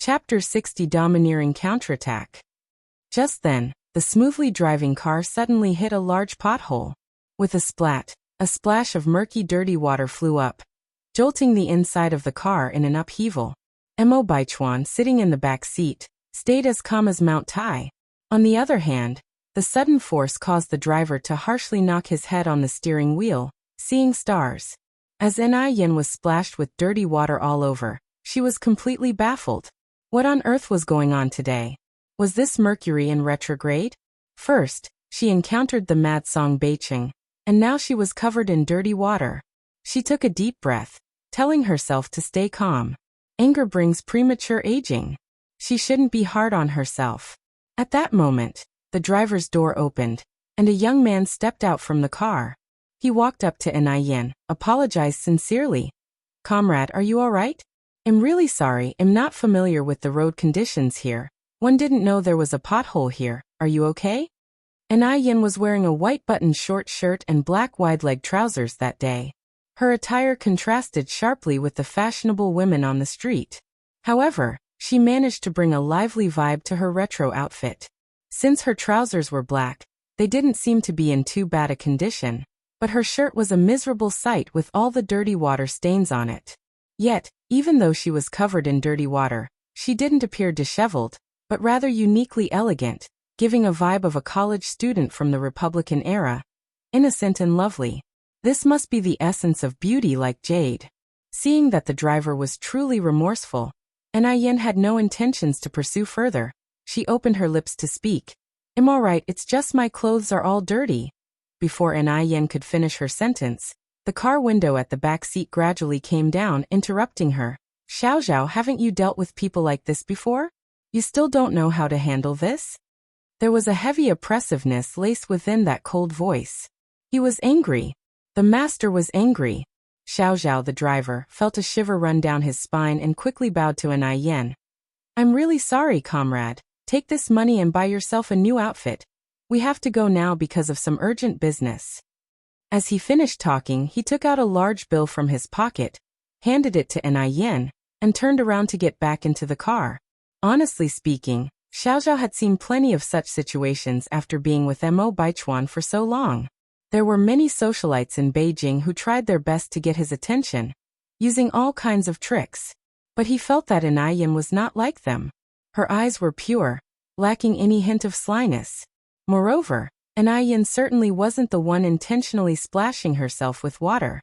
Chapter 60 Domineering Counterattack. Just then, the smoothly driving car suddenly hit a large pothole. With a splat, a splash of murky dirty water flew up, jolting the inside of the car in an upheaval. Mo Baichuan, sitting in the back seat, stayed as calm as Mount Tai. On the other hand, the sudden force caused the driver to harshly knock his head on the steering wheel, seeing stars. As Yin was splashed with dirty water all over, she was completely baffled. What on earth was going on today? Was this Mercury in retrograde? First, she encountered the mad Song Beiqing, and now she was covered in dirty water. She took a deep breath, telling herself to stay calm. Anger brings premature aging. She shouldn't be hard on herself. At that moment, the driver's door opened, and a young man stepped out from the car. He walked up to Yin, apologized sincerely. "Comrade, are you all right? I'm really sorry, I'm not familiar with the road conditions here. One didn't know there was a pothole here. Are you okay?" Yin was wearing a white buttoned short shirt and black wide-leg trousers that day. Her attire contrasted sharply with the fashionable women on the street. However, she managed to bring a lively vibe to her retro outfit. Since her trousers were black, they didn't seem to be in too bad a condition, but her shirt was a miserable sight with all the dirty water stains on it. Yet, even though she was covered in dirty water, she didn't appear disheveled, but rather uniquely elegant, giving a vibe of a college student from the Republican era. Innocent and lovely. This must be the essence of beauty like jade. Seeing that the driver was truly remorseful, Yin had no intentions to pursue further. She opened her lips to speak. "I'm all right, it's just my clothes are all dirty." Before Yin could finish her sentence, the car window at the back seat gradually came down, interrupting her. "Xiao, haven't you dealt with people like this before? You still don't know how to handle this?" There was a heavy oppressiveness laced within that cold voice. He was angry. The master was angry. Xiao, the driver, felt a shiver run down his spine and quickly bowed to Yin. "I'm really sorry, comrade. Take this money and buy yourself a new outfit. We have to go now because of some urgent business." As he finished talking, he took out a large bill from his pocket, handed it to Yin, and turned around to get back into the car. Honestly speaking, Xiao had seen plenty of such situations after being with Mo Baichuan for so long. There were many socialites in Beijing who tried their best to get his attention, using all kinds of tricks. But he felt that Yin was not like them. Her eyes were pure, lacking any hint of slyness. Moreover, Yin certainly wasn't the one intentionally splashing herself with water.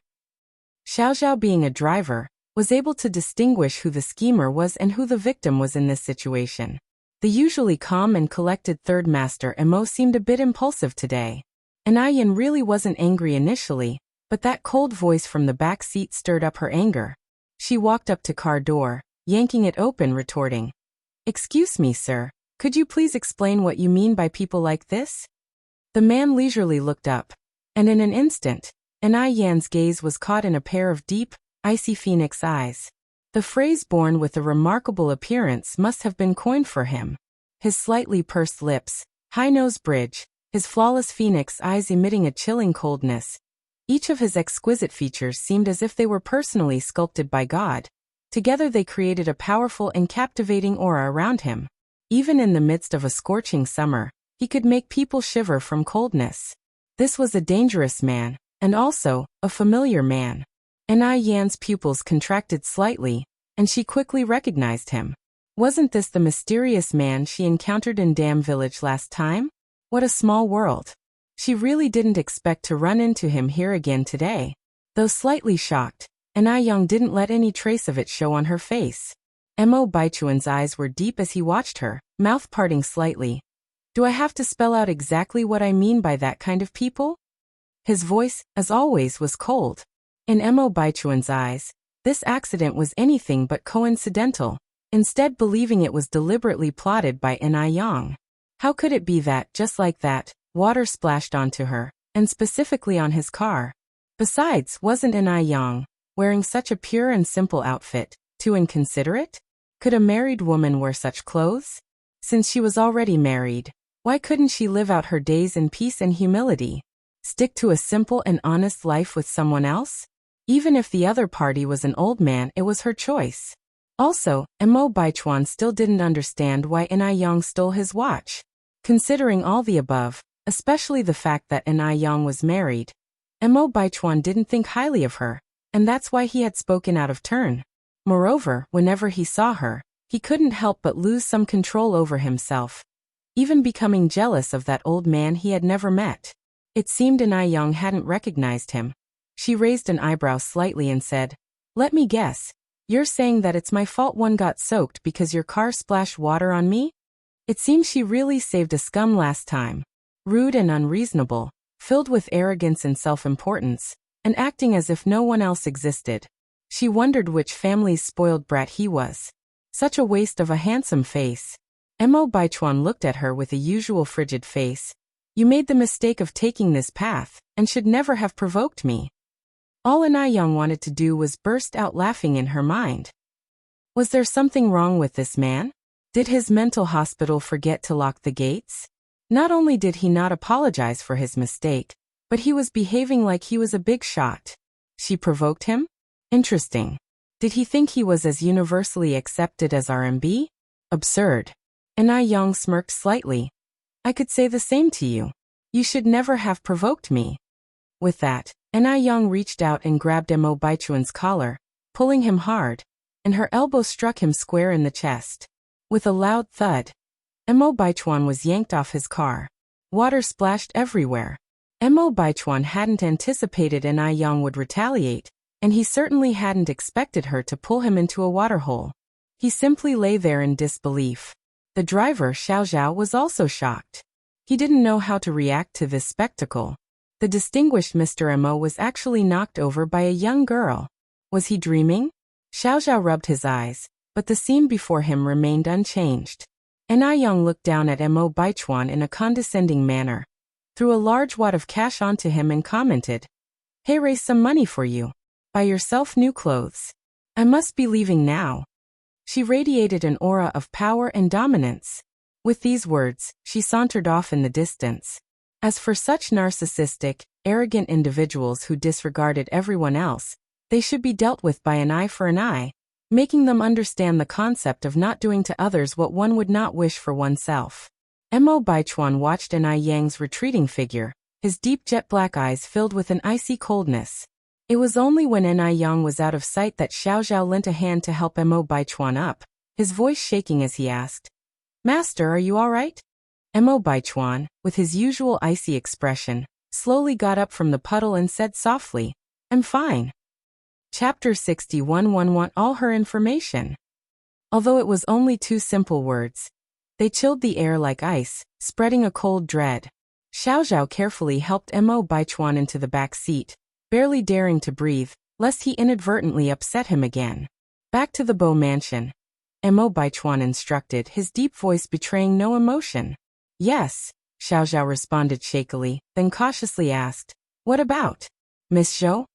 Xiao, being a driver, was able to distinguish who the schemer was and who the victim was in this situation. The usually calm and collected third master Mo seemed a bit impulsive today. Yin really wasn't angry initially, but that cold voice from the back seat stirred up her anger. She walked up to car door, yanking it open, retorting, "Excuse me, sir, could you please explain what you mean by people like this?" The man leisurely looked up, and in an instant, Yin's gaze was caught in a pair of deep, icy phoenix eyes. The phrase "born with a remarkable appearance" must have been coined for him. His slightly pursed lips, high nose bridge, his flawless phoenix eyes emitting a chilling coldness. Each of his exquisite features seemed as if they were personally sculpted by God. Together they created a powerful and captivating aura around him. Even in the midst of a scorching summer, he could make people shiver from coldness. This was a dangerous man, and also, a familiar man. Yin's pupils contracted slightly, and she quickly recognized him. Wasn't this the mysterious man she encountered in Dam Village last time? What a small world. She really didn't expect to run into him here again today. Though slightly shocked, Yin didn't let any trace of it show on her face. Mo Baichuan's eyes were deep as he watched her, mouth parting slightly. "Do I have to spell out exactly what I mean by that kind of people?" His voice, as always, was cold. In Mo Baichuan's eyes, this accident was anything but coincidental, instead believing it was deliberately plotted by Yin. How could it be that, just like that, water splashed onto her, and specifically on his car? Besides, wasn't Yin, wearing such a pure and simple outfit, too inconsiderate? Could a married woman wear such clothes? Since she was already married, why couldn't she live out her days in peace and humility? Stick to a simple and honest life with someone else? Even if the other party was an old man, it was her choice. Also, Mo Baichuan still didn't understand why Enai Yang stole his watch. Considering all the above, especially the fact that Enai Yang was married, Mo Baichuan didn't think highly of her, and that's why he had spoken out of turn. Moreover, whenever he saw her, he couldn't help but lose some control over himself, even becoming jealous of that old man he had never met. It seemed Enai Yang hadn't recognized him. She raised an eyebrow slightly and said, "Let me guess. You're saying that it's my fault one got soaked because your car splashed water on me? It seems she really saved a scum last time." Rude and unreasonable, filled with arrogance and self-importance, and acting as if no one else existed. She wondered which family's spoiled brat he was. Such a waste of a handsome face. Mo Baichuan looked at her with a usual frigid face. "You made the mistake of taking this path, and should never have provoked me." All Enai Yang wanted to do was burst out laughing in her mind. Was there something wrong with this man? Did his mental hospital forget to lock the gates? Not only did he not apologize for his mistake, but he was behaving like he was a big shot. She provoked him? Interesting. Did he think he was as universally accepted as RMB? Absurd. Enai Yang smirked slightly. "I could say the same to you. You should never have provoked me." With that, Enai Yang reached out and grabbed Mo Baichuan's collar, pulling him hard, and her elbow struck him square in the chest. With a loud thud, Mo Baichuan was yanked off his car. Water splashed everywhere. Mo Baichuan hadn't anticipated Enai Yang would retaliate, and he certainly hadn't expected her to pull him into a waterhole. He simply lay there in disbelief. The driver, Xiao Zhao, was also shocked. He didn't know how to react to this spectacle. The distinguished Mr. Mo was actually knocked over by a young girl. Was he dreaming? Xiao Zhao rubbed his eyes, but the scene before him remained unchanged. Enai Yang looked down at Mo Baichuan in a condescending manner, threw a large wad of cash onto him and commented, "Hey, raise some money for you. Buy yourself new clothes. I must be leaving now." She radiated an aura of power and dominance. With these words, she sauntered off in the distance. As for such narcissistic, arrogant individuals who disregarded everyone else, they should be dealt with by an eye for an eye, making them understand the concept of not doing to others what one would not wish for oneself. Mo Baichuan watched Enai Yang's retreating figure, his deep jet-black eyes filled with an icy coldness. It was only when Enai Yang was out of sight that Xiao Zhao lent a hand to help Mo Baichuan up, his voice shaking as he asked, "Master, are you all right?" Mo Baichuan, with his usual icy expression, slowly got up from the puddle and said softly, "I'm fine." Chapter 61. One want all her information. Although it was only two simple words, they chilled the air like ice, spreading a cold dread. Xiao Zhao carefully helped Mo Baichuan into the back seat, barely daring to breathe, lest he inadvertently upset him again. "Back to the Beau Mansion," Mo Baichuan instructed, his deep voice betraying no emotion. "Yes," Xiao Zhao responded shakily, then cautiously asked, "What about Miss Zhou?"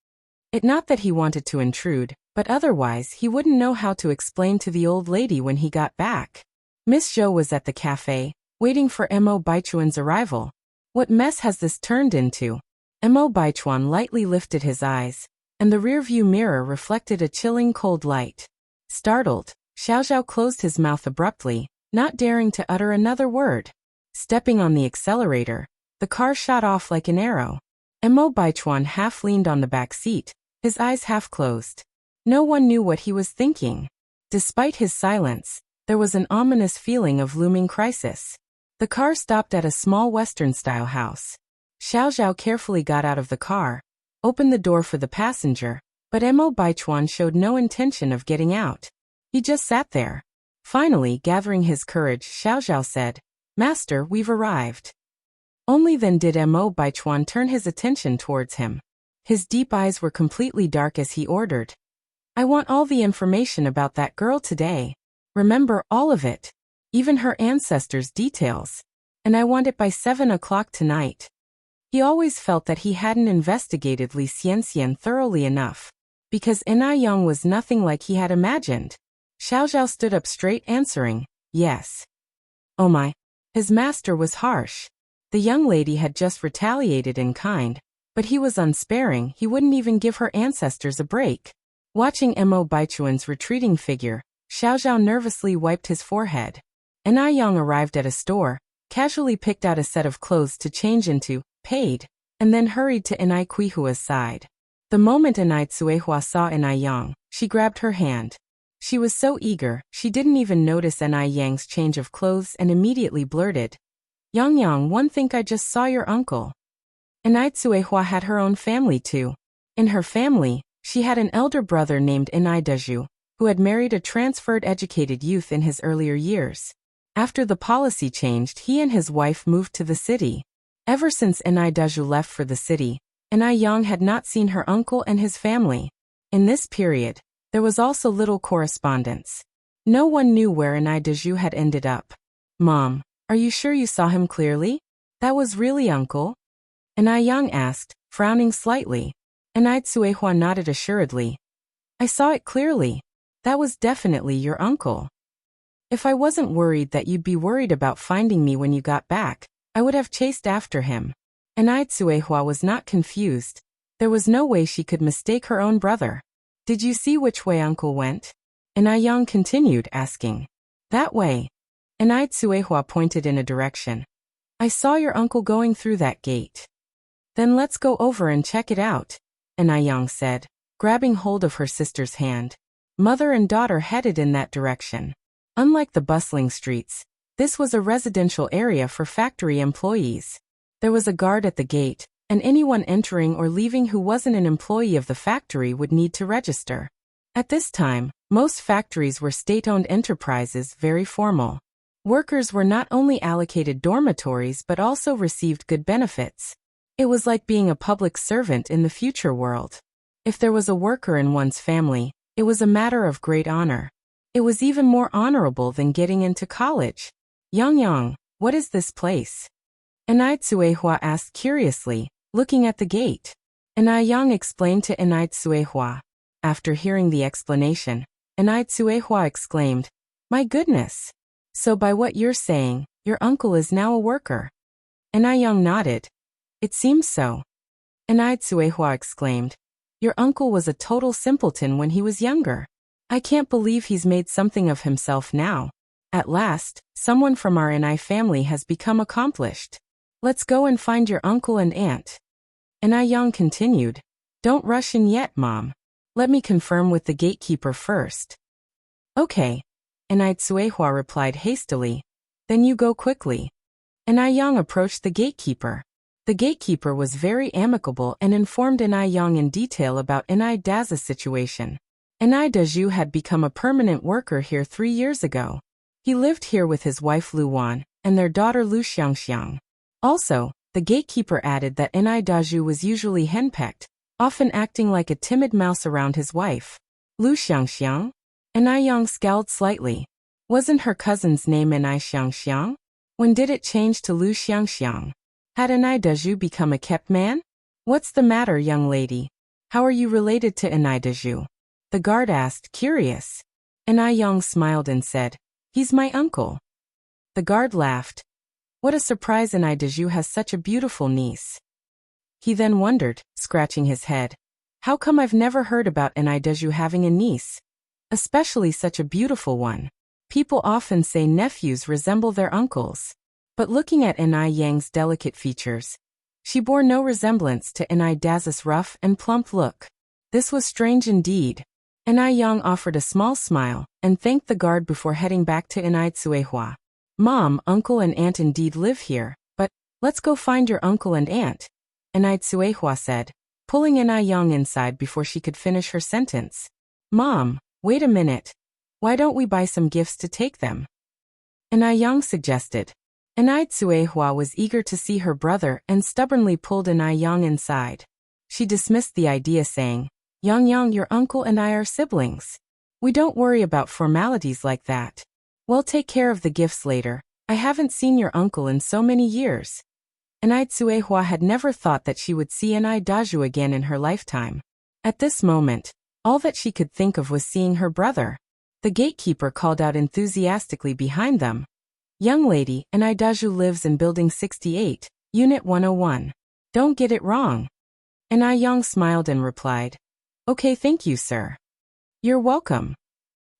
It not that he wanted to intrude, but otherwise he wouldn't know how to explain to the old lady when he got back. Miss Zhou was at the cafe, waiting for Mo Baichuan's arrival. What mess has this turned into? Mo Baichuan lightly lifted his eyes, and the rearview mirror reflected a chilling cold light. Startled, Xiao Zhao closed his mouth abruptly, not daring to utter another word. Stepping on the accelerator, the car shot off like an arrow. Mo Baichuan half leaned on the back seat, his eyes half closed. No one knew what he was thinking. Despite his silence, there was an ominous feeling of looming crisis. The car stopped at a small Western-style house. Xiao Zhao carefully got out of the car, opened the door for the passenger, but Mo Baichuan showed no intention of getting out. He just sat there. Finally, gathering his courage, Xiao Zhao said, "Master, we've arrived." Only then did Mo Baichuan turn his attention towards him. His deep eyes were completely dark as he ordered, "I want all the information about that girl today. Remember all of it, even her ancestors' details. And I want it by 7 o'clock tonight." He always felt that he hadn't investigated Li Xianxian thoroughly enough, because Enai Yang was nothing like he had imagined. Xiao Zhao stood up straight, answering, "Yes." Oh my. His master was harsh. The young lady had just retaliated in kind, but he was unsparing. He wouldn't even give her ancestors a break. Watching Mo Baichuan's retreating figure, Xiao Zhao nervously wiped his forehead. Enai Yang arrived at a store, casually picked out a set of clothes to change into, paid, and then hurried to Enai Kuihua's side. The moment Enai Tsuehua saw Enai Yang, she grabbed her hand. She was so eager, she didn't even notice Enai Yang's change of clothes and immediately blurted, Yang, one think I just saw your uncle. Enai Tsuehua had her own family too. In her family, she had an elder brother named Enai Dezhu, who had married a transferred educated youth in his earlier years. After the policy changed, he and his wife moved to the city. Ever since Enai Dezhu left for the city, Enai Yang had not seen her uncle and his family. In this period, there was also little correspondence. No one knew where Enai Dezhu had ended up. Mom, are you sure you saw him clearly? That was really uncle? Enai Yang asked, frowning slightly. Enai Tsuehua nodded assuredly. I saw it clearly. That was definitely your uncle. If I wasn't worried that you'd be worried about finding me when you got back, I would have chased after him. Enai Tsuehua was not confused. There was no way she could mistake her own brother. Did you see which way uncle went? Enai Yang continued, asking. That way. Enai Tsuehua pointed in a direction. I saw your uncle going through that gate. Then let's go over and check it out, Enai Yang said, grabbing hold of her sister's hand. Mother and daughter headed in that direction. Unlike the bustling streets, this was a residential area for factory employees. There was a guard at the gate, and anyone entering or leaving who wasn't an employee of the factory would need to register. At this time, most factories were state-owned enterprises, very formal. Workers were not only allocated dormitories but also received good benefits. It was like being a public servant in the future world. If there was a worker in one's family, it was a matter of great honor. It was even more honorable than getting into college. Yang, what is this place? Enai Tsuehua asked curiously, looking at the gate. Enai Yang explained to Enai Tsuehua. After hearing the explanation, Enai Tsuehua exclaimed, My goodness! So by what you're saying, your uncle is now a worker? Enai Yang nodded. It seems so. Enai Tsuehua exclaimed, Your uncle was a total simpleton when he was younger. I can't believe he's made something of himself now. At last, someone from our Enai family has become accomplished. Let's go and find your uncle and aunt. Enai Yang continued, Don't rush in yet, Mom. Let me confirm with the gatekeeper first. Okay. Enai Tsuehua replied hastily. Then you go quickly. Enai Yang approached the gatekeeper. The gatekeeper was very amicable and informed Enai Yang in detail about Enai Daza's situation. Enai Dezhu had become a permanent worker here 3 years ago. He lived here with his wife Lu Wan and their daughter Lu Xiangxiang. Also, the gatekeeper added that Enai Dezhu was usually henpecked, often acting like a timid mouse around his wife. Lu Xiangxiang? Enai Yang scowled slightly. Wasn't her cousin's name Enai Xiangxiang? When did it change to Lu Xiangxiang? Had Enai Dezhu become a kept man? What's the matter, young lady? How are you related to Enai Dezhu? The guard asked, curious. Enai Yang smiled and said, He's my uncle. The guard laughed. What a surprise, Enai Dezhu has such a beautiful niece. He then wondered, scratching his head. How come I've never heard about Enai Dezhu having a niece? Especially such a beautiful one. People often say nephews resemble their uncles. But looking at Enai Yang's delicate features, she bore no resemblance to Enai Daza's rough and plump look. This was strange indeed. Enai Yang offered a small smile and thanked the guard before heading back to Enai Tsuehua. Mom, uncle and aunt indeed live here, but let's go find your uncle and aunt, Enai Tsuehua said, pulling Enai Yang inside before she could finish her sentence. Mom, wait a minute. Why don't we buy some gifts to take them? Enai Yang suggested. Enai Tsuehua was eager to see her brother and stubbornly pulled Enai Yang inside. She dismissed the idea saying, Yang, your uncle and I are siblings. We don't worry about formalities like that. We'll take care of the gifts later. I haven't seen your uncle in so many years. Enai Tsuehua had never thought that she would see Enai Dezhu again in her lifetime. At this moment, all that she could think of was seeing her brother. The gatekeeper called out enthusiastically behind them. Young lady, Enai Dezhu lives in Building 68, Unit 101. Don't get it wrong. Enai Yang smiled and replied, Okay, thank you, sir. You're welcome.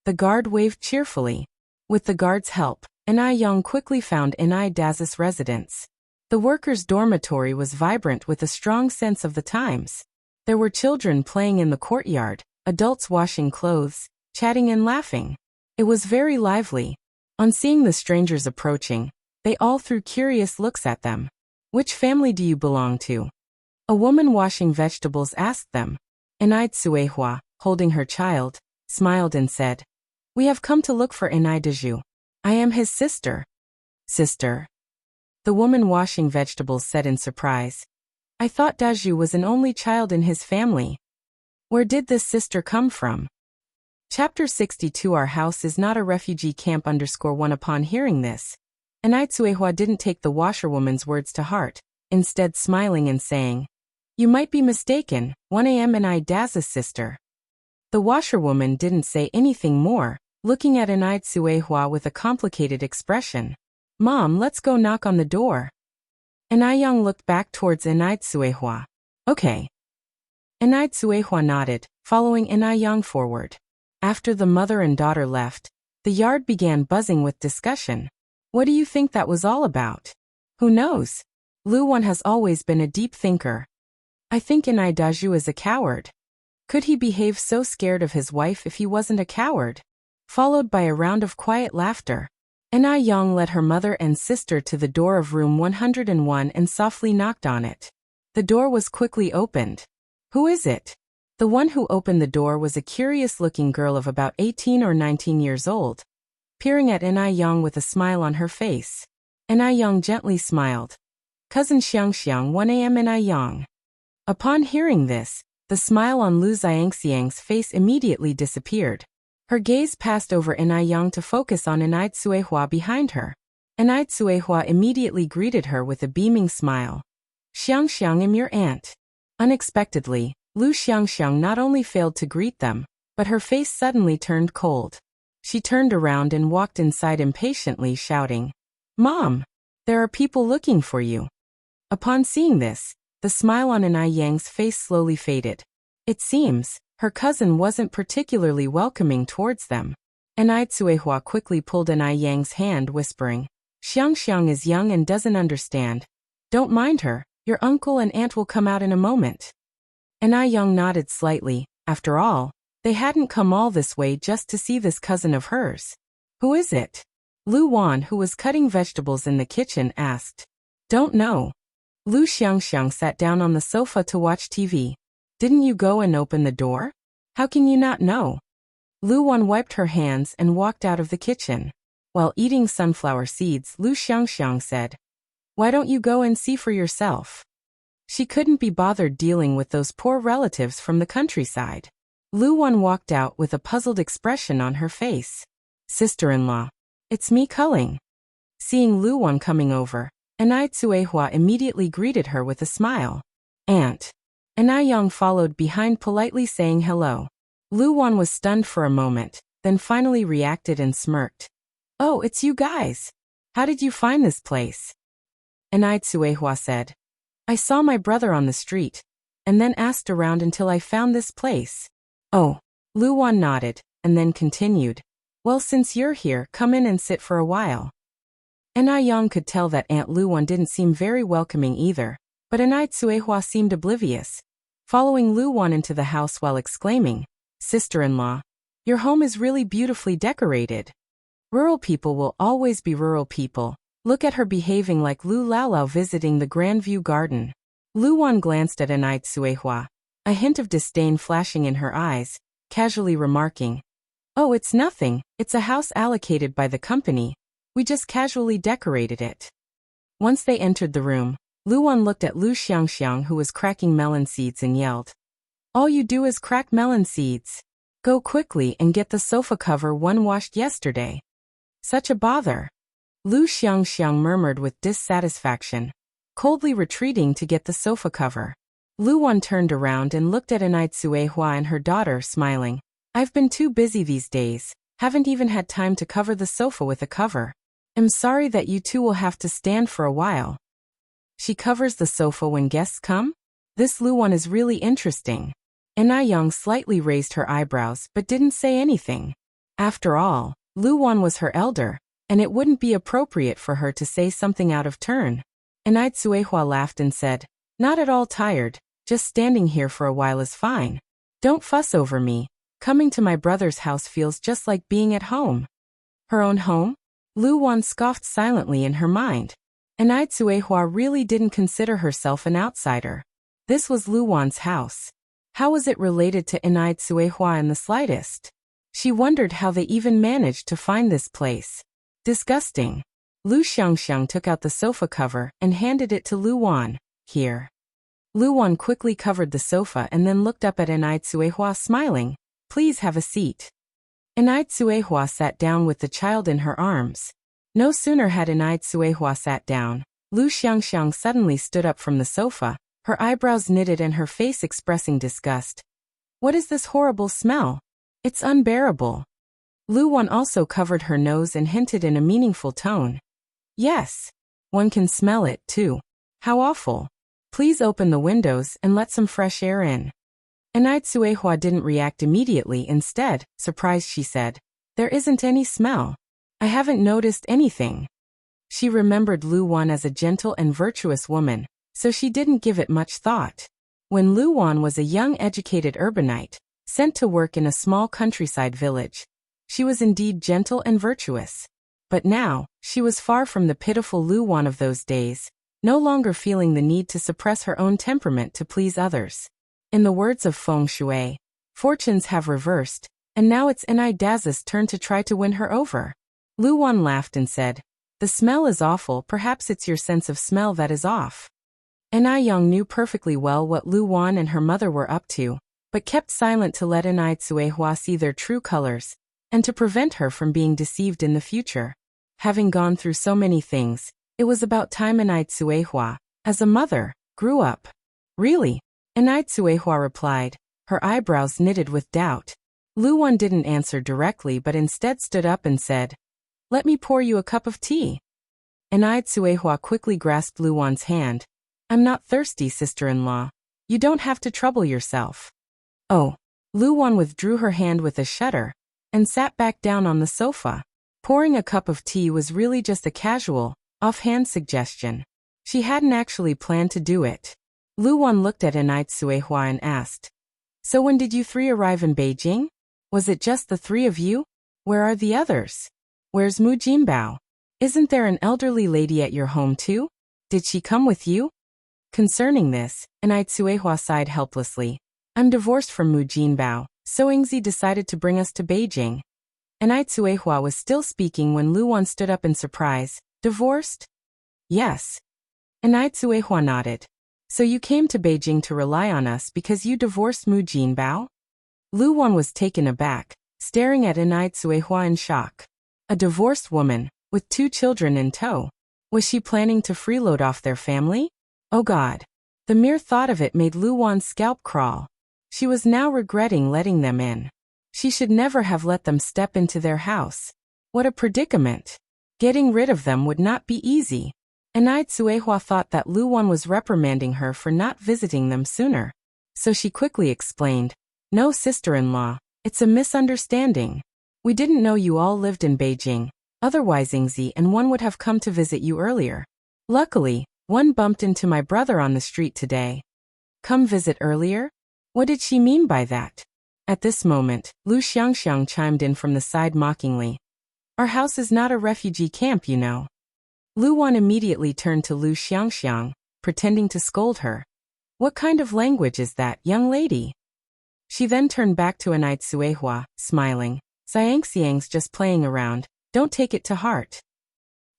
The guard waved cheerfully. With the guard's help, Anai Young quickly found Anai Daz's residence. The workers' dormitory was vibrant with a strong sense of the times. There were children playing in the courtyard, adults washing clothes, chatting and laughing. It was very lively. On seeing the strangers approaching, they all threw curious looks at them. Which family do you belong to? A woman washing vegetables asked them. Anai Tsuehua, holding her child, smiled and said, "We have come to look for Anai Daju. I am his sister." Sister? The woman washing vegetables said in surprise. "I thought Daju was an only child in his family. Where did this sister come from?" Chapter 62. Our house is not a refugee camp _1. Upon hearing this, Anai Tsuehua didn't take the washerwoman's words to heart, instead smiling and saying, "You might be mistaken, 1 a.m. Anai Daz's sister." The washerwoman didn't say anything more, looking at Anai Tsuehua with a complicated expression. "Mom, let's go knock on the door." Anai Young looked back towards Anai Tsuehua. "Okay." Anai Tsuehua nodded, following Anai Young forward. After the mother and daughter left, the yard began buzzing with discussion. What do you think that was all about? Who knows? Lu Wan has always been a deep thinker. I think Anai Daju is a coward. Could he behave so scared of his wife if he wasn't a coward? Followed by a round of quiet laughter. Anai Young led her mother and sister to the door of room 101 and softly knocked on it. The door was quickly opened. Who is it? The one who opened the door was a curious-looking girl of about 18 or 19 years old, peering at Anai Young with a smile on her face. Anai Young gently smiled. "Cousin Xiang, 1 a.m. Anai Young." Upon hearing this, the smile on Lu Xiangxiang's face immediately disappeared. Her gaze passed over Anai Young to focus on Anai Tsuehua behind her. Anai Tsuehua immediately greeted her with a beaming smile. "Xiang, I'm your aunt." Unexpectedly, Lu Xiang not only failed to greet them, but her face suddenly turned cold. She turned around and walked inside impatiently, shouting, "Mom! There are people looking for you." Upon seeing this, the smile on Anai Yang's face slowly faded. It seems, her cousin wasn't particularly welcoming towards them. Anai Tsuehua quickly pulled Anai Yang's hand, whispering, Xiang is young and doesn't understand. Don't mind her, your uncle and aunt will come out in a moment." Anai Yang nodded slightly. After all, they hadn't come all this way just to see this cousin of hers. "Who is it?" Lu Wan, who was cutting vegetables in the kitchen, asked. "Don't know." Lu Xiang sat down on the sofa to watch TV. "Didn't you go and open the door? How can you not know?" Lu Wan wiped her hands and walked out of the kitchen. While eating sunflower seeds, Lu Xiang said, "Why don't you go and see for yourself?" She couldn't be bothered dealing with those poor relatives from the countryside. Lu Wan walked out with a puzzled expression on her face. "Sister-in-law. It's me culling." Seeing Lu Wan coming over, Anai Tsuehua immediately greeted her with a smile. "Aunt." Anai Yang followed behind, politely saying hello. Lu Wan was stunned for a moment, then finally reacted and smirked. "Oh, it's you guys. How did you find this place?" Anai Tsuehua said, "I saw my brother on the street, and then asked around until I found this place." "Oh." Lu Wan nodded, and then continued, "Well, since you're here, come in and sit for a while." Anai Yang could tell that Aunt Lu Wan didn't seem very welcoming either, but Anai Tsuehua seemed oblivious, following Lu Wan into the house while exclaiming, "Sister-in-law, your home is really beautifully decorated. Rural people will always be rural people. Look at her behaving like Lu Laolao visiting the Grandview Garden." Lu Wan glanced at Anai Tsuehua, a hint of disdain flashing in her eyes, casually remarking, "Oh, it's nothing, it's a house allocated by the company. We just casually decorated it." Once they entered the room, Lu Wan looked at Lu Xiang, who was cracking melon seeds, and yelled, "All you do is crack melon seeds. Go quickly and get the sofa cover one washed yesterday. Such a bother." Lu Xiang murmured with dissatisfaction, coldly retreating to get the sofa cover. Lu Wan turned around and looked at Anai Tsuehua and her daughter, smiling. "I've been too busy these days, haven't even had time to cover the sofa with a cover. I'm sorry that you two will have to stand for a while." She covers the sofa when guests come? This Lu Wan is really interesting. Anai Yang slightly raised her eyebrows but didn't say anything. After all, Lu Wan was her elder, and it wouldn't be appropriate for her to say something out of turn. Enai Tsuehua laughed and said, "Not at all tired, just standing here for a while is fine. Don't fuss over me. Coming to my brother's house feels just like being at home." Her own home? Lu Wan scoffed silently in her mind. Enai Tsuehua really didn't consider herself an outsider. This was Lu Wan's house. How was it related to Enai Tsuehua in the slightest? She wondered how they even managed to find this place. Disgusting. Lu Xiangxiang took out the sofa cover and handed it to Lu Wan. "Here." Lu Wan quickly covered the sofa and then looked up at Enai Tsuehua smiling. "Please have a seat." Enai Tsuehua sat down with the child in her arms. No sooner had Enai Tsuehua sat down, Lu Xiangxiang suddenly stood up from the sofa, her eyebrows knitted and her face expressing disgust. "What is this horrible smell? It's unbearable." Lu Wan also covered her nose and hinted in a meaningful tone. "Yes. One can smell it, too. How awful. Please open the windows and let some fresh air in." Enai Tsuehua didn't react immediately. Instead, surprised, she said, "There isn't any smell. I haven't noticed anything." She remembered Lu Wan as a gentle and virtuous woman, so she didn't give it much thought. When Lu Wan was a young educated urbanite, sent to work in a small countryside village, she was indeed gentle and virtuous. But now, she was far from the pitiful Lu Wan of those days, no longer feeling the need to suppress her own temperament to please others. In the words of Feng Shui, fortunes have reversed, and now it's Enai Daz's turn to try to win her over. Lu Wan laughed and said, "The smell is awful, perhaps it's your sense of smell that is off." Enai Yang knew perfectly well what Lu Wan and her mother were up to, but kept silent to let Enai Tsuehua see their true colors, and to prevent her from being deceived in the future. Having gone through so many things, it was about time Enai Tsuehua, as a mother, grew up. "Really?" Enai Tsuehua replied, her eyebrows knitted with doubt. Lu Wan didn't answer directly but instead stood up and said, "Let me pour you a cup of tea." Enai Tsuehua quickly grasped Lu Wan's hand. "I'm not thirsty, sister-in-law. You don't have to trouble yourself." "Oh." Lu Wan withdrew her hand with a shudder, and sat back down on the sofa. Pouring a cup of tea was really just a casual, offhand suggestion. She hadn't actually planned to do it. Lu Wan looked at Enai Tsuehua and asked, "So when did you three arrive in Beijing? Was it just the three of you? Where are the others? Where's Mu Jinbao? Isn't there an elderly lady at your home too? Did she come with you?" Concerning this, Enai Tsuehua sighed helplessly. "I'm divorced from Mu Jinbao, so Yingzi decided to bring us to Beijing." Enai Tsuehua was still speaking when Lu Wan stood up in surprise. "Divorced?" "Yes." Enai Tsuehua nodded. "So you came to Beijing to rely on us because you divorced Mu Jinbao?" Lu Wan was taken aback, staring at Enai Tsuehua in shock. A divorced woman, with 2 children in tow. Was she planning to freeload off their family? Oh God. The mere thought of it made Lu Wan's scalp crawl. She was now regretting letting them in. She should never have let them step into their house. What a predicament. Getting rid of them would not be easy. Enai Tsuehua thought that Lu Wan was reprimanding her for not visiting them sooner. So she quickly explained, "No, sister-in-law, it's a misunderstanding. We didn't know you all lived in Beijing. Otherwise Yingzi and one would have come to visit you earlier. Luckily, one bumped into my brother on the street today." "Come visit earlier?" What did she mean by that? At this moment, Lu Xiangxiang chimed in from the side mockingly. "Our house is not a refugee camp, you know." Lu Wan immediately turned to Lu Xiangxiang, pretending to scold her. "What kind of language is that, young lady?" She then turned back to Enai Tsuehua, smiling. "Xiangxiang's just playing around, don't take it to heart."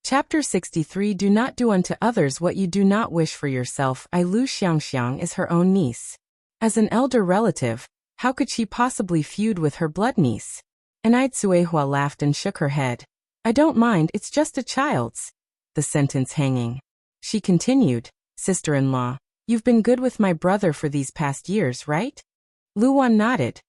Chapter 63. Do not do unto others what you do not wish for yourself. Lu Xiangxiang is her own niece. As an elder relative, how could she possibly feud with her blood niece? Enai Tsuehua laughed and shook her head. "I don't mind, it's just a child's." The sentence hanging. She continued, "Sister-in-law, you've been good with my brother for these past years, right?" Lu Wan nodded.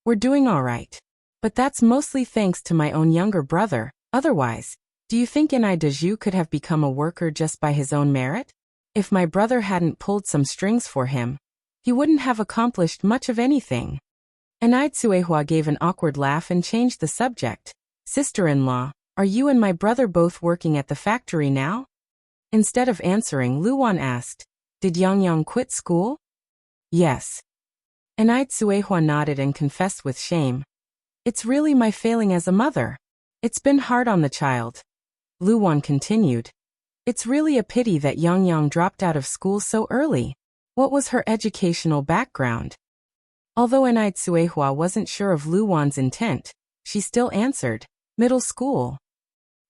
"We're doing all right. But that's mostly thanks to my own younger brother. Otherwise, do you think Enai Dazhu could have become a worker just by his own merit? If my brother hadn't pulled some strings for him, he wouldn't have accomplished much of anything." Enai Tsuehua gave an awkward laugh and changed the subject. Sister-in-law, are you and my brother both working at the factory now? Instead of answering, Luwan asked, did Yang quit school? Yes. Enai Tsuehua nodded and confessed with shame. It's really my failing as a mother. It's been hard on the child. Luwan continued. It's really a pity that Yang dropped out of school so early. What was her educational background? Although Enai Tsuehua wasn't sure of Luwan's intent, she still answered, middle school.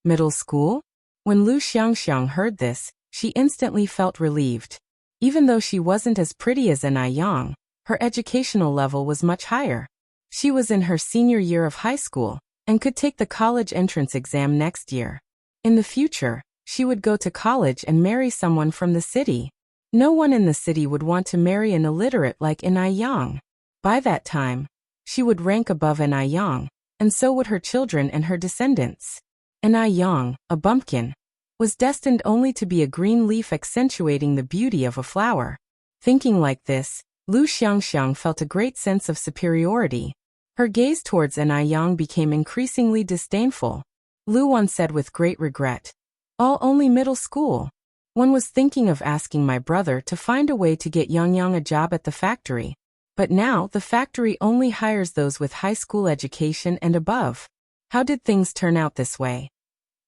Middle school? When Lu Xiangxiang heard this, she instantly felt relieved. Even though she wasn't as pretty as Enai Yang, her educational level was much higher. She was in her senior year of high school, and could take the college entrance exam next year. In the future, she would go to college and marry someone from the city. No one in the city would want to marry an illiterate like Enai Yang. By that time, she would rank above Enai Yang, and so would her children and her descendants. Enai Yang, a bumpkin, was destined only to be a green leaf accentuating the beauty of a flower. Thinking like this, Lu Xiangxiang felt a great sense of superiority. Her gaze towards Enai Yang became increasingly disdainful. Luwan said with great regret, only middle school. One was thinking of asking my brother to find a way to get Yang a job at the factory. But now the factory only hires those with high school education and above. How did things turn out this way?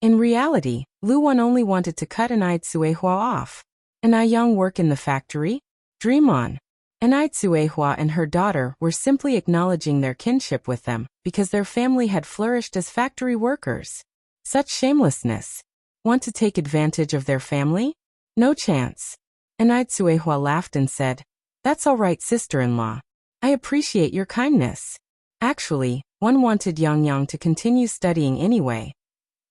In reality, Luwan only wanted to cut Enai Tsuehua off. Enai Yang work in the factory? Dream on. Enai Tsuehua and her daughter were simply acknowledging their kinship with them because their family had flourished as factory workers. Such shamelessness. Want to take advantage of their family? No chance. Enai Tsuehua laughed and said, that's all right, sister-in-law. I appreciate your kindness. Actually, one wanted Yang to continue studying anyway.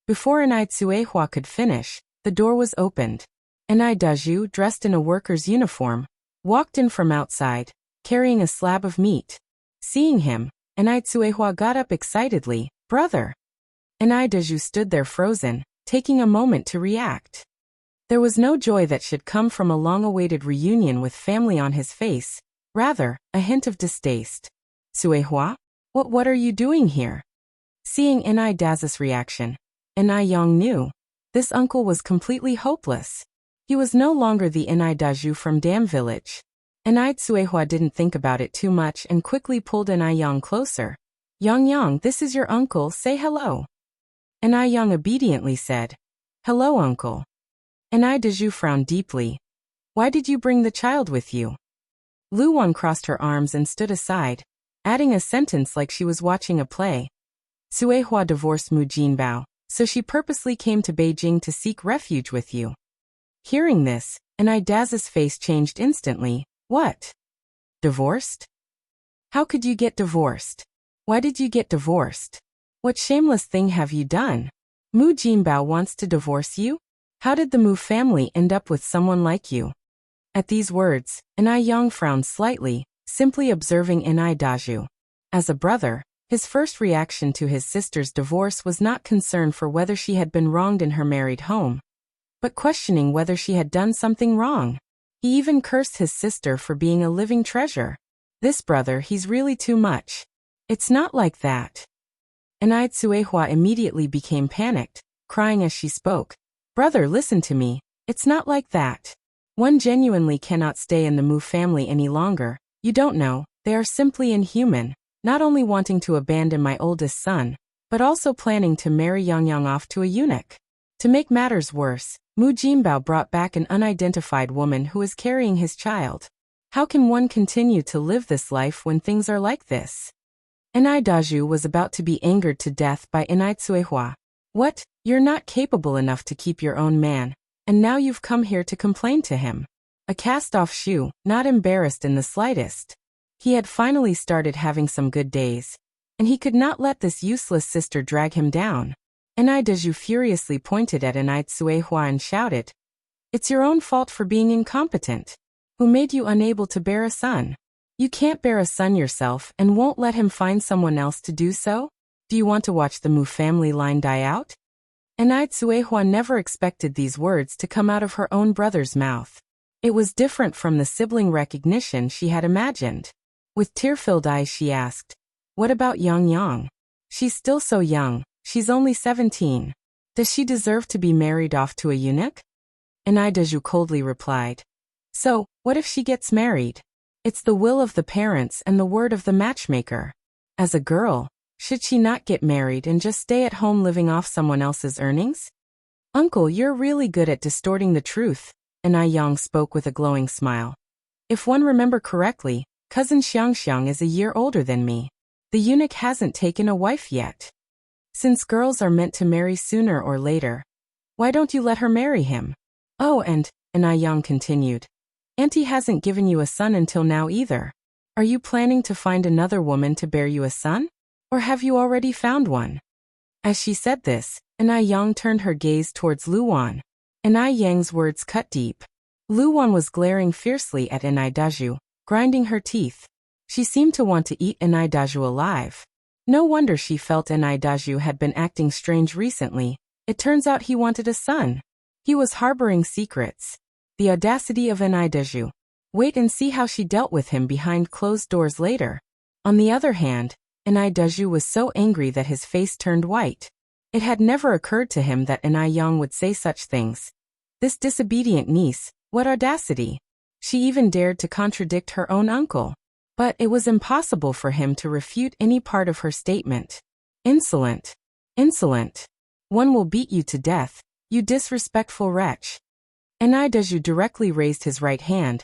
Before Enai Tsuehua could finish, the door was opened. Enai Daju, dressed in a worker's uniform, walked in from outside, carrying a slab of meat. Seeing him, Enai Tsuehua got up excitedly. Brother! Enai Daju stood there frozen, taking a moment to react. There was no joy that should come from a long-awaited reunion with family on his face, rather, a hint of distaste. Tsuehua? What are you doing here? Seeing Enai Daju's reaction, Enai Yang knew. This uncle was completely hopeless. He was no longer the Enai Daju from Dam Village. Enai Tsuehua didn't think about it too much and quickly pulled Enai Yang closer. Yang, this is your uncle, say hello. Enai Yang obediently said, hello, uncle. Enai Daju frowned deeply. Why did you bring the child with you? Luwan crossed her arms and stood aside, adding a sentence like she was watching a play. Tsuehua divorced Mu Jinbao, so she purposely came to Beijing to seek refuge with you. Hearing this, Enai Daju's face changed instantly. What? Divorced? How could you get divorced? Why did you get divorced? What shameless thing have you done? Mu Jinbao wants to divorce you? How did the Mu family end up with someone like you? At these words, Enai Yang frowned slightly, simply observing Enai Daju. As a brother, his first reaction to his sister's divorce was not concern for whether she had been wronged in her married home, but questioning whether she had done something wrong. He even cursed his sister for being a living treasure. This brother, he's really too much. It's not like that. Enai Tsuehua immediately became panicked, crying as she spoke. Brother, listen to me. It's not like that. One genuinely cannot stay in the Mu family any longer. You don't know, they are simply inhuman, not only wanting to abandon my oldest son, but also planning to marry Yang off to a eunuch. To make matters worse, Mu Jinbao brought back an unidentified woman who is carrying his child. How can one continue to live this life when things are like this? Enai Daju was about to be angered to death by Enai Tsuehua. What? You're not capable enough to keep your own man, and now you've come here to complain to him. A cast-off shoe, not embarrassed in the slightest. He had finally started having some good days, and he could not let this useless sister drag him down. Enai Daju furiously pointed at Enai Tsuehua and shouted, it's your own fault for being incompetent. Who made you unable to bear a son? You can't bear a son yourself and won't let him find someone else to do so? Do you want to watch the Mu family line die out? Enai Tsuehua never expected these words to come out of her own brother's mouth. It was different from the sibling recognition she had imagined. With tear-filled eyes she asked, What about Yang Yang? She's still so young, she's only 17. Does she deserve to be married off to a eunuch? Enaideju coldly replied. So, what if she gets married? It's the will of the parents and the word of the matchmaker. As a girl, should she not get married and just stay at home living off someone else's earnings? Uncle, you're really good at distorting the truth, Enai spoke with a glowing smile. If one remember correctly, cousin Xiangxiang is a year older than me. The eunuch hasn't taken a wife yet. Since girls are meant to marry sooner or later, why don't you let her marry him? Oh, and, Enai continued, Auntie hasn't given you a son until now either. Are you planning to find another woman to bear you a son? Or have you already found one? As she said this, Enai turned her gaze towards Luwan. Enai words cut deep. Luwan was glaring fiercely at Enaideju, grinding her teeth. She seemed to want to eat Enaideju alive. No wonder she felt Enaideju had been acting strange recently. It turns out he wanted a son. He was harboring secrets. The audacity of Enaideju. Wait and see how she dealt with him behind closed doors later. On the other hand, Enaideju was so angry that his face turned white. It had never occurred to him that Enai would say such things. This disobedient niece, what audacity! She even dared to contradict her own uncle. But it was impossible for him to refute any part of her statement. Insolent! Insolent! One will beat you to death, you disrespectful wretch. Enaideju directly raised his right hand,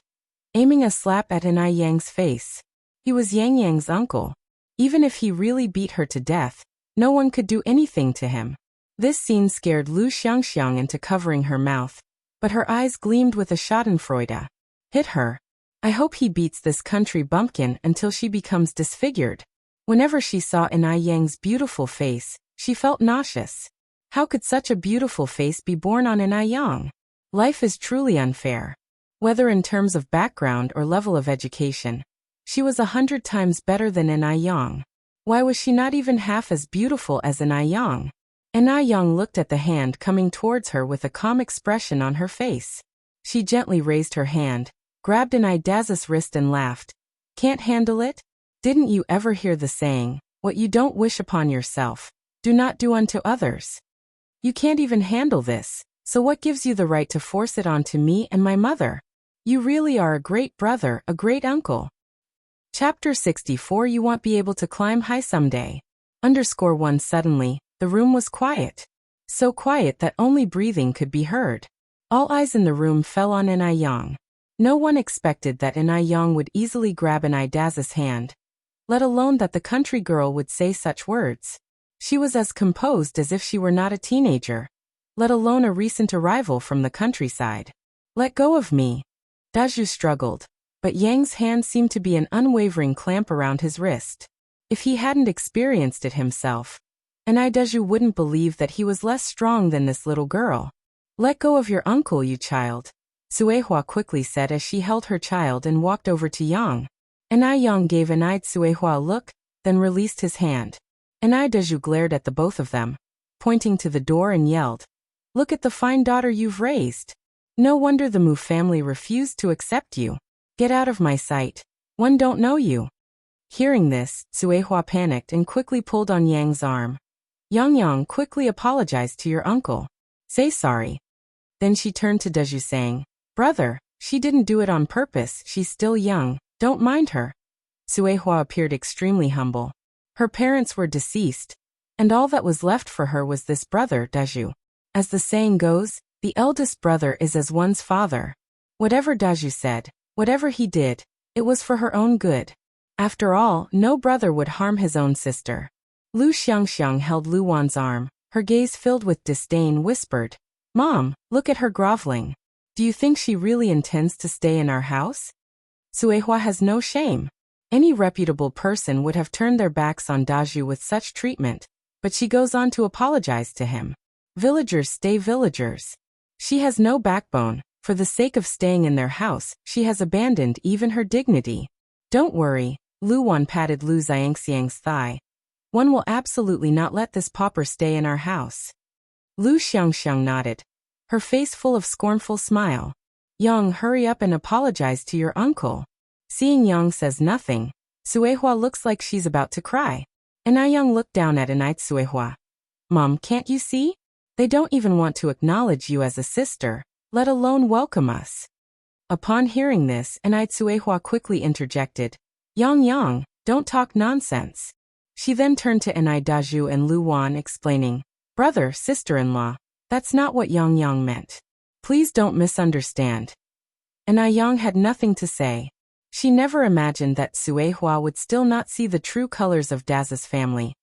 aiming a slap at Enai face. He was Yang's uncle. Even if he really beat her to death, no one could do anything to him. This scene scared Lu Xiangxiang into covering her mouth, but her eyes gleamed with a schadenfreude. Hit her. I hope he beats this country bumpkin until she becomes disfigured. Whenever she saw Enai beautiful face, she felt nauseous. How could such a beautiful face be born on Enai? Life is truly unfair. Whether in terms of background or level of education, she was 100 times better than Enai. Why was she not even half as beautiful as Enai? Enai looked at the hand coming towards her with a calm expression on her face. She gently raised her hand, grabbed Enaideju's wrist and laughed. Can't handle it? Didn't you ever hear the saying, what you don't wish upon yourself, do not do unto others? You can't even handle this, so what gives you the right to force it onto me and my mother? You really are a great brother, a great uncle. Chapter 64. You won't be able to climb high someday. _1 Suddenly, the room was quiet. So quiet that only breathing could be heard. All eyes in the room fell on Enai. No one expected that Enai would easily grab Enaideju's hand, let alone that the country girl would say such words. She was as composed as if she were not a teenager, let alone a recent arrival from the countryside. Let go of me. Daju struggled, but Yang's hand seemed to be an unwavering clamp around his wrist. If he hadn't experienced it himself, Enaideju wouldn't believe that he was less strong than this little girl. Let go of your uncle, you child, Suehua quickly said as she held her child and walked over to Yang. Enai gave Suehua a look, then released his hand. Enaideju glared at the both of them, pointing to the door and yelled, Look at the fine daughter you've raised. No wonder the Mu family refused to accept you. Get out of my sight. One don't know you. Hearing this, Suehua panicked and quickly pulled on Yang's arm. Yang quickly apologized to your uncle. Say sorry. Then she turned to Deju saying, Brother, she didn't do it on purpose, she's still young, don't mind her. Suehua appeared extremely humble. Her parents were deceased, and all that was left for her was this brother, Deju. As the saying goes, the eldest brother is as one's father. Whatever Deju said, whatever he did, it was for her own good. After all, no brother would harm his own sister. Lu Xiangxiang held Luwan's arm, her gaze filled with disdain whispered, Mom, look at her groveling. Do you think she really intends to stay in our house? Suehua has no shame. Any reputable person would have turned their backs on Daju with such treatment, but she goes on to apologize to him. Villagers stay villagers. She has no backbone. For the sake of staying in their house, she has abandoned even her dignity. Don't worry, Luwan patted Lu Xiangxiang's thigh. One will absolutely not let this pauper stay in our house. Lu Xiangxiang nodded, her face full of scornful smile. Yang, hurry up and apologize to your uncle. Seeing Yang says nothing, Suehua looks like she's about to cry. And Young looked down at Suehua. Mom, can't you see? They don't even want to acknowledge you as a sister, let alone welcome us. Upon hearing this, Suehua quickly interjected, Yang, don't talk nonsense. She then turned to Daju and Lu Wan explaining, brother, sister-in-law, that's not what Yang meant. Please don't misunderstand. Yang had nothing to say. She never imagined that Suehua would still not see the true colors of Daz's family,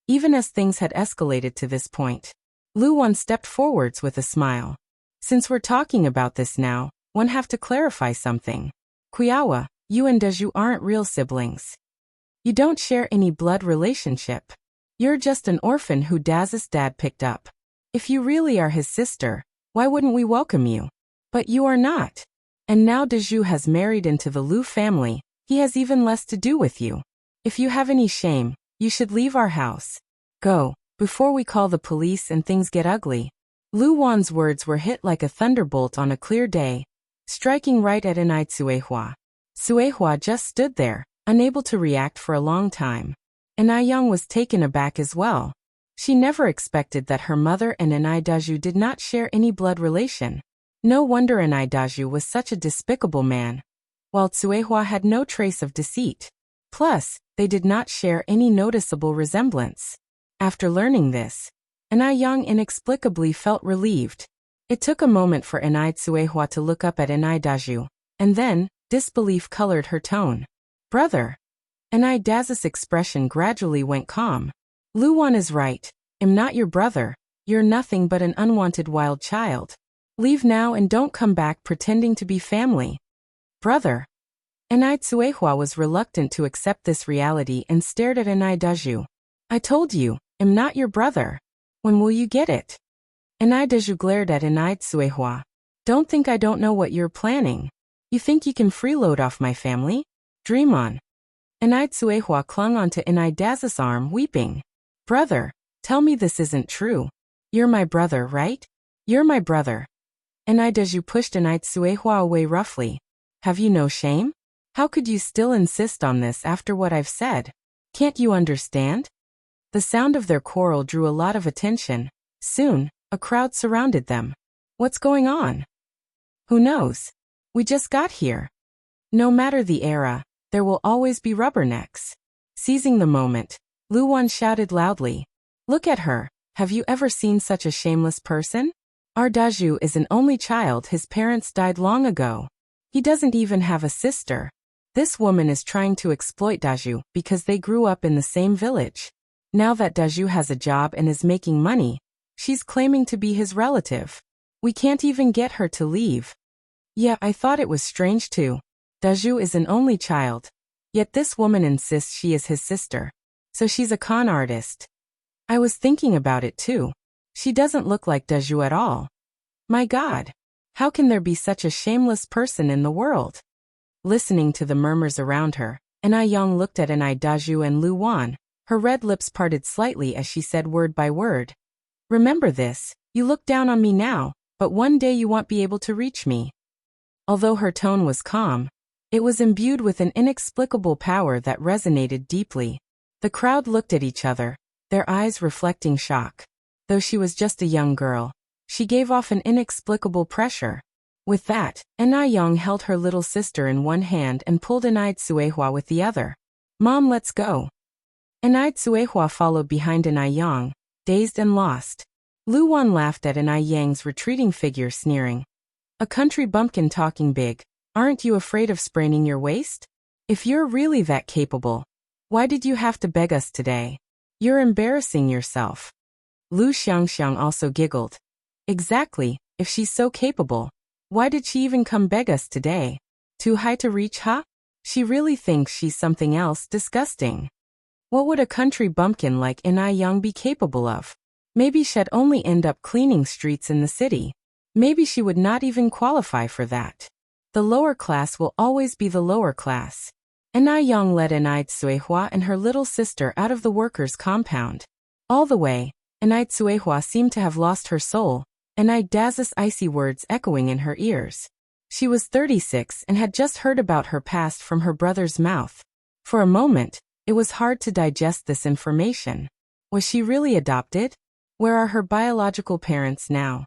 even as things had escalated to this point. Lu Wan stepped forwards with a smile. Since we're talking about this now, one have to clarify something. Qiawa, you and Daju aren't real siblings. You don't share any blood relationship. You're just an orphan who Daz's dad picked up. If you really are his sister, why wouldn't we welcome you? But you are not. And now Daju has married into the Lu family, he has even less to do with you. If you have any shame, you should leave our house. Go, before we call the police and things get ugly. Lu Wan's words were hit like a thunderbolt on a clear day, striking right at Suehua. Suehua just stood there, unable to react for a long time. Young was taken aback as well. She never expected that her mother and Daju did not share any blood relation. No wonder Daju was such a despicable man, while Suehua had no trace of deceit. Plus, they did not share any noticeable resemblance. After learning this, Young inexplicably felt relieved. It took a moment for Suehua to look up at Daju, and then, disbelief colored her tone. Brother. Daz's expression gradually went calm. Lu Wan is right. I'm not your brother. You're nothing but an unwanted wild child. Leave now and don't come back pretending to be family. Brother. Suehua was reluctant to accept this reality and stared at Daju. I told you, I'm not your brother. When will you get it? Daju glared at Suehua. Don't think I don't know what you're planning. You think you can freeload off my family? Dream on. Suehua clung onto Daz's arm, weeping. Brother, tell me this isn't true. You're my brother, right? You're my brother. Daju pushed Suehua away roughly. Have you no shame? How could you still insist on this after what I've said? Can't you understand? The sound of their quarrel drew a lot of attention. Soon, a crowd surrounded them. What's going on? Who knows? We just got here. No matter the era, there will always be rubbernecks. Seizing the moment, Lu Wan shouted loudly. Look at her. Have you ever seen such a shameless person? Our Daju is an only child, his parents died long ago. He doesn't even have a sister. This woman is trying to exploit Daju because they grew up in the same village. Now that Daju has a job and is making money, she's claiming to be his relative. We can't even get her to leave. Yeah, I thought it was strange too. Daju is an only child, yet this woman insists she is his sister. So she's a con artist. I was thinking about it too. She doesn't look like Daju at all. My God, how can there be such a shameless person in the world? Listening to the murmurs around her, Young looked at Daju and Lu Wan. Her red lips parted slightly as she said word by word. Remember this, you look down on me now, but one day you won't be able to reach me. Although her tone was calm, it was imbued with an inexplicable power that resonated deeply. The crowd looked at each other, their eyes reflecting shock. Though she was just a young girl, she gave off an inexplicable pressure. With that, Young held her little sister in one hand and pulled Suehua with the other. Mom, let's go. Suehua followed behind Young, dazed and lost. Lu Wan laughed at Yang's retreating figure, sneering. A country bumpkin talking big. Aren't you afraid of spraining your waist? If you're really that capable, why did you have to beg us today? You're embarrassing yourself. Lu Xiangxiang also giggled. Exactly, if she's so capable, why did she even come beg us today? Too high to reach, huh? She really thinks she's something else disgusting. What would a country bumpkin like Young be capable of? Maybe she'd only end up cleaning streets in the city. Maybe she would not even qualify for that. The lower class will always be the lower class. Young led Suehua and her little sister out of the workers' compound. All the way, Suehua seemed to have lost her soul, Daz's icy words echoing in her ears. She was 36 and had just heard about her past from her brother's mouth. For a moment, it was hard to digest this information. Was she really adopted? Where are her biological parents now?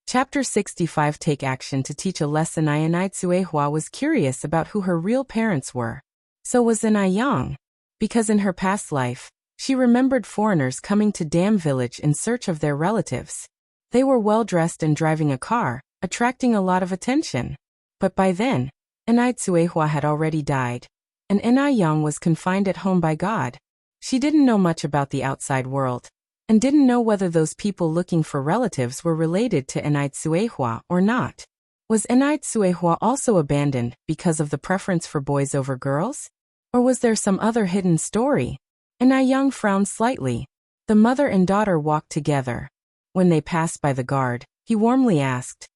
Chapter 65 Take action to teach a lesson. Inai Tsuehua was curious about who her real parents were. So was Inai Yang. Because in her past life, she remembered foreigners coming to Dam Village in search of their relatives. They were well-dressed and driving a car, attracting a lot of attention. But by then, Inai Tsuehua had already died, and Inai Yang was confined at home by God. She didn't know much about the outside world, and didn't know whether those people looking for relatives were related to Inai Tsuehua or not. Was Inai Tsuehua also abandoned because of the preference for boys over girls? Or was there some other hidden story? Inai Yang frowned slightly. The mother and daughter walked together. When they passed by the guard, he warmly asked,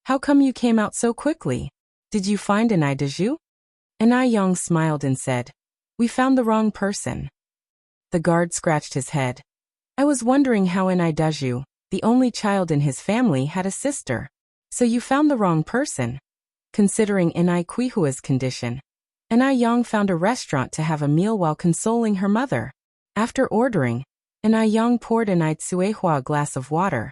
"How come you came out so quickly? Did you find Inai Daju?" Inai Yang smiled and said, "We found the wrong person." The guard scratched his head. "I was wondering how Inai Daju, the only child in his family, had a sister. So you found the wrong person." Considering Inai Quihua's condition, Inai Yang found a restaurant to have a meal while consoling her mother. After ordering, Inai Yang poured Inai Tsuehua a glass of water.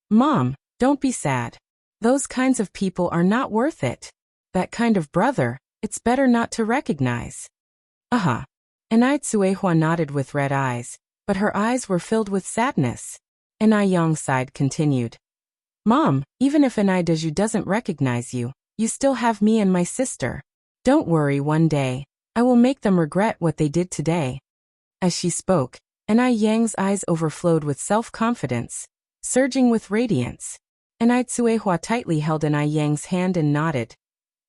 "Mom, don't be sad. Those kinds of people are not worth it. That kind of brother, it's better not to recognize." "Uh-huh." Inai Tsuehua nodded with red eyes, but her eyes were filled with sadness. Inai Yang sighed continued. "Mom, even if Inai Daju doesn't recognize you, you still have me and my sister. Don't worry, one day, I will make them regret what they did today." As she spoke, Inai Yang's eyes overflowed with self-confidence, surging with radiance. Inai Tsuehua tightly held Inai Yang's hand and nodded.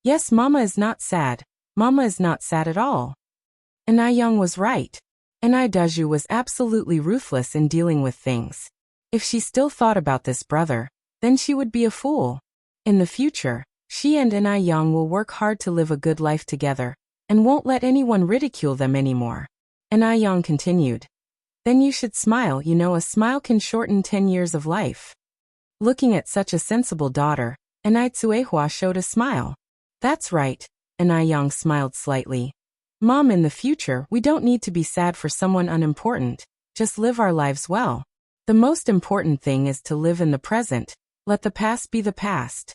"Yes, Mama is not sad. Mama is not sad at all." Inai Yang was right. Inai Daju was absolutely ruthless in dealing with things. If she still thought about this brother, then she would be a fool. In the future, she and Inai Yang will work hard to live a good life together, and won't let anyone ridicule them anymore. Inai Yang continued. "Then you should smile. A smile can shorten 10 years of life." Looking at such a sensible daughter, Inai Tsuehua showed a smile. "That's right." Inai Yang smiled slightly. "Mom, in the future, we don't need to be sad for someone unimportant, just live our lives well. The most important thing is to live in the present, let the past be the past."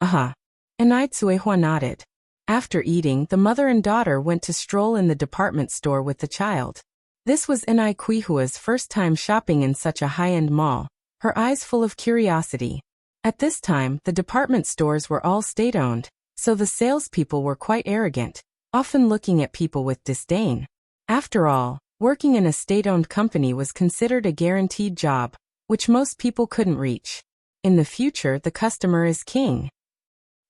"Uh-huh." Inai Tsuehua nodded. After eating, the mother and daughter went to stroll in the department store with the child. This was Inai Quihua's first time shopping in such a high-end mall, her eyes full of curiosity. At this time, the department stores were all state-owned, so the salespeople were quite arrogant, often looking at people with disdain. After all, working in a state-owned company was considered a guaranteed job, which most people couldn't reach. In the future, the customer is king.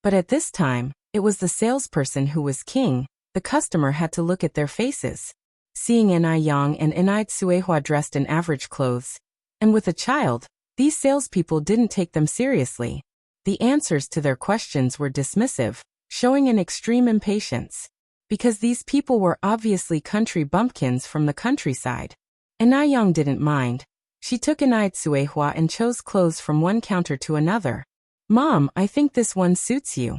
But at this time, it was the salesperson who was king. The customer had to look at their faces. Seeing Inai Yang and Inai Tsuehua dressed in average clothes, and with a child, these salespeople didn't take them seriously. The answers to their questions were dismissive, showing an extreme impatience. Because these people were obviously country bumpkins from the countryside. Inai Yang didn't mind. She took Inai Tsuehua and chose clothes from one counter to another. "Mom, I think this one suits you."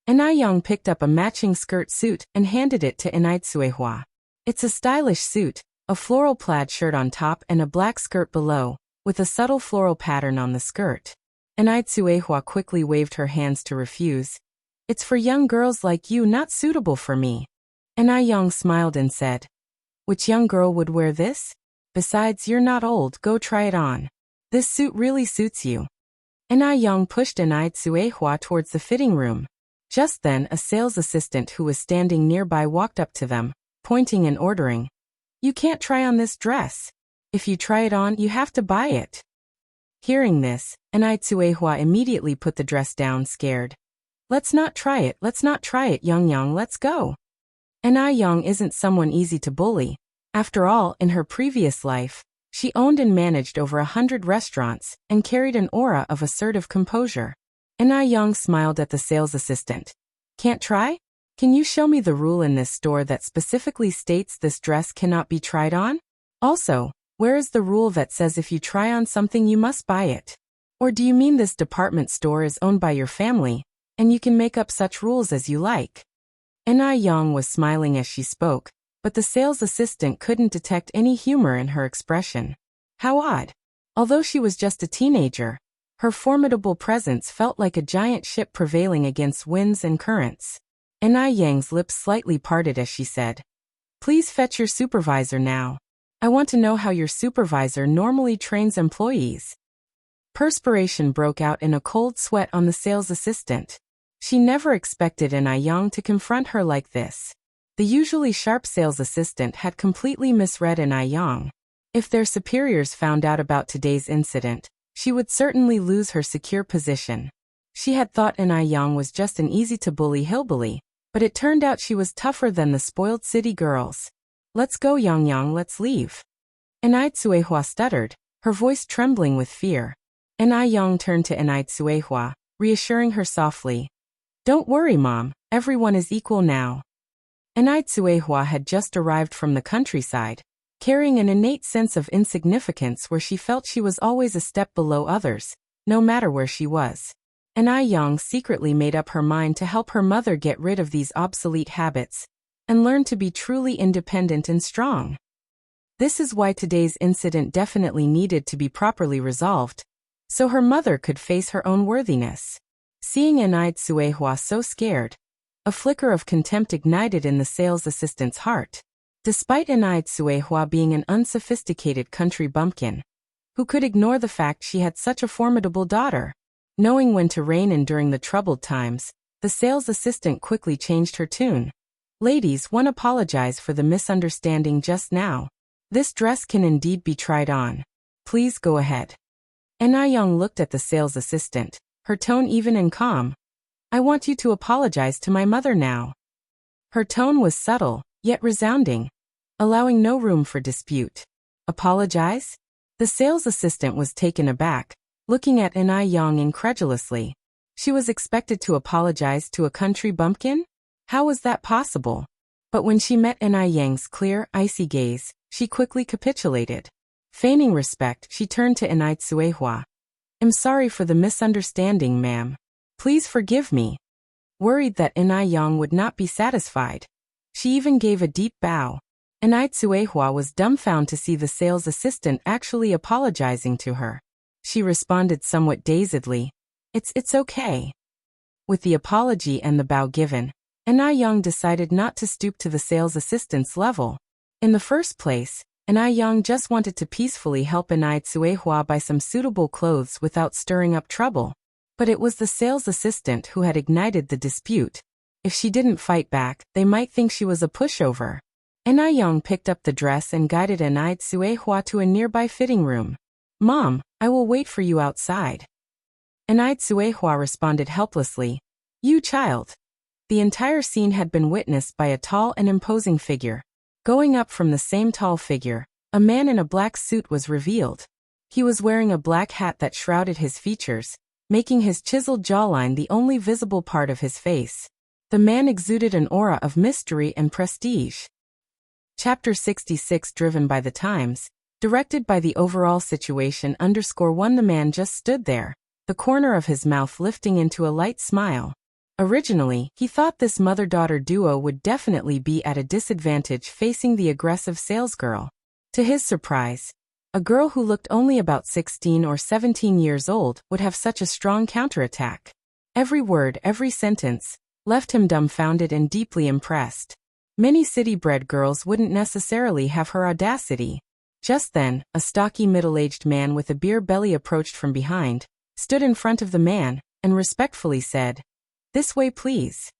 Inai Yang picked up a matching skirt suit and handed it to Inai Tsuehua. It's a stylish suit, a floral plaid shirt on top and a black skirt below, with a subtle floral pattern on the skirt. Inai Tsuehua quickly waved her hands to refuse. "It's for young girls like you, not suitable for me." Inai Yang smiled and said, "Which young girl would wear this? Besides, you're not old, go try it on. This suit really suits you." Inai Yang pushed Inai Tsuehua towards the fitting room. Just then, a sales assistant who was standing nearby walked up to them, pointing and ordering, "You can't try on this dress. If you try it on, you have to buy it." Hearing this, Inai Tsuehua immediately put the dress down, scared. Let's not try it, Yang, let's go." Inai Yang isn't someone easy to bully. After all, in her previous life, she owned and managed over 100 restaurants, and carried an aura of assertive composure. Inai Yang smiled at the sales assistant. "Can't try? Can you show me the rule in this store that specifically states this dress cannot be tried on? Also, where is the rule that says if you try on something you must buy it? Or do you mean this department store is owned by your family, and you can make up such rules as you like?" Inai Yang was smiling as she spoke, but the sales assistant couldn't detect any humor in her expression. How odd. Although she was just a teenager, her formidable presence felt like a giant ship prevailing against winds and currents. Enai Yang's lips slightly parted as she said, "Please fetch your supervisor now. I want to know how your supervisor normally trains employees." Perspiration broke out in a cold sweat on the sales assistant. She never expected Enai Yang to confront her like this. The usually sharp sales assistant had completely misread Enai Yang. If their superiors found out about today's incident, she would certainly lose her secure position. She had thought Enai Yang was just an easy-to-bully hillbilly, but it turned out she was tougher than the spoiled city girls. "Let's go, Yang Yang, let's leave." Enai Tsuehua stuttered, her voice trembling with fear. Enai Yang turned to Enai Tsuehua, reassuring her softly, "Don't worry, Mom, everyone is equal now." Enai Tsuehua had just arrived from the countryside, carrying an innate sense of insignificance where she felt she was always a step below others, no matter where she was. Enai Yang secretly made up her mind to help her mother get rid of these obsolete habits and learn to be truly independent and strong. This is why today's incident definitely needed to be properly resolved, so her mother could face her own worthiness. Seeing Enai Tsuehua so scared, a flicker of contempt ignited in the sales assistant's heart. Despite Enai Tsuehua being an unsophisticated country bumpkin, who could ignore the fact she had such a formidable daughter? Knowing when to rein in during the troubled times, the sales assistant quickly changed her tune. "Ladies, one apologize for the misunderstanding just now. This dress can indeed be tried on. Please go ahead." Enai Yang looked at the sales assistant, her tone even and calm. "I want you to apologize to my mother now." Her tone was subtle, yet resounding, allowing no room for dispute. "Apologize?" The sales assistant was taken aback, looking at Enai Yang incredulously. She was expected to apologize to a country bumpkin? How was that possible? But when she met Enai Yang's clear, icy gaze, she quickly capitulated. Feigning respect, she turned to Enai Tsuehua. "I'm sorry for the misunderstanding, ma'am. Please forgive me." Worried that Enai Yang would not be satisfied, she even gave a deep bow. Enai Tsuehua was dumbfounded to see the sales assistant actually apologizing to her. She responded somewhat dazedly, It's okay." With the apology and the bow given, Enai Yang decided not to stoop to the sales assistant's level. In the first place, Enai Yang just wanted to peacefully help Enai Tsuehua buy some suitable clothes without stirring up trouble. But it was the sales assistant who had ignited the dispute. If she didn't fight back, they might think she was a pushover. Enai Yang picked up the dress and guided Enai Tsuehua to a nearby fitting room. "Mom, I will wait for you outside." Enai Tsuehua responded helplessly, "You child." The entire scene had been witnessed by a tall and imposing figure. Going up from the same tall figure, a man in a black suit was revealed. He was wearing a black hat that shrouded his features, making his chiseled jawline the only visible part of his face. The man exuded an aura of mystery and prestige. Chapter 66 Driven by the Times, directed by the overall situation _1 The man just stood there, the corner of his mouth lifting into a light smile. Originally, he thought this mother-daughter duo would definitely be at a disadvantage facing the aggressive salesgirl. To his surprise, a girl who looked only about 16 or 17 years old would have such a strong counterattack. Every word, every sentence, left him dumbfounded and deeply impressed. Many city-bred girls wouldn't necessarily have her audacity. Just then, a stocky middle-aged man with a beer belly approached from behind, stood in front of the man, and respectfully said, "This way please."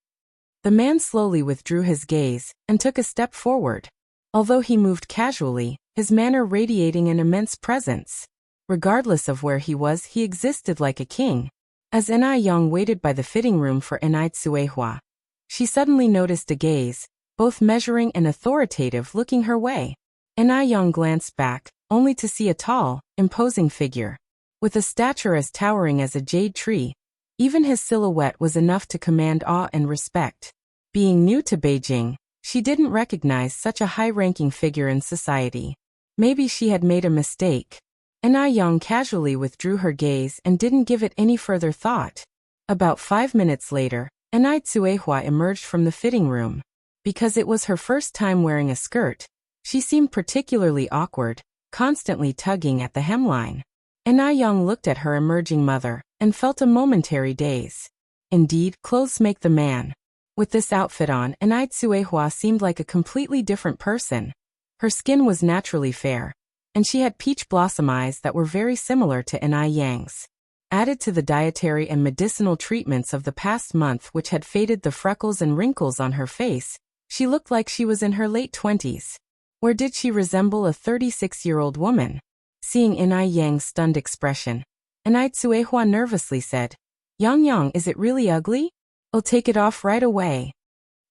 The man slowly withdrew his gaze and took a step forward. Although he moved casually, his manner radiating an immense presence. Regardless of where he was, he existed like a king. As Enai Yang waited by the fitting room for Enai Tsuehua, she suddenly noticed a gaze, both measuring and authoritative, looking her way. Enai Yang glanced back, only to see a tall, imposing figure. With a stature as towering as a jade tree, even his silhouette was enough to command awe and respect. Being new to Beijing, she didn't recognize such a high-ranking figure in society. Maybe she had made a mistake. Enai Yang casually withdrew her gaze and didn't give it any further thought. About 5 minutes later, Enai Tsuehua emerged from the fitting room. Because it was her first time wearing a skirt, she seemed particularly awkward, constantly tugging at the hemline. Young looked at her emerging mother and felt a momentary daze. Indeed, clothes make the man. With this outfit on, Tsuehua seemed like a completely different person. Her skin was naturally fair, and she had peach blossom eyes that were very similar to Yang's. Added to the dietary and medicinal treatments of the past month which had faded the freckles and wrinkles on her face, she looked like she was in her late 20s. Where did she resemble a 36-year-old woman? Seeing Yang's stunned expression, Tsuehua nervously said, Yang, is it really ugly? I'll take it off right away.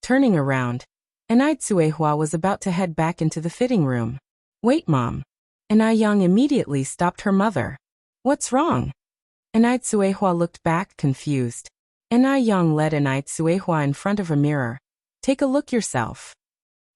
Turning around, Tsuehua was about to head back into the fitting room. Wait, Mom. Yang immediately stopped her mother. What's wrong? Tsuehua looked back, confused. Yang led Tsuehua in front of a mirror. Take a look yourself.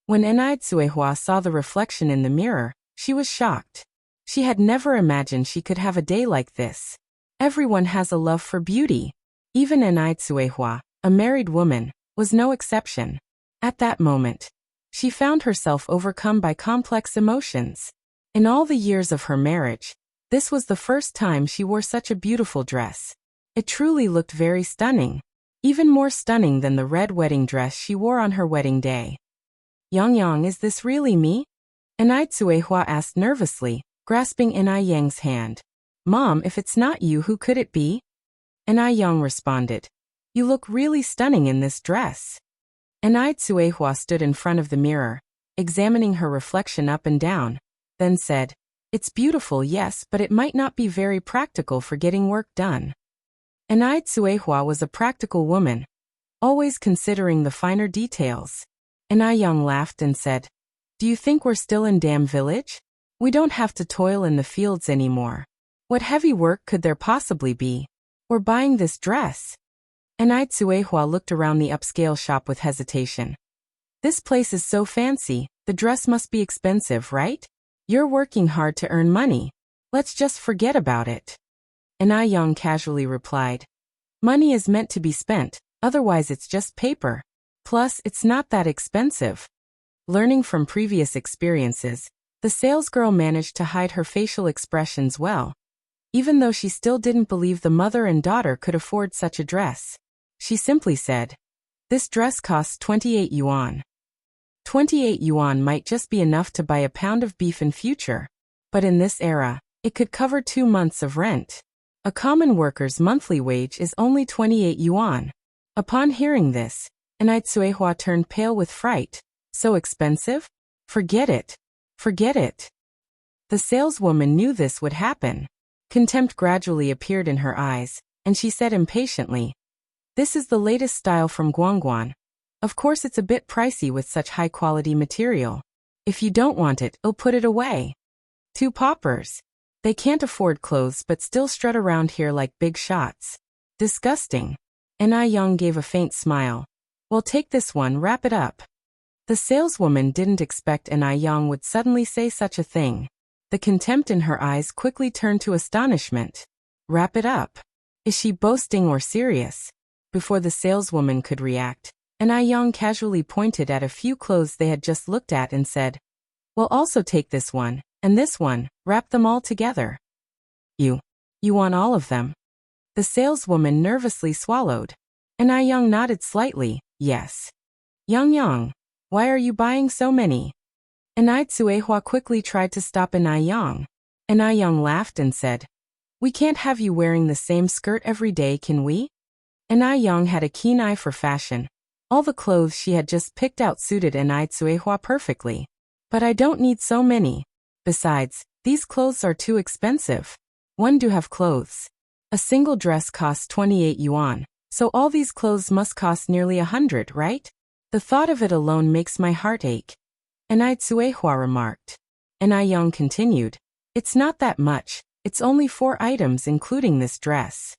When Tsuehua saw the reflection in the mirror, she was shocked. She had never imagined she could have a day like this. Everyone has a love for beauty. Even Tsuehua, a married woman, was no exception. At that moment, she found herself overcome by complex emotions. In all the years of her marriage, this was the first time she wore such a beautiful dress. It truly looked very stunning. Even more stunning than the red wedding dress she wore on her wedding day. Yang, is this really me? Tsuehua asked nervously, grasping Yang's hand. Mom, if it's not you, who could it be? Yang responded. You look really stunning in this dress. Tsuehua stood in front of the mirror, examining her reflection up and down, then said, It's beautiful, yes, but it might not be very practical for getting work done. Tsuehua was a practical woman, always considering the finer details. Yang laughed and said, Do you think we're still in Dam Village? We don't have to toil in the fields anymore. What heavy work could there possibly be? We're buying this dress. Tsuehua looked around the upscale shop with hesitation. This place is so fancy, the dress must be expensive, right? You're working hard to earn money. Let's just forget about it. Yang casually replied. Money is meant to be spent, otherwise it's just paper. Plus, it's not that expensive. Learning from previous experiences, the salesgirl managed to hide her facial expressions well. Even though she still didn't believe the mother and daughter could afford such a dress. She simply said, This dress costs 28 yuan. 28 yuan might just be enough to buy a pound of beef in future. But in this era, it could cover 2 months of rent. A common worker's monthly wage is only 28 yuan. Upon hearing this, Tsuehua turned pale with fright. So expensive? Forget it. Forget it. The saleswoman knew this would happen. Contempt gradually appeared in her eyes, and she said impatiently, This is the latest style from Guangguan. Of course it's a bit pricey with such high-quality material. If you don't want it, I'll put it away. 2 paupers. They can't afford clothes but still strut around here like big shots. Disgusting. Yang gave a faint smile. Well, take this one, wrap it up. The saleswoman didn't expect Yang would suddenly say such a thing. The contempt in her eyes quickly turned to astonishment. Wrap it up. Is she boasting or serious? Before the saleswoman could react, Yang casually pointed at a few clothes they had just looked at and said, Well, also take this one, and this one, wrap them all together. You want all of them? The saleswoman nervously swallowed. Yang nodded slightly, yes. Yang, why are you buying so many? Tsuehua quickly tried to stop Yang. Yang laughed and said, We can't have you wearing the same skirt every day, can we? Yang had a keen eye for fashion. All the clothes she had just picked out suited Tsuehua perfectly. But I don't need so many. Besides, these clothes are too expensive. One do have clothes. A single dress costs 28 yuan, so all these clothes must cost nearly 100, right? The thought of it alone makes my heart ache. Tsuehua remarked. Yang continued, It's not that much, it's only 4 items including this dress.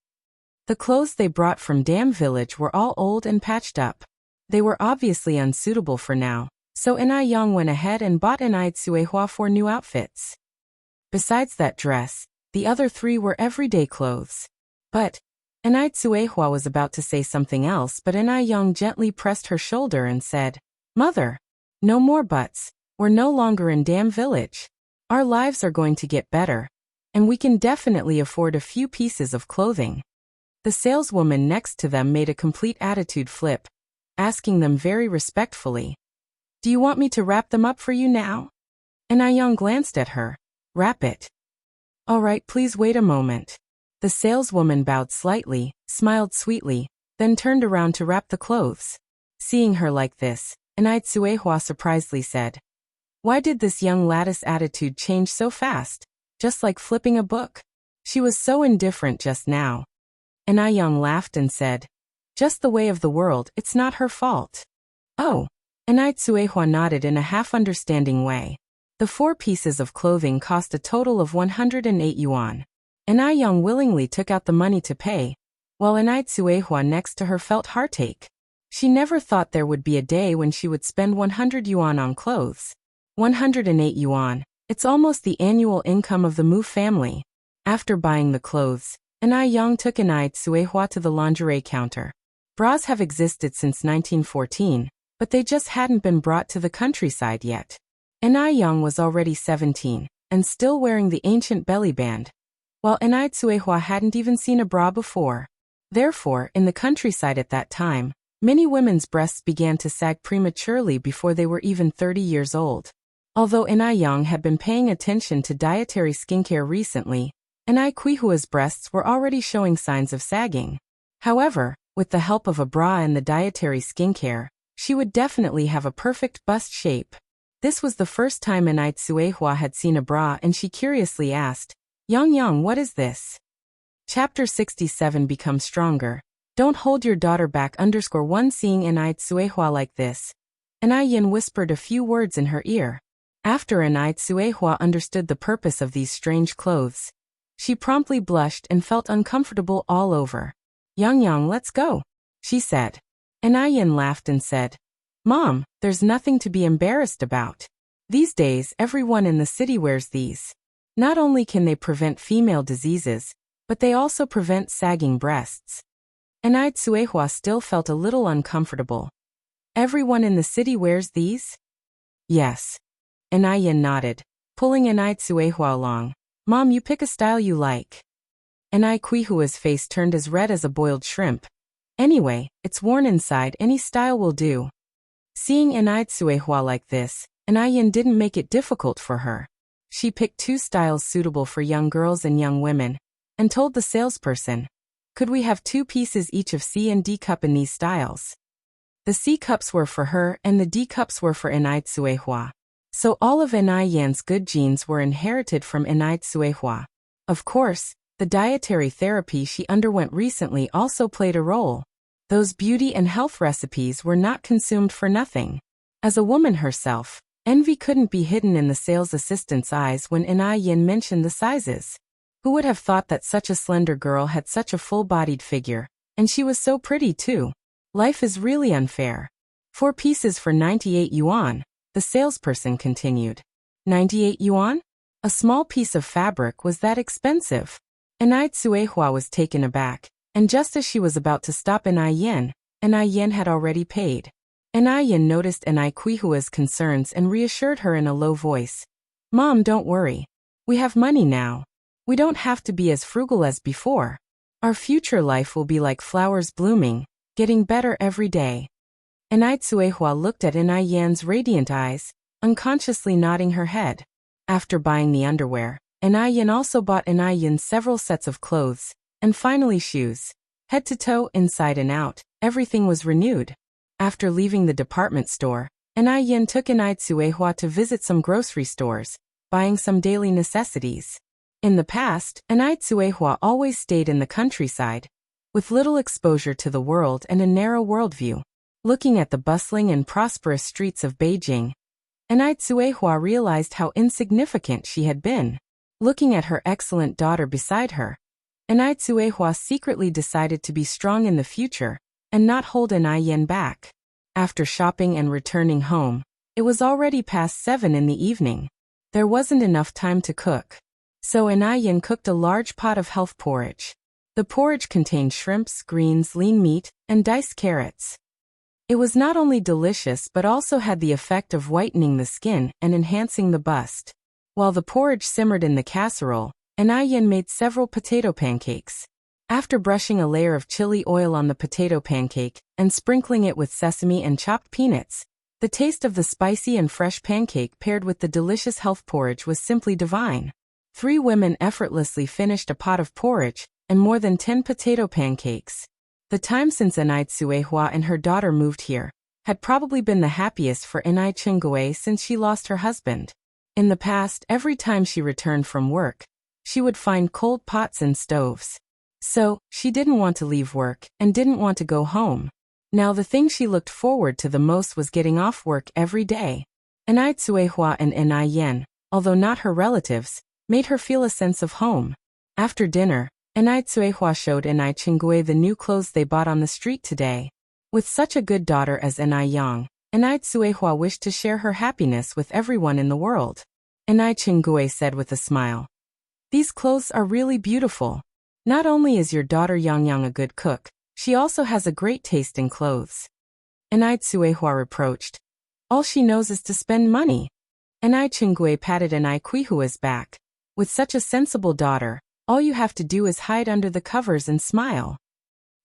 The clothes they brought from Dam Village were all old and patched up. They were obviously unsuitable for now, so Yang went ahead and bought Tsuehua 4 new outfits. Besides that dress, the other 3 were everyday clothes. But, Tsuehua was about to say something else, but Yang gently pressed her shoulder and said, Mother. No more buts. We're no longer in Dam Village. Our lives are going to get better. And we can definitely afford a few pieces of clothing. The saleswoman next to them made a complete attitude flip, asking them very respectfully, "Do you want me to wrap them up for you now?" And Ayang glanced at her. "Wrap it." "All right, please wait a moment." The saleswoman bowed slightly, smiled sweetly, then turned around to wrap the clothes. Seeing her like this, Anai Tsuehua surprisedly said, "Why did this young lattice attitude change so fast, just like flipping a book? She was so indifferent just now." And Ayang laughed and said, "Just the way of the world, it's not her fault." "Oh." Anai Tsuehua nodded in a half-understanding way. The 4 pieces of clothing cost a total of 108 yuan. And Ayang willingly took out the money to pay, while Anai Tsuehua next to her felt heartache. She never thought there would be a day when she would spend 100 yuan on clothes. 108 yuan, it's almost the annual income of the Mu family. After buying the clothes, Anai Yang took Anai Tsuehua to the lingerie counter. Bras have existed since 1914, but they just hadn't been brought to the countryside yet. Anai Yang was already 17, and still wearing the ancient belly band, while Anai Tsuehua hadn't even seen a bra before. Therefore, in the countryside at that time, many women's breasts began to sag prematurely before they were even 30 years old. Although Anai Yang had been paying attention to dietary skincare recently, Anai Kuihua's breasts were already showing signs of sagging. However, with the help of a bra and the dietary skincare, she would definitely have a perfect bust shape. This was the first time Anai Tsuehua had seen a bra, and she curiously asked, "Yang, what is this?" Chapter 67 Become Stronger. Don't hold your daughter back _1 Seeing Anai Tsuehua like this, Anai Yin whispered a few words in her ear. After Anai Tsuehua understood the purpose of these strange clothes, she promptly blushed and felt uncomfortable all over. Yang, let's go," she said. Anai Yin laughed and said, "Mom, there's nothing to be embarrassed about. These days everyone in the city wears these. Not only can they prevent female diseases, but they also prevent sagging breasts." Anai Tsuehua still felt a little uncomfortable. "Everyone in the city wears these?" "Yes." Anai Yin nodded, pulling Anai Tsuehua along. "Mom, you pick a style you like." Anai Kuihua's face turned as red as a boiled shrimp. "Anyway, it's worn inside, any style will do." Seeing Anai Tsuehua like this, Anai Yin didn't make it difficult for her. She picked 2 styles suitable for young girls and young women, and told the salesperson, "Could we have 2 pieces each of C and D cup in these styles?" The C cups were for her and the D cups were for Anai Tsuehua. So all of Anai Yan's good genes were inherited from Anai Tsuehua. Of course, the dietary therapy she underwent recently also played a role. Those beauty and health recipes were not consumed for nothing. As a woman herself, envy couldn't be hidden in the sales assistant's eyes when Anai Yin mentioned the sizes. Who would have thought that such a slender girl had such a full-bodied figure, and she was so pretty too? Life is really unfair. 4 pieces for 98 yuan, the salesperson continued. 98 yuan? A small piece of fabric was that expensive? Anai Tsuehua was taken aback, and just as she was about to stop Anai Yin had already paid. Anai Yin noticed Anai Kuihua's concerns and reassured her in a low voice. "Mom, don't worry. We have money now. We don't have to be as frugal as before. Our future life will be like flowers blooming, getting better every day." Anai Tsuehua looked at Anai Yan's radiant eyes, unconsciously nodding her head. After buying the underwear, Anai Yin also bought Anai Yin several sets of clothes, and finally shoes. Head to toe, inside and out, everything was renewed. After leaving the department store, Anai Yin took Anai Tsuehua to visit some grocery stores, buying some daily necessities. In the past, Anai Tsuehua always stayed in the countryside, with little exposure to the world and a narrow worldview. Looking at the bustling and prosperous streets of Beijing, Anai Tsuehua realized how insignificant she had been. Looking at her excellent daughter beside her, Anai Tsuehua secretly decided to be strong in the future and not hold Anai Yin back. After shopping and returning home, it was already past 7 in the evening. There wasn't enough time to cook. So Anai Yin cooked a large pot of health porridge. The porridge contained shrimps, greens, lean meat, and diced carrots. It was not only delicious but also had the effect of whitening the skin and enhancing the bust. While the porridge simmered in the casserole, Yen made several potato pancakes. After brushing a layer of chili oil on the potato pancake and sprinkling it with sesame and chopped peanuts, the taste of the spicy and fresh pancake paired with the delicious health porridge was simply divine. 3 women effortlessly finished a pot of porridge and more than 10 potato pancakes. The time since Tsuehua and her daughter moved here had probably been the happiest for Chingwe since she lost her husband. In the past, every time she returned from work, she would find cold pots and stoves. So, she didn't want to leave work and didn't want to go home. Now the thing she looked forward to the most was getting off work every day. Tsuehua and Yen, although not her relatives, made her feel a sense of home. After dinner, Tsuehua showed Chingwe the new clothes they bought on the street today. With such a good daughter as Yang, Tsuehua wished to share her happiness with everyone in the world. Chingwe said with a smile, "These clothes are really beautiful. Not only is your daughter Yang a good cook, she also has a great taste in clothes." Tsuehua reproached, "All she knows is to spend money." Chingwe patted Quihua's back. "With such a sensible daughter, all you have to do is hide under the covers and smile."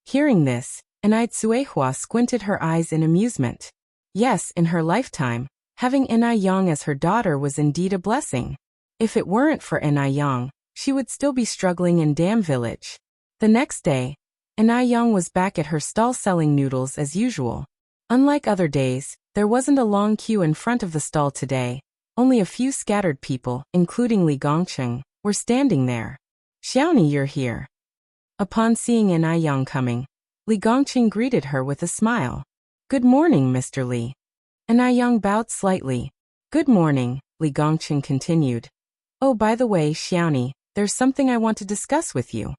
Hearing this, Tsuehua squinted her eyes in amusement. Yes, in her lifetime, having Yang as her daughter was indeed a blessing. If it weren't for Yang, she would still be struggling in Dam Village. The next day, Yang was back at her stall selling noodles as usual. Unlike other days, there wasn't a long queue in front of the stall today. Only a few scattered people, including Li Gongqing, were standing there. "Xiaoni, you're here." Upon seeing Yang coming, Li Gongqing greeted her with a smile. "Good morning, Mr. Li." Yang bowed slightly. "Good morning," Li Gongqing continued. "Oh, by the way, Xiaoni, there's something I want to discuss with you."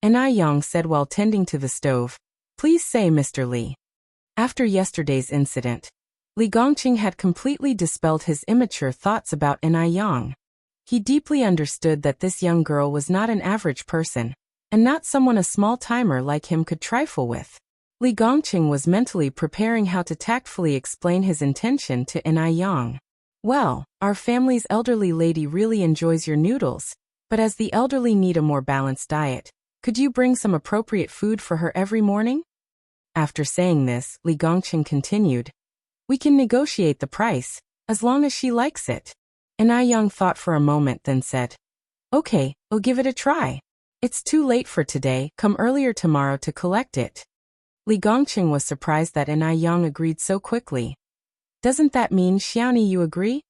Yang said while tending to the stove, "Please say, Mr. Li." After yesterday's incident, Li Gongqing had completely dispelled his immature thoughts about Yang. He deeply understood that this young girl was not an average person, and not someone a small-timer like him could trifle with. Li Gongqing was mentally preparing how to tactfully explain his intention to Yang. "Well, our family's elderly lady really enjoys your noodles, but as the elderly need a more balanced diet, could you bring some appropriate food for her every morning?" After saying this, Li Gongqing continued, "We can negotiate the price, as long as she likes it." Yang thought for a moment then said, "Okay, I'll give it a try. It's too late for today, come earlier tomorrow to collect it." Li Gongqing was surprised that Yang agreed so quickly. "Doesn't that mean, Xiaoni, you agree?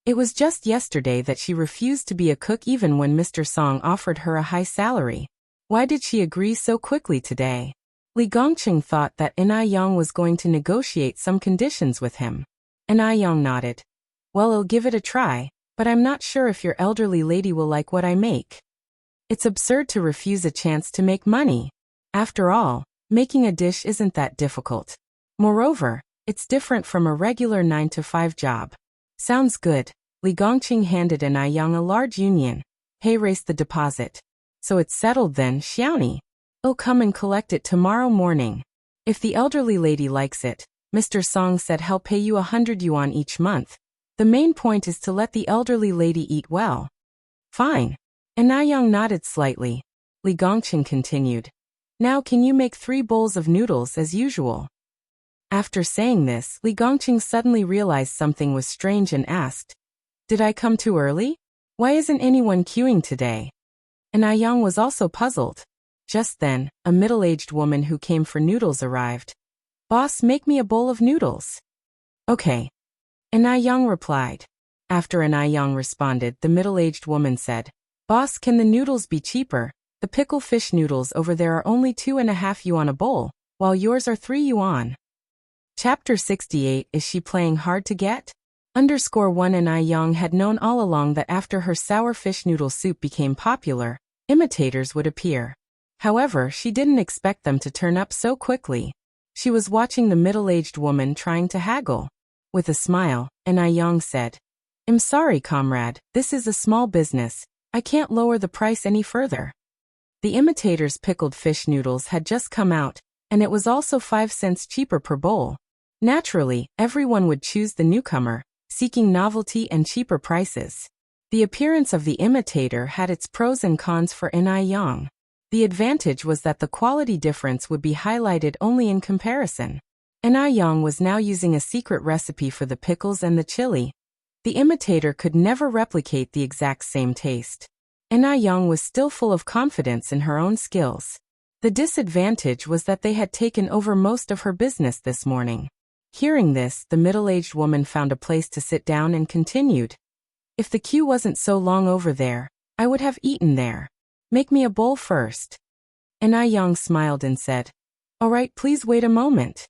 It was just yesterday that she refused to be a cook even when Mr. Song offered her a high salary. Why did she agree so quickly today?" Li Gongqing thought that Yang was going to negotiate some conditions with him. Yang nodded. "Well, I'll give it a try, but I'm not sure if your elderly lady will like what I make. It's absurd to refuse a chance to make money. After all, making a dish isn't that difficult. Moreover, it's different from a regular 9-to-5 job." "Sounds good." Li Gongqing handed Yang a large union. "Hey, raise the deposit." "So it's settled then, Xiaoni. I'll come and collect it tomorrow morning. If the elderly lady likes it, Mr. Song said he'll pay you 100 yuan each month. The main point is to let the elderly lady eat well." "Fine." Yang nodded slightly. Li Gongqing continued, "Now can you make 3 bowls of noodles as usual?" After saying this, Li Gongqing suddenly realized something was strange and asked, "Did I come too early? Why isn't anyone queuing today?" Yang was also puzzled. Just then, a middle-aged woman who came for noodles arrived. "Boss, make me a bowl of noodles." "Okay." Yang replied. After Yang responded, the middle-aged woman said, "Boss, can the noodles be cheaper? The pickle fish noodles over there are only 2.5 yuan a bowl, while yours are 3 yuan. Chapter 68. Is she playing hard to get? _1 Yang had known all along that after her sour fish noodle soup became popular, imitators would appear. However, she didn't expect them to turn up so quickly. She was watching the middle-aged woman trying to haggle. With a smile, Yang said, "I'm sorry, comrade, this is a small business. I can't lower the price any further." The imitators' pickled fish noodles had just come out, and it was also 5 cents cheaper per bowl. Naturally, everyone would choose the newcomer, seeking novelty and cheaper prices. The appearance of the imitator had its pros and cons for Yang. The advantage was that the quality difference would be highlighted only in comparison. Yang was now using a secret recipe for the pickles and the chili. The imitator could never replicate the exact same taste. Yang was still full of confidence in her own skills. The disadvantage was that they had taken over most of her business this morning. Hearing this, the middle-aged woman found a place to sit down and continued. If the queue wasn't so long over there, I would have eaten there. Make me a bowl first. Yang smiled and said, All right, please wait a moment.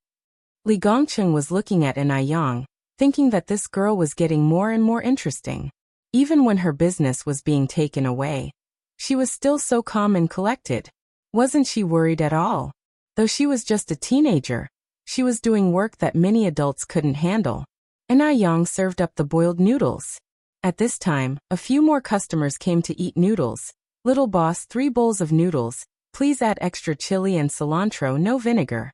Li Gongcheng was looking at Yang, thinking that this girl was getting more and more interesting. Even when her business was being taken away, she was still so calm and collected. Wasn't she worried at all? Though she was just a teenager, she was doing work that many adults couldn't handle. Yang served up the boiled noodles. At this time, a few more customers came to eat noodles. Little boss, 3 bowls of noodles. Please add extra chili and cilantro, no vinegar.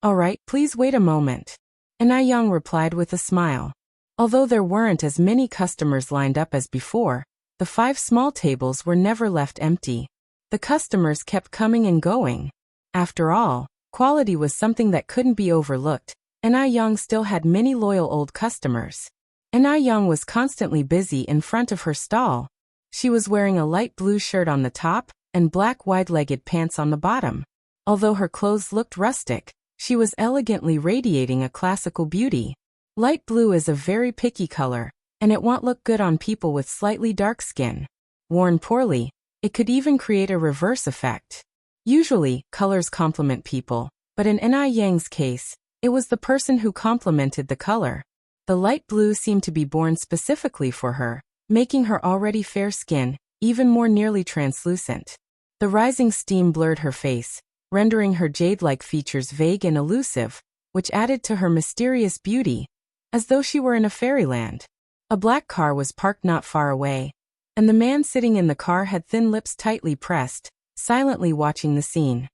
All right, please wait a moment. Yang replied with a smile. Although there weren't as many customers lined up as before, the 5 small tables were never left empty. The customers kept coming and going. After all, quality was something that couldn't be overlooked, and Yang still had many loyal old customers. Yang was constantly busy in front of her stall. She was wearing a light blue shirt on the top and black wide-legged pants on the bottom. Although her clothes looked rustic, she was elegantly radiating a classical beauty. Light blue is a very picky color, and it won't look good on people with slightly dark skin. Worn poorly, it could even create a reverse effect. Usually, colors complement people, but in Yang's case, it was the person who complemented the color. The light blue seemed to be born specifically for her, making her already fair skin even more nearly translucent. The rising steam blurred her face, rendering her jade-like features vague and elusive, which added to her mysterious beauty, as though she were in a fairyland. A black car was parked not far away, and the man sitting in the car had thin lips tightly pressed, silently watching the scene.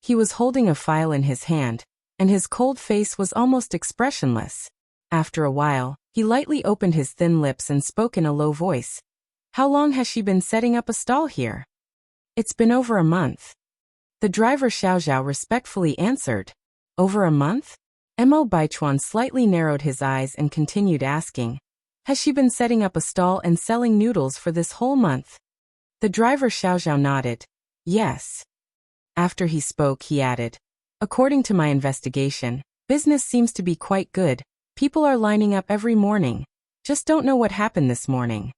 He was holding a file in his hand, and his cold face was almost expressionless. After a while, he lightly opened his thin lips and spoke in a low voice. How long has she been setting up a stall here? It's been over a month. The driver Xiao Zhao respectfully answered. Over a month? Mo Baichuan slightly narrowed his eyes and continued asking. Has she been setting up a stall and selling noodles for this whole month? The driver Xiao Zhao nodded. Yes. After he spoke, he added. According to my investigation, business seems to be quite good. People are lining up every morning. Just don't know what happened this morning.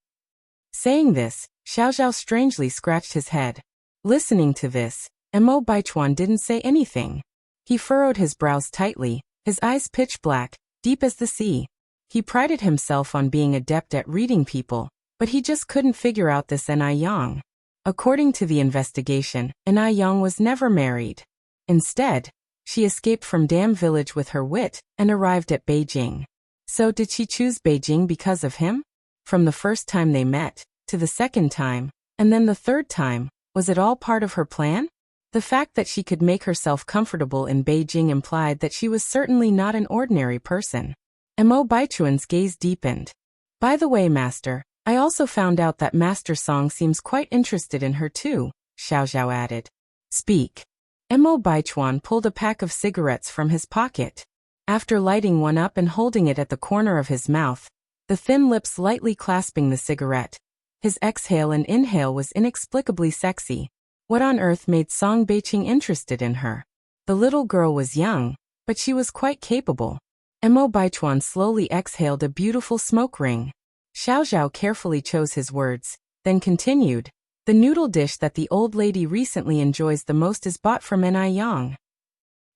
Saying this, Xiao Zhao strangely scratched his head. Listening to this, Mo Baichuan didn't say anything. He furrowed his brows tightly, his eyes pitch black, deep as the sea. He prided himself on being adept at reading people, but he just couldn't figure out this Yang. According to the investigation, Yang was never married. Instead, she escaped from Dam Village with her wit and arrived at Beijing. So did she choose Beijing because of him? From the first time they met, to the second time, and then the third time, was it all part of her plan? The fact that she could make herself comfortable in Beijing implied that she was certainly not an ordinary person. Mo Baichuan's gaze deepened. By the way, Master, I also found out that Master Song seems quite interested in her too, Xiao Zhao added. Speak. Mo Baichuan pulled a pack of cigarettes from his pocket. After lighting one up and holding it at the corner of his mouth, the thin lips lightly clasping the cigarette, his exhale and inhale was inexplicably sexy. What on earth made Song Beiqing interested in her? The little girl was young, but she was quite capable. Mo Baichuan slowly exhaled a beautiful smoke ring. Xiao Zhao carefully chose his words, then continued. The noodle dish that the old lady recently enjoys the most is bought from Yang.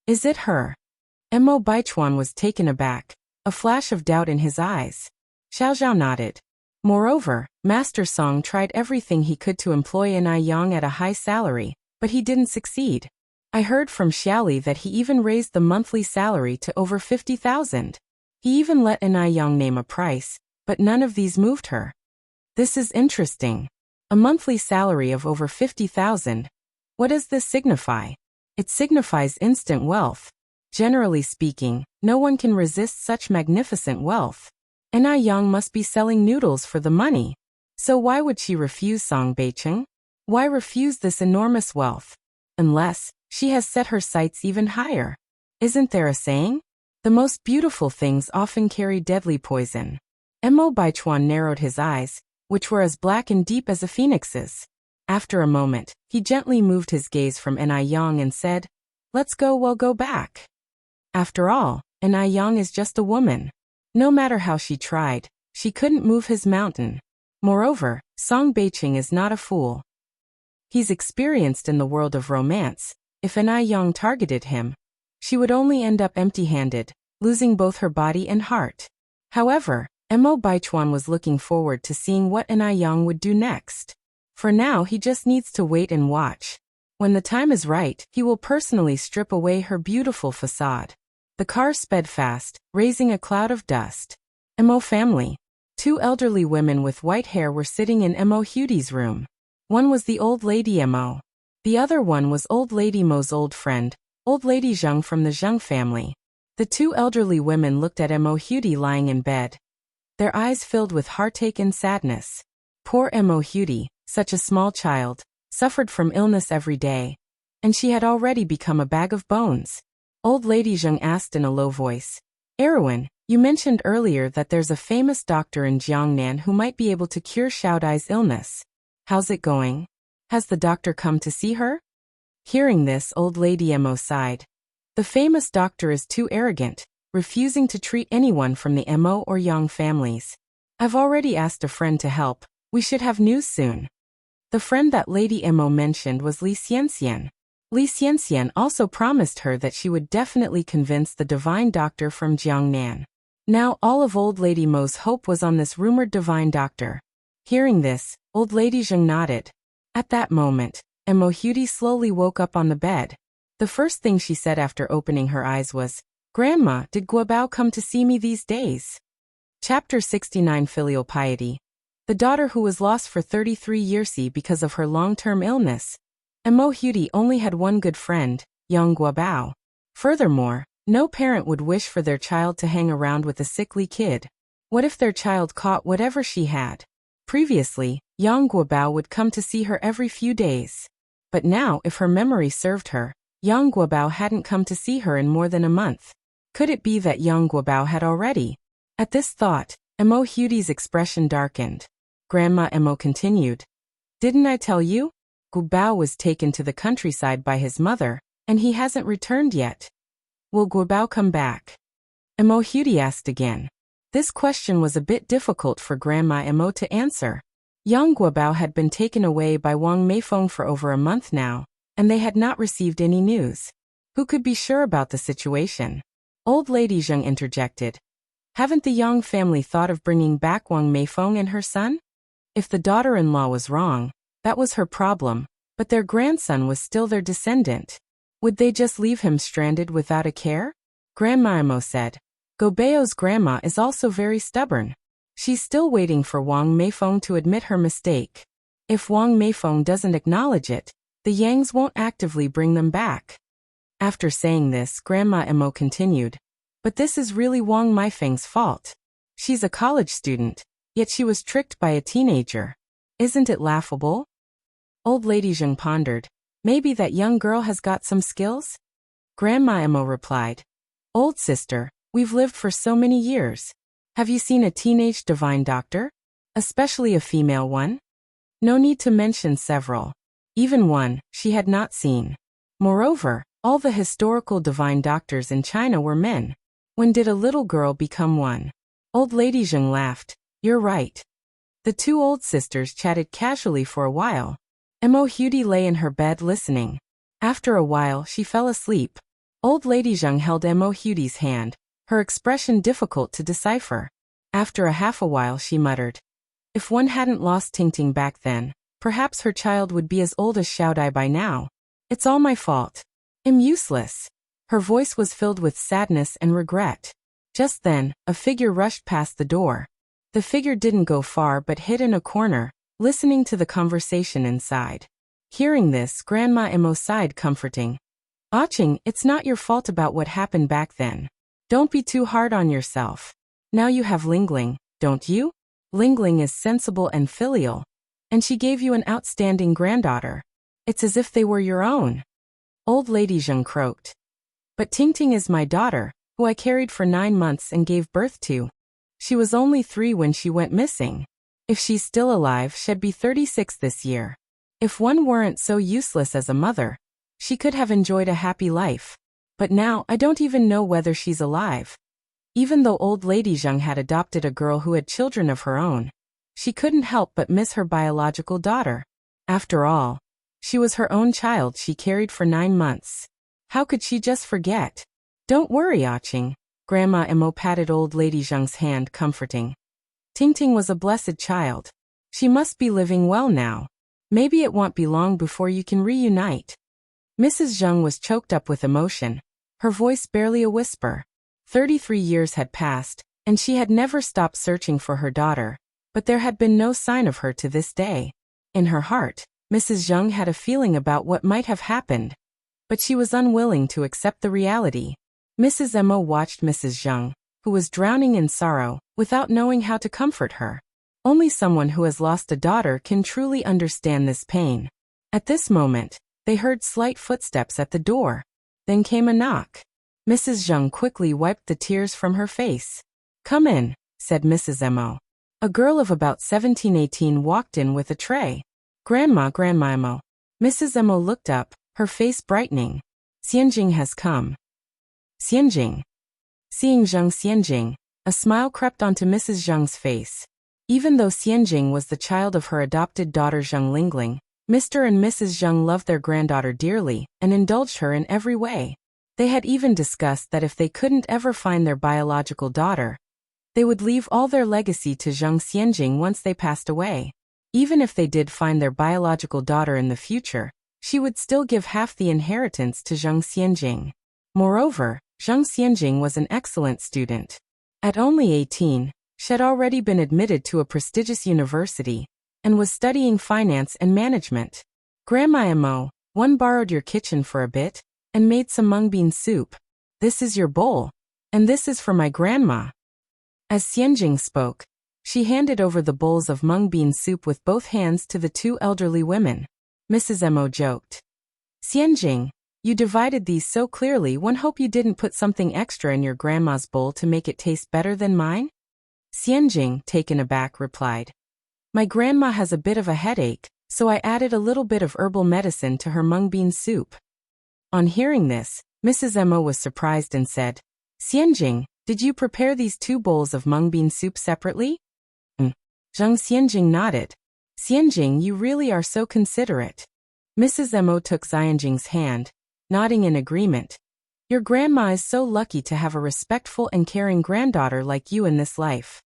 Is it her? Mo Baichuan was taken aback, a flash of doubt in his eyes. Xiao Zhao nodded. Moreover, Master Song tried everything he could to employ Yang at a high salary, but he didn't succeed. I heard from Xiaoli that he even raised the monthly salary to over 50,000. He even let Yang name a price, but none of these moved her. This is interesting. A monthly salary of over 50,000. What does this signify? It signifies instant wealth. Generally speaking, no one can resist such magnificent wealth. Na Yang must be selling noodles for the money. So why would she refuse Song Beicheng? Why refuse this enormous wealth? Unless she has set her sights even higher. Isn't there a saying? The most beautiful things often carry deadly poison. Mo Baichuan narrowed his eyes, which were as black and deep as a phoenix's. After a moment, he gently moved his gaze from Na Yang and said, "Let's go, we'll go back." After all, Na Yang is just a woman. No matter how she tried, she couldn't move his mountain. Moreover, Song Beicheng is not a fool. He's experienced in the world of romance. If Na Yang targeted him, she would only end up empty-handed, losing both her body and heart. However, Mo Baichuan was looking forward to seeing what Na Yang would do next. For now he just needs to wait and watch. When the time is right, he will personally strip away her beautiful facade. The car sped fast, raising a cloud of dust. Mo family. 2 elderly women with white hair were sitting in Mo Hudi's room. One was the old lady Mo. The other one was old lady Mo's old friend, old lady Zheng from the Zheng family. The 2 elderly women looked at Mo Hudi lying in bed. Their eyes filled with heartache and sadness. Poor Mo Hudi, such a small child, suffered from illness every day. And she had already become a bag of bones. Old lady Zheng asked in a low voice, "Erwin, you mentioned earlier that there's a famous doctor in Jiangnan who might be able to cure Xiaodai's illness. How's it going? Has the doctor come to see her?" Hearing this, old lady Mo sighed. The famous doctor is too arrogant, refusing to treat anyone from the Mo or Yang families. I've already asked a friend to help. We should have news soon. The friend that Lady Mo mentioned was Li Xianxian. Li Xianxian also promised her that she would definitely convince the divine doctor from Jiangnan. Now all of old lady Mo's hope was on this rumored divine doctor. Hearing this, old lady Zheng nodded. At that moment, Mo Hudi slowly woke up on the bed. The first thing she said after opening her eyes was, "Grandma, did Guobao come to see me these days?" Chapter 69 Filial Piety. The daughter who was lost for 33 years because of her long-term illness. Mo Hudi only had one good friend, young Guobao. Furthermore, no parent would wish for their child to hang around with a sickly kid. What if their child caught whatever she had? Previously, Yang Guobao would come to see her every few days. But now, if her memory served her, Yang Guobao hadn't come to see her in more than a month. Could it be that Yang Guobao had already? At this thought, Mo Hudi's expression darkened. Grandma Mo continued. "Didn't I tell you? Guobao was taken to the countryside by his mother, and he hasn't returned yet. Will Guobao come back?" Mo Hudi asked again. This question was a bit difficult for Grandma Mo to answer. Yang Guobao had been taken away by Wang Meifeng for over a month now, and they had not received any news. Who could be sure about the situation? Old lady Zheng interjected. Haven't the Yang family thought of bringing back Wang Meifeng and her son? If the daughter-in-law was wrong, that was her problem, but their grandson was still their descendant. Would they just leave him stranded without a care? Grandma Mo said. Gobeo's grandma is also very stubborn. She's still waiting for Wang Meifeng to admit her mistake. If Wang Meifeng doesn't acknowledge it, the Yangs won't actively bring them back. After saying this, Grandma Mo continued. But this is really Wang Meifeng's fault. She's a college student, yet she was tricked by a teenager. Isn't it laughable? Old lady Zheng pondered. Maybe that young girl has got some skills? Grandma Mo replied. Old sister, we've lived for so many years. Have you seen a teenage divine doctor? Especially a female one? No need to mention several. Even one, she had not seen. Moreover, all the historical divine doctors in China were men. When did a little girl become one? Old lady Zheng laughed. You're right. The two old sisters chatted casually for a while. Mo Hudi lay in her bed listening. After a while, she fell asleep. Old lady Zheng held Mo Hudi's hand, her expression difficult to decipher. After a half a while, she muttered. If one hadn't lost Tingting back then, perhaps her child would be as old as Xiaodai by now. It's all my fault. I'm useless. Her voice was filled with sadness and regret. Just then, a figure rushed past the door. The figure didn't go far but hid in a corner, listening to the conversation inside. Hearing this, Grandma Mo sighed comforting. Aching, it's not your fault about what happened back then. Don't be too hard on yourself. Now you have Lingling, don't you? Lingling is sensible and filial. And she gave you an outstanding granddaughter. It's as if they were your own. Old Lady Zheng croaked. But Tingting is my daughter, who I carried for 9 months and gave birth to. She was only 3 when she went missing. If she's still alive, she'd be 36 this year. If one weren't so useless as a mother, she could have enjoyed a happy life. But now, I don't even know whether she's alive. Even though old Lady Zheng had adopted a girl who had children of her own, she couldn't help but miss her biological daughter. After all, she was her own child she carried for 9 months. How could she just forget? Don't worry, Aching. Grandma Emo patted old Lady Zheng's hand, comforting. Tingting was a blessed child. She must be living well now. Maybe it won't be long before you can reunite. Mrs. Zheng was choked up with emotion, her voice barely a whisper. 33 years had passed, and she had never stopped searching for her daughter, but there had been no sign of her to this day. In her heart, Mrs. Zheng had a feeling about what might have happened, but she was unwilling to accept the reality. Mrs. Emo watched Mrs. Zheng, who was drowning in sorrow, without knowing how to comfort her. Only someone who has lost a daughter can truly understand this pain. At this moment, they heard slight footsteps at the door. Then came a knock. Mrs. Zheng quickly wiped the tears from her face. "Come in," said Mrs. Emo. A girl of about 17-18 walked in with a tray. Grandma Emo." Mrs. Emo looked up, her face brightening. "Xianjing has come." "Xianjing." Seeing Zheng Xianjing, a smile crept onto Mrs. Zheng's face. Even though Xianjing was the child of her adopted daughter Zheng Lingling, Mr. and Mrs. Zheng loved their granddaughter dearly and indulged her in every way. They had even discussed that if they couldn't ever find their biological daughter, they would leave all their legacy to Zheng Xianjing once they passed away. Even if they did find their biological daughter in the future, she would still give half the inheritance to Zheng Xianjing. Moreover, Zheng Xianjing was an excellent student. At only 18, she had already been admitted to a prestigious university and was studying finance and management. "Grandma Emo, one borrowed your kitchen for a bit and made some mung bean soup. This is your bowl, and this is for my grandma." As Xianjing spoke, she handed over the bowls of mung bean soup with both hands to the 2 elderly women. Mrs. Emo joked. "Xianjing, you divided these so clearly, one hope you didn't put something extra in your grandma's bowl to make it taste better than mine?" Xianjing, taken aback, replied. "My grandma has a bit of a headache, so I added a little bit of herbal medicine to her mung bean soup." On hearing this, Mrs. Emo was surprised and said, "Xianjing, did you prepare these 2 bowls of mung bean soup separately?" Zheng Xianjing nodded. "Xianjing, you really are so considerate." Mrs. Emo took Xianjing's hand, nodding in agreement. "Your grandma is so lucky to have a respectful and caring granddaughter like you in this life."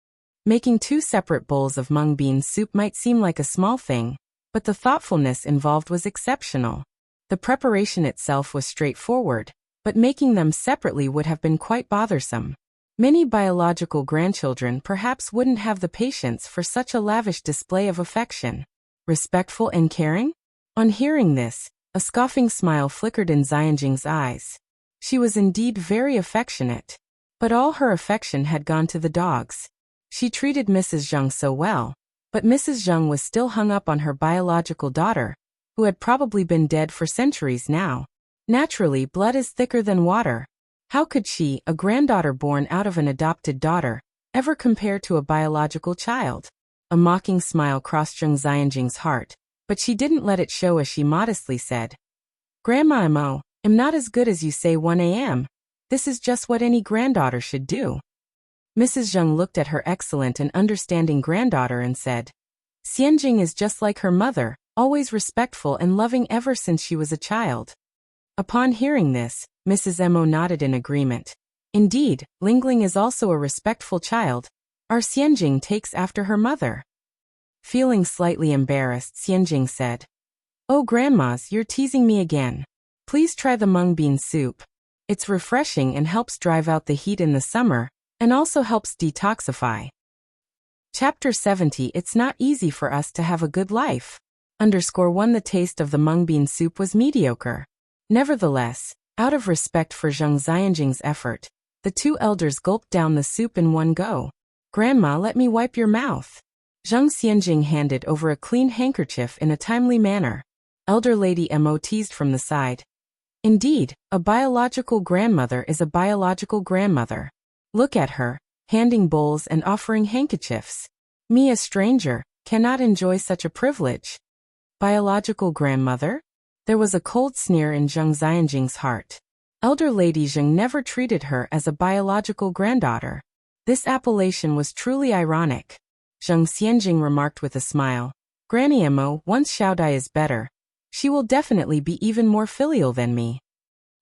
Making 2 separate bowls of mung bean soup might seem like a small thing, but the thoughtfulness involved was exceptional. The preparation itself was straightforward, but making them separately would have been quite bothersome. Many biological grandchildren perhaps wouldn't have the patience for such a lavish display of affection. Respectful and caring? On hearing this, a scoffing smile flickered in Xianjing's eyes. She was indeed very affectionate. But all her affection had gone to the dogs. She treated Mrs. Zheng so well, but Mrs. Zheng was still hung up on her biological daughter, who had probably been dead for centuries now. Naturally, blood is thicker than water. How could she, a granddaughter born out of an adopted daughter, ever compare to a biological child? A mocking smile crossed Zheng Xianjing's heart, but she didn't let it show as she modestly said, "Grandma Emo, I'm not as good as you say 1 a.m. This is just what any granddaughter should do." Mrs. Zheng looked at her excellent and understanding granddaughter and said, "Xianjing is just like her mother, always respectful and loving ever since she was a child." Upon hearing this, Mrs. Emo nodded in agreement. Indeed, Lingling is also a respectful child. Our Xianjing takes after her mother. Feeling slightly embarrassed, Xianjing said, "Oh grandmas, you're teasing me again. Please try the mung bean soup. It's refreshing and helps drive out the heat in the summer, and also helps detoxify." Chapter 70. It's not easy for us to have a good life. _1 The taste of the mung bean soup was mediocre. Nevertheless, Out of respect for Zhang Xianjing's effort, the two elders gulped down the soup in one go. "Grandma, let me wipe your mouth." Zhang Xianjing handed over a clean handkerchief in a timely manner. Elder Lady Mo teased from the side. "Indeed, a biological grandmother is a biological grandmother. Look at her, handing bowls and offering handkerchiefs. Me, a stranger, cannot enjoy such a privilege." Biological grandmother? There was a cold sneer in Zhang Xianjing's heart. Elder Lady Zhang never treated her as a biological granddaughter. This appellation was truly ironic. Zhang Xianjing remarked with a smile. "Granny Mo, once Xiaodai is better. She will definitely be even more filial than me."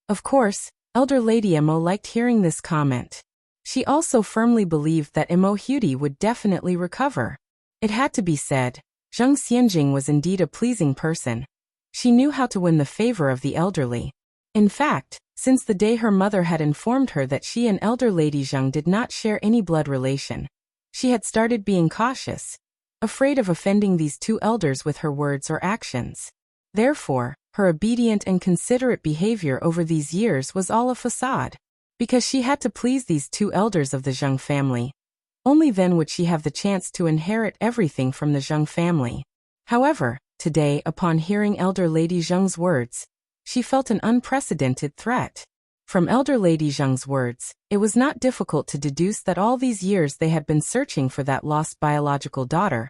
Of course, Elder Lady Mo liked hearing this comment. She also firmly believed that Mo Hudi would definitely recover. It had to be said, Zhang Xianjing was indeed a pleasing person. She knew how to win the favor of the elderly. In fact, since the day her mother had informed her that she and Elder Lady Zhang did not share any blood relation, she had started being cautious, afraid of offending these two elders with her words or actions. Therefore, her obedient and considerate behavior over these years was all a facade. Because she had to please these two elders of the Zhang family. Only then would she have the chance to inherit everything from the Zhang family. However, today, upon hearing Elder Lady Zhang's words, she felt an unprecedented threat. From Elder Lady Zhang's words, it was not difficult to deduce that all these years they had been searching for that lost biological daughter.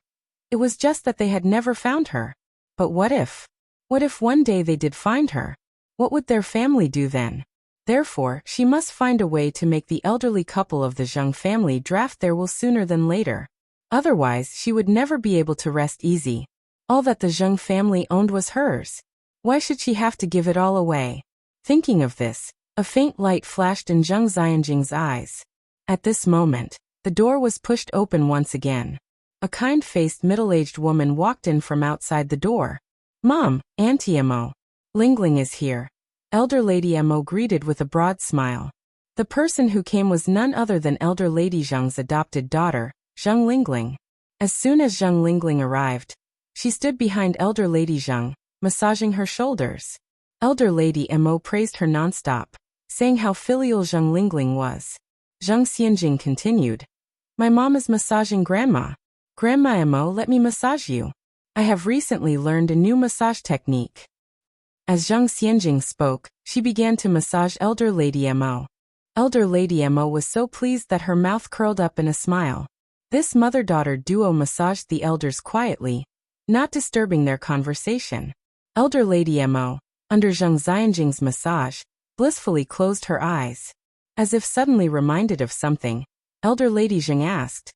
It was just that they had never found her. But what if? What if one day they did find her? What would their family do then? Therefore, she must find a way to make the elderly couple of the Zhang family draft their will sooner than later. Otherwise, she would never be able to rest easy. All that the Zhang family owned was hers. Why should she have to give it all away? Thinking of this, a faint light flashed in Zhang Xianjing's eyes. At this moment, the door was pushed open once again. A kind-faced middle-aged woman walked in from outside the door. "Mom, Auntie Mo. Lingling is here." Elder Lady Mo greeted with a broad smile. The person who came was none other than Elder Lady Zhang's adopted daughter, Zhang Lingling. As soon as Zhang Lingling arrived, she stood behind Elder Lady Zhang, massaging her shoulders. Elder Lady Mo praised her nonstop, saying how filial Zhang Lingling was. Zhang Xianjing continued. "My mom is massaging Grandma. Grandma Mo, let me massage you. I have recently learned a new massage technique." As Zhang Xianjing spoke, she began to massage Elder Lady Mo. Elder Lady Mo was so pleased that her mouth curled up in a smile. This mother-daughter duo massaged the elders quietly, not disturbing their conversation. Elder Lady Mo, under Zhang Xianjing's massage, blissfully closed her eyes. As if suddenly reminded of something, Elder Lady Zhang asked,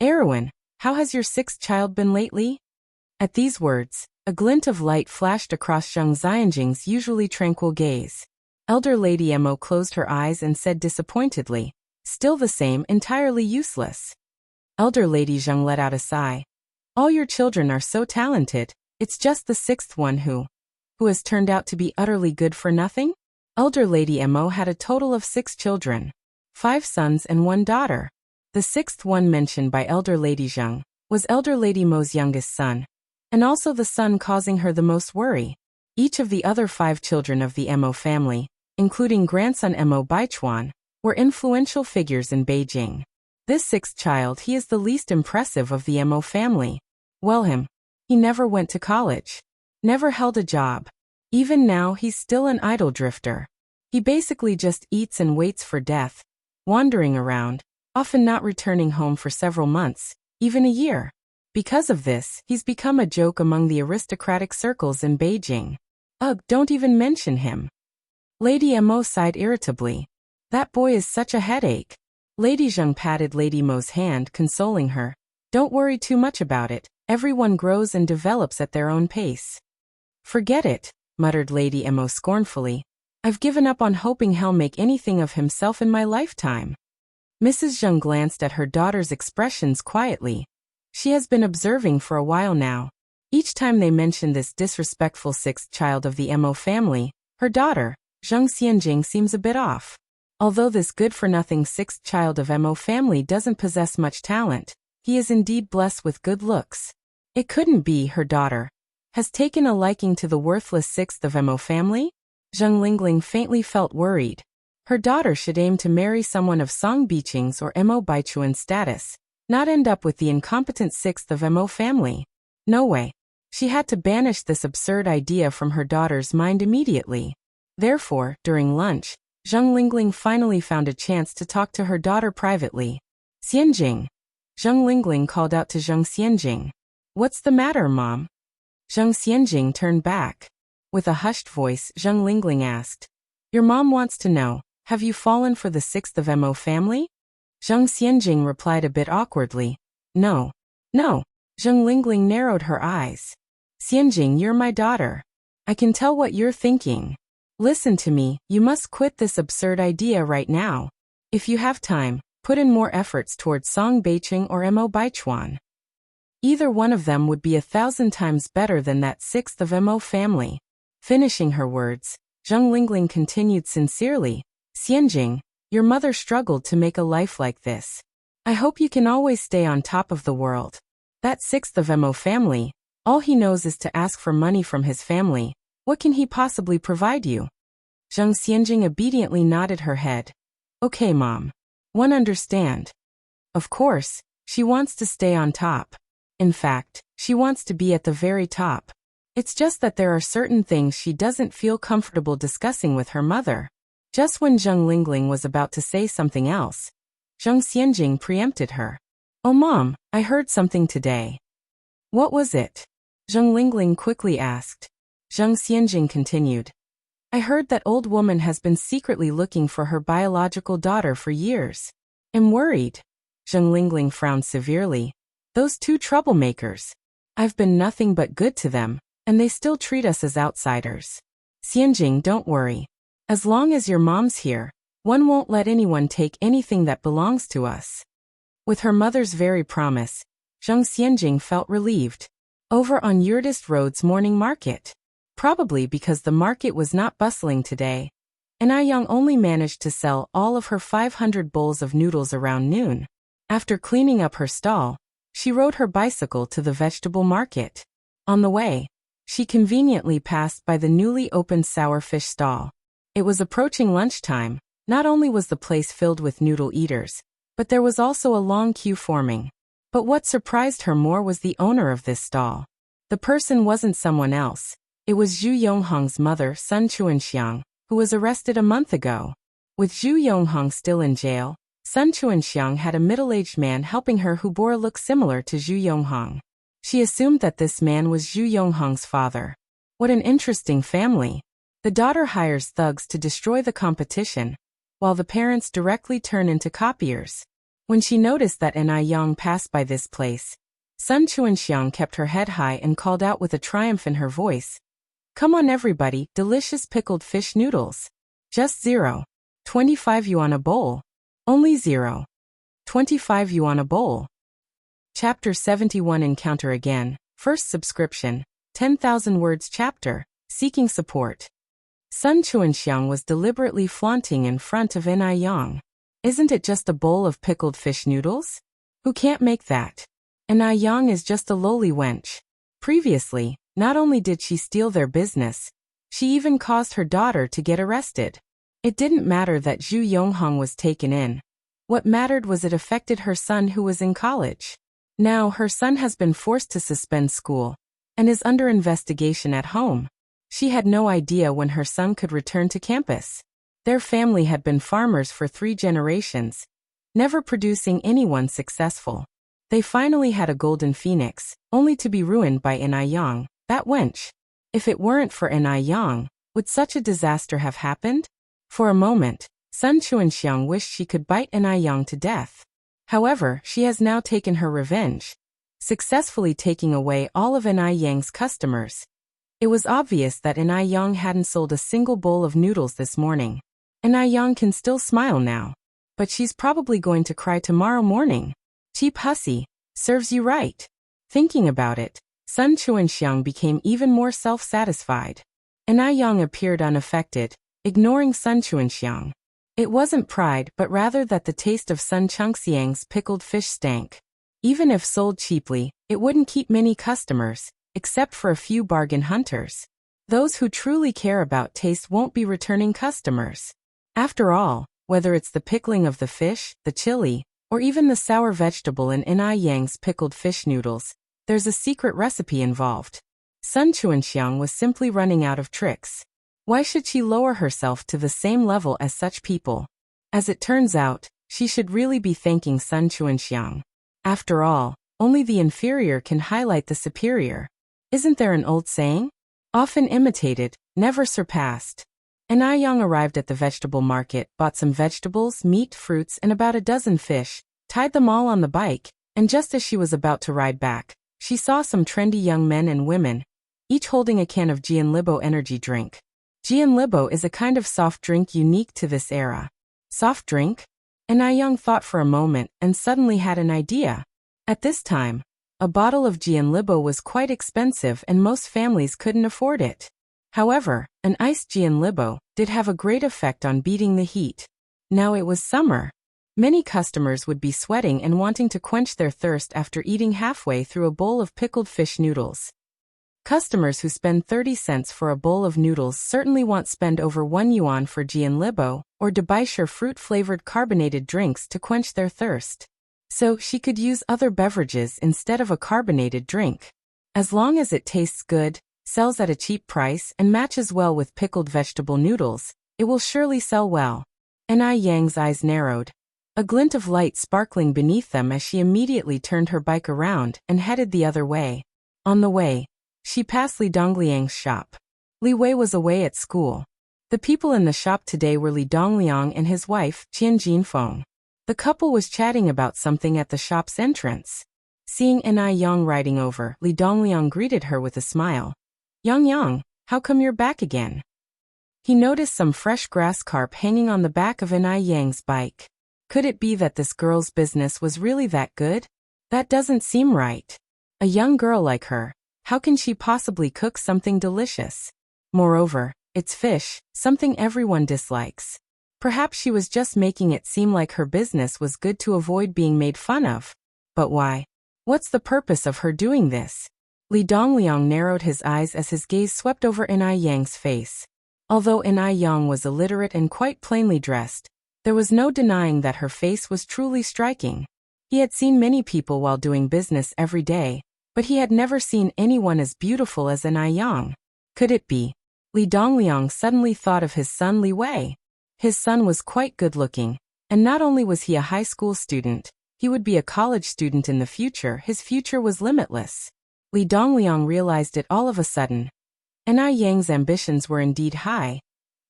"Erwin, how has your sixth child been lately?" At these words, a glint of light flashed across Zhang Xianjing's usually tranquil gaze. Elder Lady Mo closed her eyes and said disappointedly, "Still the same, entirely useless." Elder Lady Zhang let out a sigh. "All your children are so talented, it's just the sixth one who has turned out to be utterly good for nothing?" Elder Lady Mo had a total of 6 children, 5 sons and 1 daughter. The sixth one mentioned by Elder Lady Zhang was Elder Lady Mo's youngest son, and also the son causing her the most worry. Each of the other 5 children of the Mo family, including grandson Mo Baichuan, were influential figures in Beijing. This sixth child, he is the least impressive of the Mo family. Well, he never went to college, never held a job. Even now he's still an idle drifter. He basically just eats and waits for death, wandering around, often not returning home for several months, even a year. Because of this, he's become a joke among the aristocratic circles in Beijing. Ugh, don't even mention him. Lady Mo sighed irritably. That boy is such a headache. Lady Zhang patted Lady Mo's hand, consoling her. Don't worry too much about it, everyone grows and develops at their own pace. Forget it, muttered Lady Mo scornfully. I've given up on hoping he'll make anything of himself in my lifetime. Mrs. Zhang glanced at her daughter's expressions quietly. She has been observing for a while now. Each time they mention this disrespectful sixth child of the Mo family, her daughter, Zhang Xianjing, seems a bit off. Although this good-for-nothing sixth child of Mo family doesn't possess much talent, he is indeed blessed with good looks. It couldn't be her daughter has taken a liking to the worthless sixth of Mo family? Zheng Lingling faintly felt worried. Her daughter should aim to marry someone of Song Biqing's or Mo Baichuan's status, not end up with the incompetent sixth of Mo family. No way. She had to banish this absurd idea from her daughter's mind immediately. Therefore, during lunch, Zheng Lingling finally found a chance to talk to her daughter privately. Xianjing. Zheng Lingling called out to Zheng Xianjing. What's the matter, Mom? Zheng Xianjing turned back. With a hushed voice, Zheng Lingling asked, Your mom wants to know, have you fallen for the sixth of Mo family? Zheng Xianjing replied a bit awkwardly. No. No. Zheng Lingling narrowed her eyes. Xianjing, you're my daughter. I can tell what you're thinking. Listen to me, you must quit this absurd idea right now. If you have time, put in more efforts towards Song Beiqing or Mo Baichuan. Either one of them would be 1,000 times better than that sixth of Mo family. Finishing her words, Zheng Lingling continued sincerely, Xianjing, your mother struggled to make a life like this. I hope you can always stay on top of the world. That sixth of Mo family, all he knows is to ask for money from his family. What can he possibly provide you? Zheng Xianjing obediently nodded her head. Okay, Mom. One understand. Of course, she wants to stay on top. In fact, she wants to be at the very top. It's just that there are certain things she doesn't feel comfortable discussing with her mother. Just when Zheng Lingling was about to say something else, Zheng Xianjing preempted her. Oh Mom, I heard something today. What was it? Zheng Lingling quickly asked. Zheng Xianjing continued. I heard that old woman has been secretly looking for her biological daughter for years. I'm worried. Zheng Lingling frowned severely. Those two troublemakers. I've been nothing but good to them, and they still treat us as outsiders. Xianjing, don't worry. As long as your mom's here, one won't let anyone take anything that belongs to us. With her mother's very promise, Zheng Xianjing felt relieved. Over on Yurdist Road's morning market. Probably because the market was not bustling today, and Aiyang only managed to sell all of her 500 bowls of noodles around noon. After cleaning up her stall, she rode her bicycle to the vegetable market. On the way, she conveniently passed by the newly opened sour fish stall. It was approaching lunchtime. Not only was the place filled with noodle eaters, but there was also a long queue forming. But what surprised her more was the owner of this stall. The person wasn't someone else. It was Zhu Yonghong's mother, Sun Chuanxiang, who was arrested a month ago. With Zhu Yonghong still in jail, Sun Chuanxiang had a middle-aged man helping her who bore a look similar to Zhu Yonghong. She assumed that this man was Zhu Yonghong's father. What an interesting family. The daughter hires thugs to destroy the competition, while the parents directly turn into copiers. When she noticed that an Aiyang passed by this place, Sun Chuanxiang kept her head high and called out with a triumph in her voice. Come on everybody, delicious pickled fish noodles. Just 0.25 yuan a bowl. Only 0.25 yuan a bowl. Chapter 71 Encounter Again. First subscription. 10,000 words chapter. Seeking support. Sun Chuanxiang was deliberately flaunting in front of An Aiyang. Isn't it just a bowl of pickled fish noodles? Who can't make that? An Aiyang is just a lowly wench. Previously, not only did she steal their business, she even caused her daughter to get arrested. It didn't matter that Zhu Yonghong was taken in. What mattered was it affected her son who was in college. Now her son has been forced to suspend school and is under investigation at home. She had no idea when her son could return to campus. Their family had been farmers for 3 generations, never producing anyone successful. They finally had a golden phoenix, only to be ruined by An Aiyang, that wench. If it weren't for An Aiyang, would such a disaster have happened? For a moment, Sun Chuanxiang wished she could bite An Aiyang to death. However, she has now taken her revenge, successfully taking away all of An Aiyang's customers. It was obvious that An Aiyang hadn't sold a single bowl of noodles this morning. An Aiyang can still smile now, but she's probably going to cry tomorrow morning. Cheap hussy, serves you right. Thinking about it, Sun Chuanxiang became even more self-satisfied. An Aiyang appeared unaffected, ignoring Sun Chuanxiang. It wasn't pride but rather that the taste of Sun Changxiang's pickled fish stank. Even if sold cheaply, it wouldn't keep many customers, except for a few bargain hunters. Those who truly care about taste won't be returning customers. After all, whether it's the pickling of the fish, the chili, or even the sour vegetable in Inai Yang's pickled fish noodles, there's a secret recipe involved. Sun Chuanxiang was simply running out of tricks. Why should she lower herself to the same level as such people? As it turns out, she should really be thanking Sun Chuanxiang. After all, only the inferior can highlight the superior. Isn't there an old saying? Often imitated, never surpassed. Inai Yang arrived at the vegetable market, bought some vegetables, meat, fruits, and about a dozen fish, tied them all on the bike, and just as she was about to ride back, she saw some trendy young men and women, each holding a can of Jianlibo energy drink. Jianlibo is a kind of soft drink unique to this era. Soft drink? Inai Yang thought for a moment and suddenly had an idea. At this time, a bottle of Jianlibo was quite expensive and most families couldn't afford it. However, an iced Jianlibo did have a great effect on beating the heat. Now it was summer. Many customers would be sweating and wanting to quench their thirst after eating halfway through a bowl of pickled fish noodles. Customers who spend 30 cents for a bowl of noodles certainly won't spend over 1 yuan for Jianlibo or Debaisher fruit-flavored carbonated drinks to quench their thirst. So she could use other beverages instead of a carbonated drink. As long as it tastes good, sells at a cheap price, and matches well with pickled vegetable noodles, it will surely sell well. Inai Yang's eyes narrowed, a glint of light sparkling beneath them as she immediately turned her bike around and headed the other way. On the way, she passed Li Dongliang's shop. Li Wei was away at school. The people in the shop today were Li Dongliang and his wife, Qian Jinfeng. The couple was chatting about something at the shop's entrance. Seeing Inai Yang riding over, Li Dongliang greeted her with a smile. Yang, how come you're back again? He noticed some fresh grass carp hanging on the back of Inai Yang's bike. Could it be that this girl's business was really that good? That doesn't seem right. A young girl like her, how can she possibly cook something delicious? Moreover, it's fish, something everyone dislikes. Perhaps she was just making it seem like her business was good to avoid being made fun of. But why? What's the purpose of her doing this? Li Dongliang narrowed his eyes as his gaze swept over Inai Yang's face. Although Inai Yang was illiterate and quite plainly dressed, there was no denying that her face was truly striking. He had seen many people while doing business every day, but he had never seen anyone as beautiful as Inai Yang. Could it be? Li Dongliang suddenly thought of his son Li Wei. His son was quite good-looking, and not only was he a high school student, he would be a college student in the future. His future was limitless. Li Dongliang realized it all of a sudden. Inai Yang's ambitions were indeed high,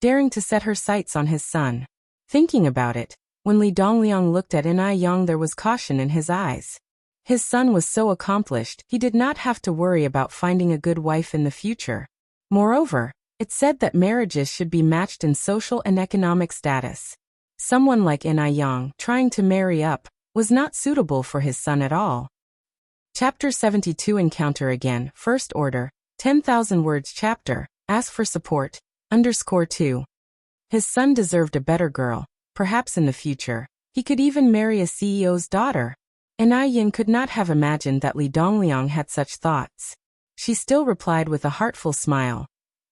daring to set her sights on his son. Thinking about it, when Li Dongliang looked at Inai Yang there was caution in his eyes. His son was so accomplished, he did not have to worry about finding a good wife in the future. Moreover, it said that marriages should be matched in social and economic status. Someone like Inai Yang, trying to marry up, was not suitable for his son at all. Chapter 72 Encounter Again, First Order, 10,000 words chapter, Ask for Support, _2. His son deserved a better girl, perhaps in the future, he could even marry a CEO's daughter. Inai Yin could not have imagined that Li Dongliang had such thoughts. She still replied with a heartful smile.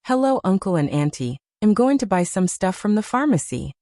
Hello uncle and auntie, I'm going to buy some stuff from the pharmacy.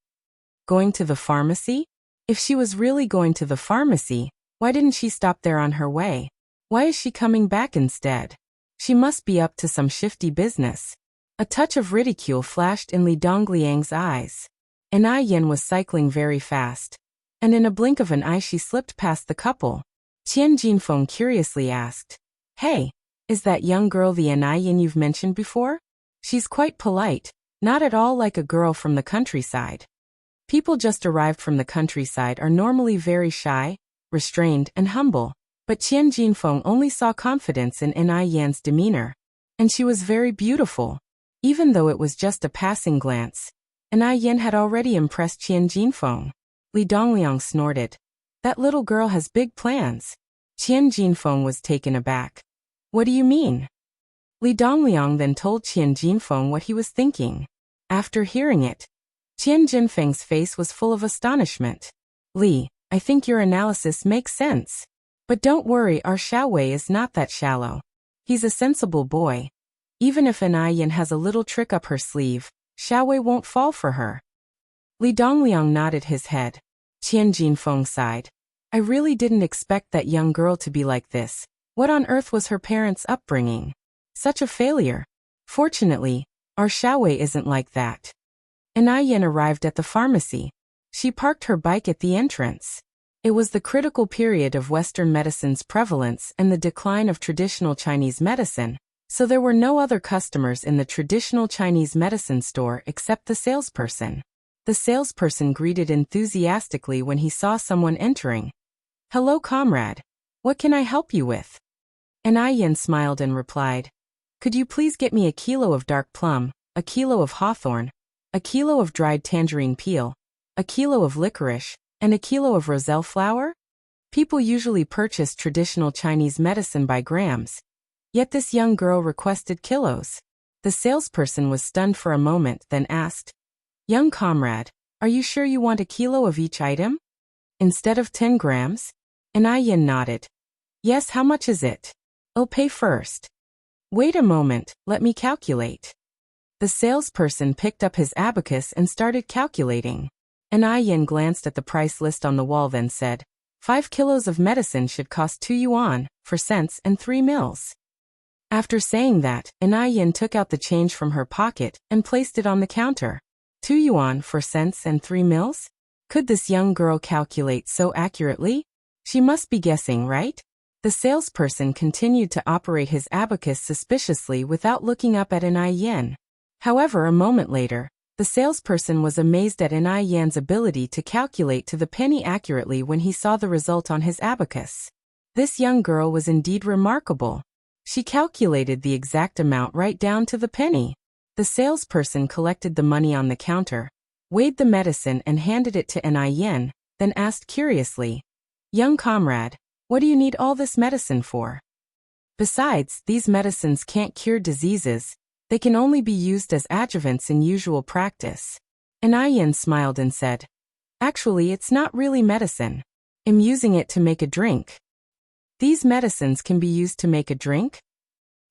Going to the pharmacy? If she was really going to the pharmacy, why didn't she stop there on her way? Why is she coming back instead? She must be up to some shifty business. A touch of ridicule flashed in Li Dongliang's eyes. Inai Yin was cycling very fast, and in a blink of an eye she slipped past the couple. Qian Jinfeng curiously asked, Hey, is that young girl the Inai Yin you've mentioned before? She's quite polite, not at all like a girl from the countryside. People just arrived from the countryside are normally very shy, restrained, and humble, but Qian Jinfeng only saw confidence in Inai Yan's demeanor. And she was very beautiful. Even though it was just a passing glance, Inai Yan had already impressed Qian Jinfeng. Li Dongliang snorted. That little girl has big plans. Qian Jinfeng was taken aback. What do you mean? Li Dongliang then told Qian Jinfeng what he was thinking. After hearing it, Qian Jinfeng's face was full of astonishment. Li, I think your analysis makes sense. But don't worry, our Xiao Wei is not that shallow. He's a sensible boy. Even if Anayan has a little trick up her sleeve, Xiaowei won't fall for her. Li Dongliang nodded his head. Qian Jinfeng sighed. I really didn't expect that young girl to be like this. What on earth was her parents' upbringing? Such a failure. Fortunately, our Xiaowei isn't like that. Anayan arrived at the pharmacy. She parked her bike at the entrance. It was the critical period of Western medicine's prevalence and the decline of traditional Chinese medicine, so there were no other customers in the traditional Chinese medicine store except the salesperson. The salesperson greeted enthusiastically when he saw someone entering. Hello, comrade. What can I help you with? Anayan smiled and replied, could you please get me a kilo of dark plum, a kilo of hawthorn, a kilo of dried tangerine peel, a kilo of licorice, and a kilo of roselle flower? People usually purchase traditional Chinese medicine by grams, yet this young girl requested kilos. The salesperson was stunned for a moment, then asked, young comrade, are you sure you want a kilo of each item? Instead of 10 grams? Anayan nodded. Yes, how much is it? I'll pay first. Wait a moment, let me calculate. The salesperson picked up his abacus and started calculating. Anayan glanced at the price list on the wall, then said, 5 kilos of medicine should cost 2 yuan, 4 cents and 3 mils. After saying that, Anayan took out the change from her pocket and placed it on the counter. 2 yuan, 4 cents and 3 mils? Could this young girl calculate so accurately? She must be guessing, right? The salesperson continued to operate his abacus suspiciously without looking up at Anayan. However, a moment later, the salesperson was amazed at Anayan's ability to calculate to the penny accurately when he saw the result on his abacus. This young girl was indeed remarkable. She calculated the exact amount right down to the penny. The salesperson collected the money on the counter, weighed the medicine and handed it to Anayan, then asked curiously, young comrade, what do you need all this medicine for? Besides, these medicines can't cure diseases. They can only be used as adjuvants in usual practice. Anayan smiled and said, actually, it's not really medicine. I'm using it to make a drink. These medicines can be used to make a drink?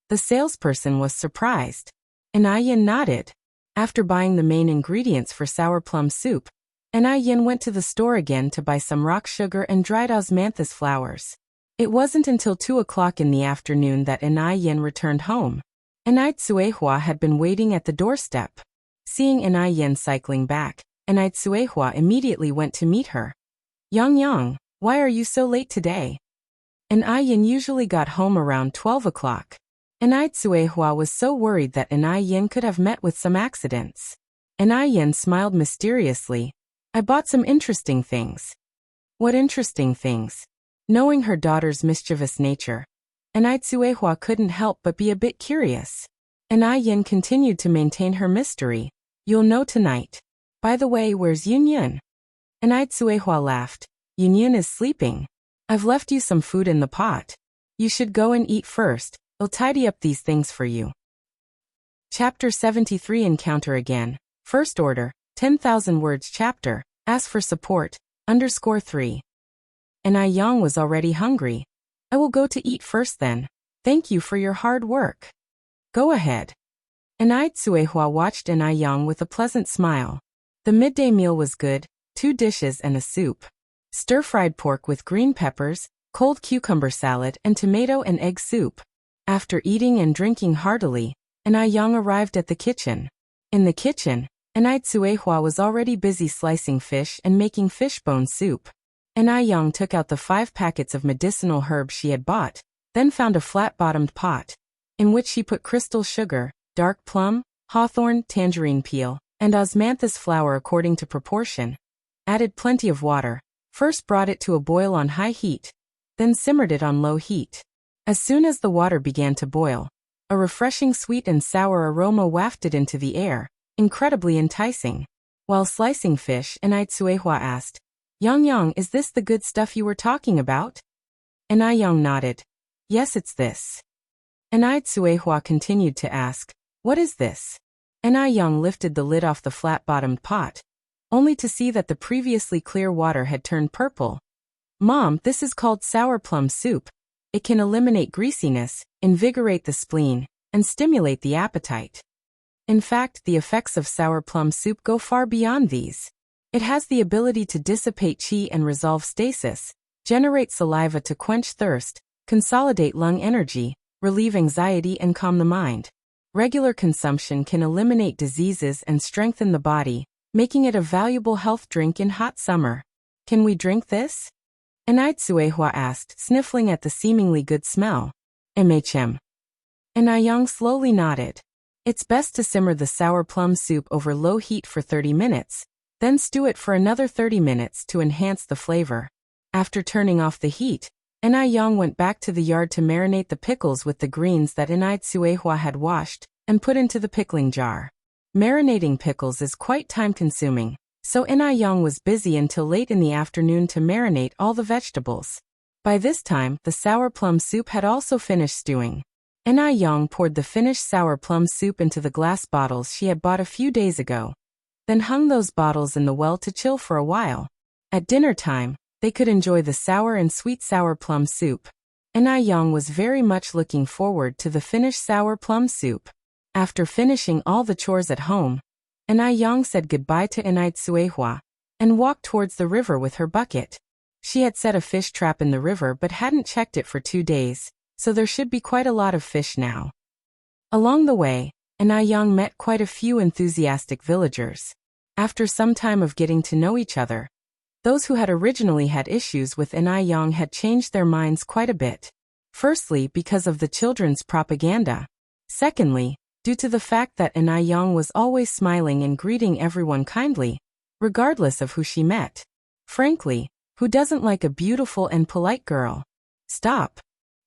The salesperson was surprised. Anayan nodded. After buying the main ingredients for sour plum soup, Anayan went to the store again to buy some rock sugar and dried osmanthus flowers. It wasn't until 2 o'clock in the afternoon that Anayan returned home. Anai Tsuehua had been waiting at the doorstep. Seeing Anayan cycling back, Anai Tsuehua immediately went to meet her. Yang, why are you so late today? Anayan usually got home around 12 o'clock. Anai Tsuehua was so worried that Anayan could have met with some accidents. Anayan smiled mysteriously. I bought some interesting things. What interesting things? Knowing her daughter's mischievous nature, Anai Tsuehua couldn't help but be a bit curious. Anayan continued to maintain her mystery. You'll know tonight. By the way, where's Yunyun? Anai Tsuehua laughed. Yunyun is sleeping. I've left you some food in the pot. You should go and eat first. I'll tidy up these things for you. Chapter 73 Encounter Again. First Order, 10,000 words chapter. Ask for support, _3. Anayan was already hungry. I will go to eat first then. Thank you for your hard work. Go ahead. Anai Tsuehua watched Anayan with a pleasant smile. The midday meal was good, 2 dishes and a soup. Stir-fried pork with green peppers, cold cucumber salad and tomato and egg soup. After eating and drinking heartily, Anayan arrived at the kitchen. In the kitchen, Anai Tsuehua was already busy slicing fish and making fishbone soup. Anayan took out the 5 packets of medicinal herbs she had bought, then found a flat-bottomed pot, in which she put crystal sugar, dark plum, hawthorn, tangerine peel, and osmanthus flower according to proportion. Added plenty of water, first brought it to a boil on high heat, then simmered it on low heat. As soon as the water began to boil, a refreshing sweet and sour aroma wafted into the air, incredibly enticing. While slicing fish, Anai Tsuehua asked, Yang, is this the good stuff you were talking about? Anayan nodded. Yes, it's this. Anai Tsuehua continued to ask, what is this? Anayan lifted the lid off the flat-bottomed pot, only to see that the previously clear water had turned purple. Mom, this is called sour plum soup. It can eliminate greasiness, invigorate the spleen, and stimulate the appetite. In fact, the effects of sour plum soup go far beyond these. It has the ability to dissipate qi and resolve stasis, generate saliva to quench thirst, consolidate lung energy, relieve anxiety and calm the mind. Regular consumption can eliminate diseases and strengthen the body, making it a valuable health drink in hot summer. Can we drink this? Anaitsuehua asked, sniffling at the seemingly good smell. MHM. Anayang slowly nodded. It's best to simmer the sour plum soup over low heat for 30 minutes, then stew it for another 30 minutes to enhance the flavor. After turning off the heat, Anayang went back to the yard to marinate the pickles with the greens that Anaitsuehua had washed and put into the pickling jar. Marinating pickles is quite time-consuming, so Anayang was busy until late in the afternoon to marinate all the vegetables. By this time, the sour plum soup had also finished stewing. Anayang poured the finished sour plum soup into the glass bottles she had bought a few days ago, then hung those bottles in the well to chill for a while. At dinner time, they could enjoy the sour and sweet sour plum soup. Anayang was very much looking forward to the finished sour plum soup. After finishing all the chores at home, Anayang said goodbye to Anaitsuehua and walked towards the river with her bucket. She had set a fish trap in the river but hadn't checked it for 2 days, so there should be quite a lot of fish now. Along the way, Anayang met quite a few enthusiastic villagers. After some time of getting to know each other, those who had originally had issues with Anayang had changed their minds quite a bit. Firstly, because of the children's propaganda. Secondly, due to the fact that Anayang was always smiling and greeting everyone kindly, regardless of who she met. Frankly, who doesn't like a beautiful and polite girl? Stop.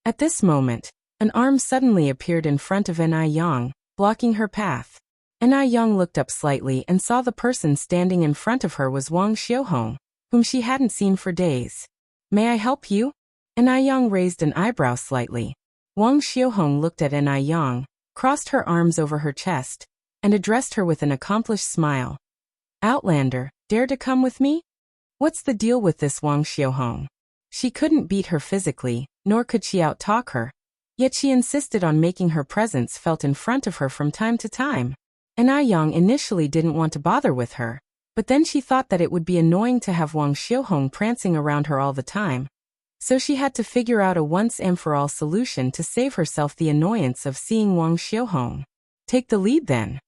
At this moment, an arm suddenly appeared in front of Anayang, blocking her path. Anayang looked up slightly and saw the person standing in front of her was Wang Xiaohong, whom she hadn't seen for days. May I help you? Anayang raised an eyebrow slightly. Wang Xiaohong looked at Anayang, crossed her arms over her chest, and addressed her with an accomplished smile. Outlander, dare to come with me? What's the deal with this Wang Xiaohong? She couldn't beat her physically, nor could she out-talk her, yet she insisted on making her presence felt in front of her from time to time. Anayang initially didn't want to bother with her, but then she thought that it would be annoying to have Wang Xiaohong prancing around her all the time. So she had to figure out a once-and-for-all solution to save herself the annoyance of seeing Wang Xiaohong. Take the lead then.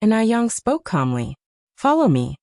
Anayang spoke calmly. Follow me.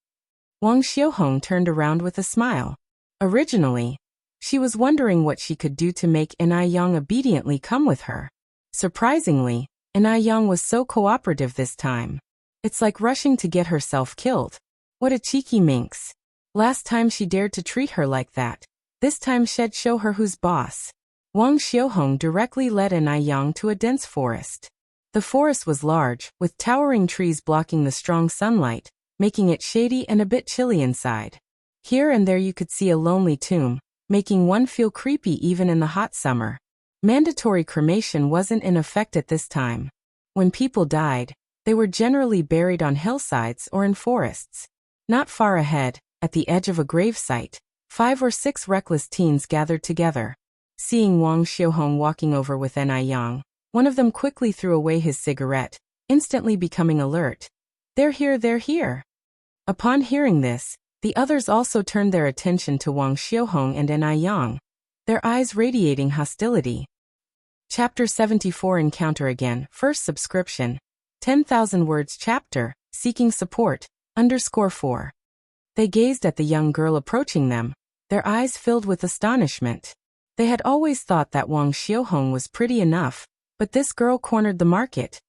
Wang Xiaohong turned around with a smile. Originally, she was wondering what she could do to make Anayang obediently come with her. Surprisingly, Anayang was so cooperative this time. It's like rushing to get herself killed. What a cheeky minx. Last time she dared to treat her like that. This time she'd show her who's boss. Wang Xiaohong directly led Anayang to a dense forest. The forest was large, with towering trees blocking the strong sunlight, making it shady and a bit chilly inside. Here and there you could see a lonely tomb, making one feel creepy even in the hot summer. Mandatory cremation wasn't in effect at this time. When people died, they were generally buried on hillsides or in forests. Not far ahead, at the edge of a gravesite, 5 or 6 reckless teens gathered together. Seeing Wang Xiaohong walking over with Anayang, one of them quickly threw away his cigarette, instantly becoming alert. They're here, they're here. Upon hearing this, the others also turned their attention to Wang Xiaohong and Anayang, their eyes radiating hostility. Chapter 74 Encounter Again, First Subscription, 10,000 Words Chapter, Seeking Support, _4. They gazed at the young girl approaching them, their eyes filled with astonishment. They had always thought that Wang Xiaohong was pretty enough, but this girl cornered the market.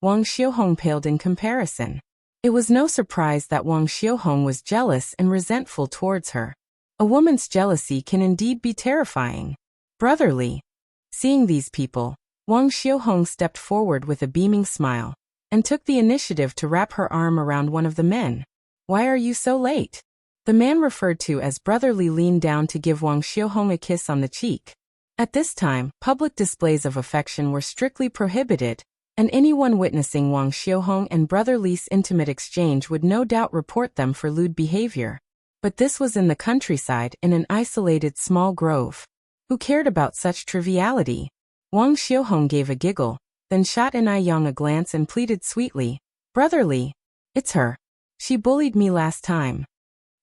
Wang Xiaohong paled in comparison. It was no surprise that Wang Xiaohong was jealous and resentful towards her. A woman's jealousy can indeed be terrifying. Brotherly. Seeing these people, Wang Xiaohong stepped forward with a beaming smile, and took the initiative to wrap her arm around one of the men. Why are you so late? The man referred to as Brotherly leaned down to give Wang Xiaohong a kiss on the cheek. At this time, public displays of affection were strictly prohibited, and anyone witnessing Wang Xiaohong and Brotherly's intimate exchange would no doubt report them for lewd behavior. But this was in the countryside in an isolated small grove. Who cared about such triviality? Wang Xiaohong gave a giggle, then shot In-Young a glance and pleaded sweetly, "Brotherly, it's her. She bullied me last time."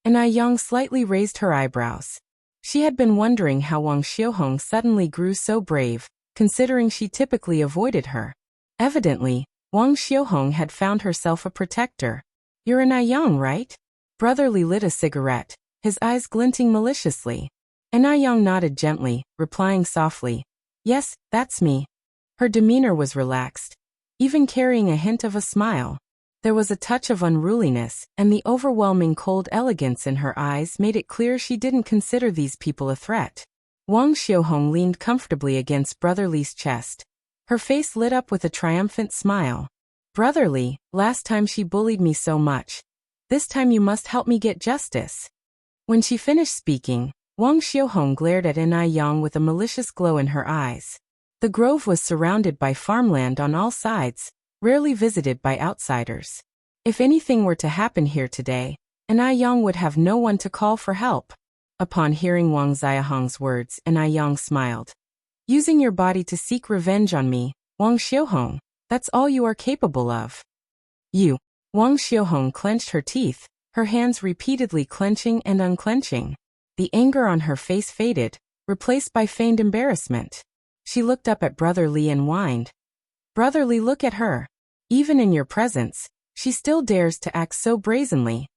In-Young slightly raised her eyebrows. She had been wondering how Wang Xiuhong suddenly grew so brave, considering she typically avoided her. Evidently, Wang Xiuhong had found herself a protector. "You're In-Young, right?" Brotherly lit a cigarette, his eyes glinting maliciously. In-Young nodded gently, replying softly, "Yes, that's me." Her demeanor was relaxed, even carrying a hint of a smile. There was a touch of unruliness, and the overwhelming cold elegance in her eyes made it clear she didn't consider these people a threat. Wang Xiuhong leaned comfortably against Brotherly's chest. Her face lit up with a triumphant smile. "Brotherly, last time she bullied me so much. This time you must help me get justice." When she finished speaking, Wang Xiuhong glared at In-Young with a malicious glow in her eyes. The grove was surrounded by farmland on all sides, rarely visited by outsiders. If anything were to happen here today, In-Young would have no one to call for help. Upon hearing Wang Xiuhong's words, In-Young smiled. "Using your body to seek revenge on me, Wang Xiuhong, that's all you are capable of." "You." Wang Xiuhong clenched her teeth, her hands repeatedly clenching and unclenching. The anger on her face faded, replaced by feigned embarrassment. She looked up at Brotherly and whined. "Brotherly, look at her. Even in your presence, she still dares to act so brazenly."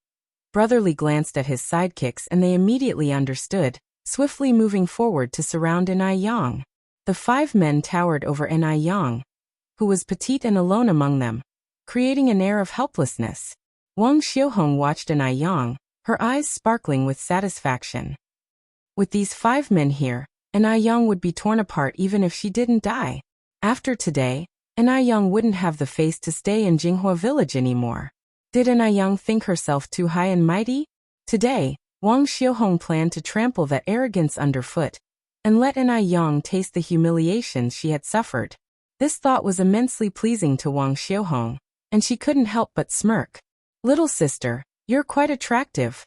Brotherly glanced at his sidekicks and they immediately understood, swiftly moving forward to surround In-Young. The 5 men towered over In-Young, who was petite and alone among them, creating an air of helplessness. Wang Xiuhong watched In-Young, her eyes sparkling with satisfaction. With these 5 men here, In-Young would be torn apart even if she didn't die. After today, In-Young wouldn't have the face to stay in Jinghua village anymore. Did In-Young think herself too high and mighty? Today, Wang Xiuhong planned to trample that arrogance underfoot, and let In-Young taste the humiliations she had suffered. This thought was immensely pleasing to Wang Xiuhong, and she couldn't help but smirk. "Little sister, you're quite attractive."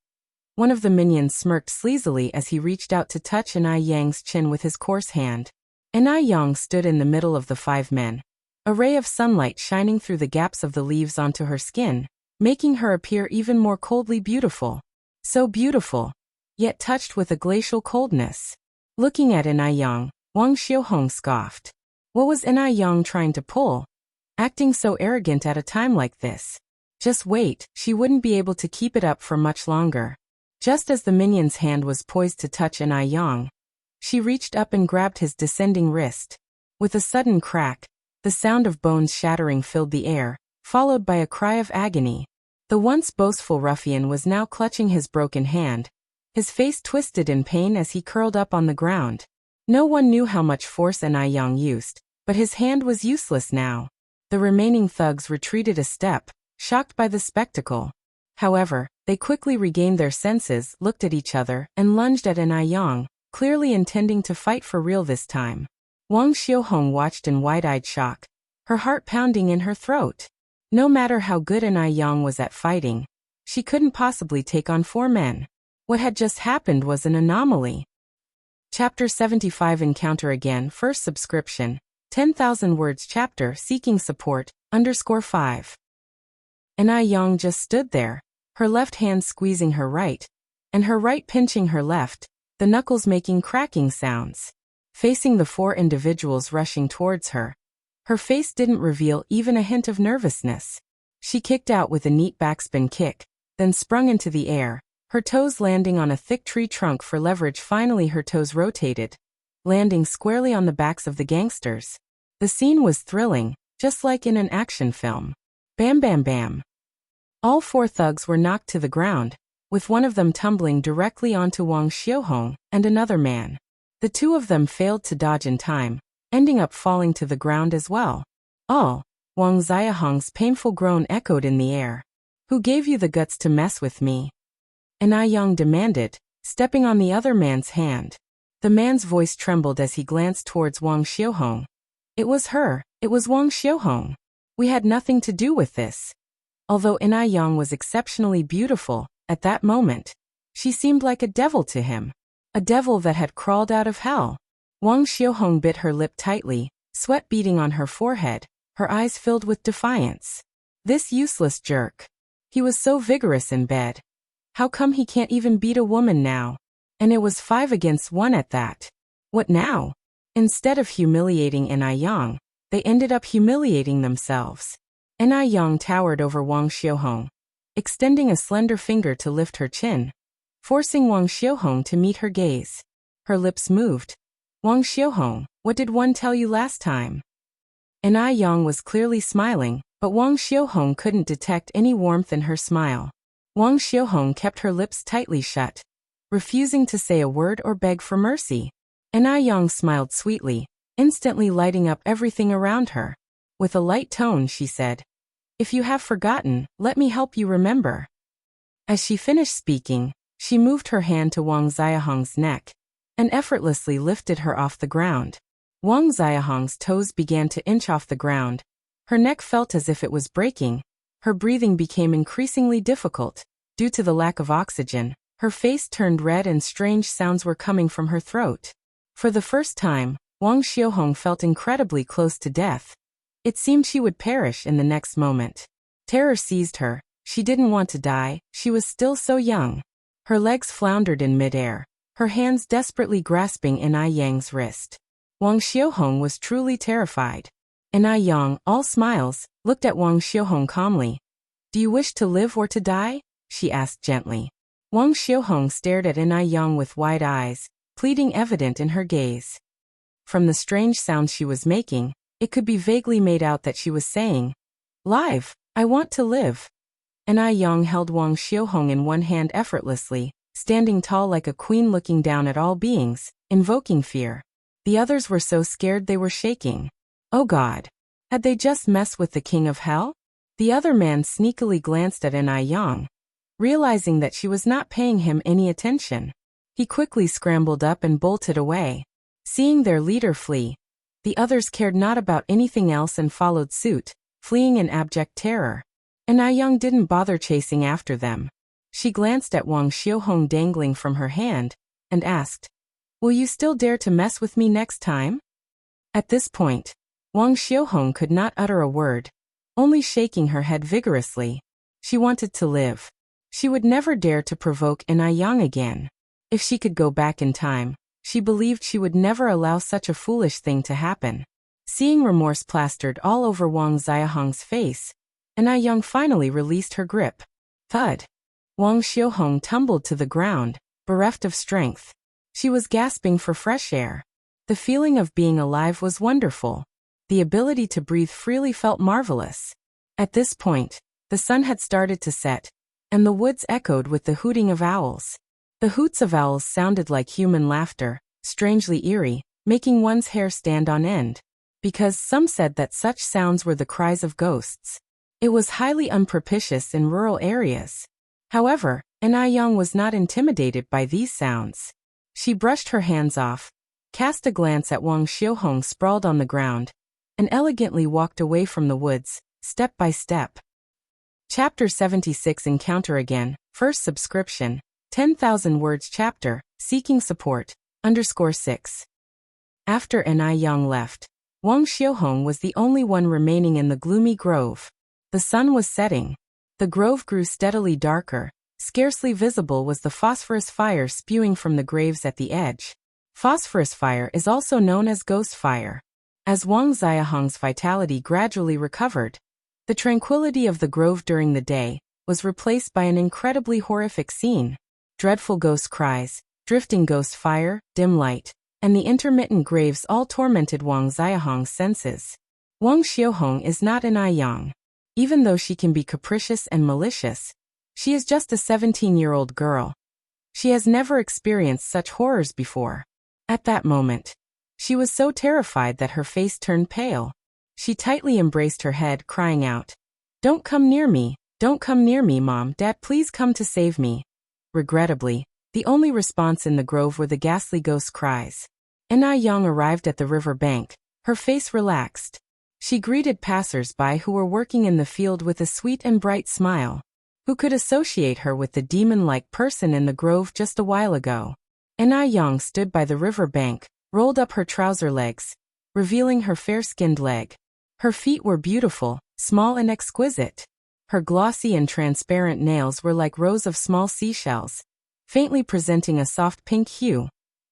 One of the minions smirked sleazily as he reached out to touch In-Young's chin with his coarse hand. In-Young stood in the middle of the 5 men, a ray of sunlight shining through the gaps of the leaves onto her skin, making her appear even more coldly beautiful. So beautiful, yet touched with a glacial coldness. Looking at In-Young, Wang Xiuhong scoffed. What was In-Young trying to pull? Acting so arrogant at a time like this. Just wait, she wouldn't be able to keep it up for much longer. Just as the minion's hand was poised to touch In-Young, she reached up and grabbed his descending wrist. With a sudden crack, the sound of bones shattering filled the air, followed by a cry of agony. The once boastful ruffian was now clutching his broken hand, his face twisted in pain as he curled up on the ground. No one knew how much force In-Young used, but his hand was useless now. The remaining thugs retreated a step, shocked by the spectacle. However, they quickly regained their senses, looked at each other, and lunged at In-Young, clearly intending to fight for real this time. Wang Xiuhong watched in wide-eyed shock, her heart pounding in her throat. No matter how good In-Young was at fighting, she couldn't possibly take on 4 men. What had just happened was an anomaly. Chapter 75 Encounter Again. First subscription. 10,000 words chapter seeking support, _5. In-Young just stood there, her left hand squeezing her right, and her right pinching her left, the knuckles making cracking sounds. Facing the 4 individuals rushing towards her, her face didn't reveal even a hint of nervousness. She kicked out with a neat backspin kick, then sprung into the air, her toes landing on a thick tree trunk for leverage. Finally her toes rotated, landing squarely on the backs of the gangsters. The scene was thrilling, just like in an action film. Bam bam bam. All 4 thugs were knocked to the ground, with one of them tumbling directly onto Wang Xiuhong and another man. The 2 of them failed to dodge in time, ending up falling to the ground as well. "Oh!" Wang Xiuhong's painful groan echoed in the air. "Who gave you the guts to mess with me?" In-Young demanded, stepping on the other man's hand. The man's voice trembled as he glanced towards Wang Xiuhong. "It was her, it was Wang Xiuhong. We had nothing to do with this." Although In-Young was exceptionally beautiful, at that moment, she seemed like a devil to him. A devil that had crawled out of hell. Wang Xiuhong bit her lip tightly, sweat beading on her forehead, her eyes filled with defiance. This useless jerk. He was so vigorous in bed. How come he can't even beat a woman now? And it was 5 against 1 at that. What now? Instead of humiliating En Yang, they ended up humiliating themselves. En Yang towered over Wang Xiaohong, extending a slender finger to lift her chin, forcing Wang Xiaohong to meet her gaze. Her lips moved. Wang Xiaohong, what did one tell you last time? En Yang was clearly smiling, but Wang Xiaohong couldn't detect any warmth in her smile. Wang Xiaohong kept her lips tightly shut, refusing to say a word or beg for mercy. En Yang smiled sweetly, instantly lighting up everything around her. With a light tone she said, "If you have forgotten, let me help you remember." As she finished speaking, she moved her hand to Wang Xiaohong's neck and effortlessly lifted her off the ground. Wang Xiaohong's toes began to inch off the ground. Her neck felt as if it was breaking. Her breathing became increasingly difficult. Due to the lack of oxygen, her face turned red and strange sounds were coming from her throat. For the first time, Wang Xiaohong felt incredibly close to death. It seemed she would perish in the next moment. Terror seized her. She didn't want to die, she was still so young. Her legs floundered in midair, her hands desperately grasping En Yang's wrist. Wang Xiaohong was truly terrified. En Yang, all smiles, looked at Wang Xiaohong calmly. "Do you wish to live or to die?" she asked gently. Wang Xiaohong stared at En Yang with wide eyes, pleading evident in her gaze. From the strange sounds she was making, it could be vaguely made out that she was saying, "Live, I want to live." En Yang held Wang Xiaohong in one hand effortlessly, standing tall like a queen looking down at all beings, invoking fear. The others were so scared they were shaking. Oh God! Had they just messed with the king of hell? The other man sneakily glanced at En Yang, realizing that she was not paying him any attention. He quickly scrambled up and bolted away. Seeing their leader flee, the others cared not about anything else and followed suit, fleeing in abject terror. En Yang didn't bother chasing after them. She glanced at Wang Xiaohong dangling from her hand, and asked, "Will you still dare to mess with me next time?" At this point, Wang Xiaohong could not utter a word, only shaking her head vigorously. She wanted to live. She would never dare to provoke En Yang again. If she could go back in time, she believed she would never allow such a foolish thing to happen. Seeing remorse plastered all over Wang Xiaohong's face, En Yang finally released her grip. Thud! Wang Xiaohong tumbled to the ground, bereft of strength. She was gasping for fresh air. The feeling of being alive was wonderful. The ability to breathe freely felt marvelous. At this point, the sun had started to set, and the woods echoed with the hooting of owls. The hoots of owls sounded like human laughter, strangely eerie, making one's hair stand on end, because some said that such sounds were the cries of ghosts. It was highly unpropitious in rural areas. However, En Yang was not intimidated by these sounds. She brushed her hands off, cast a glance at Wang Xiaohong sprawled on the ground, and elegantly walked away from the woods, step by step. Chapter 76 Encounter Again, First Subscription, 10,000 Words Chapter, Seeking Support, _6. After En Yang left, Wang Xiaohong was the only one remaining in the gloomy grove. The sun was setting. The grove grew steadily darker. Scarcely visible was the phosphorus fire spewing from the graves at the edge. Phosphorus fire is also known as ghost fire. As Wang Xiaohong's vitality gradually recovered, the tranquility of the grove during the day was replaced by an incredibly horrific scene. Dreadful ghost cries, drifting ghost fire, dim light, and the intermittent graves all tormented Wang Xiaohong's senses. Wang Xiaohong is not an Yang. Even though she can be capricious and malicious, she is just a 17-year-old girl. She has never experienced such horrors before. At that moment, she was so terrified that her face turned pale. She tightly embraced her head, crying out, "Don't come near me, don't come near me, Mom, Dad, please come to save me." Regrettably, the only response in the grove were the ghastly ghost cries. En Yang arrived at the river bank, her face relaxed. She greeted passers-by who were working in the field with a sweet and bright smile. Who could associate her with the demon-like person in the grove just a while ago? En Yang stood by the river bank, rolled up her trouser legs, revealing her fair-skinned leg. Her feet were beautiful, small and exquisite. Her glossy and transparent nails were like rows of small seashells, faintly presenting a soft pink hue,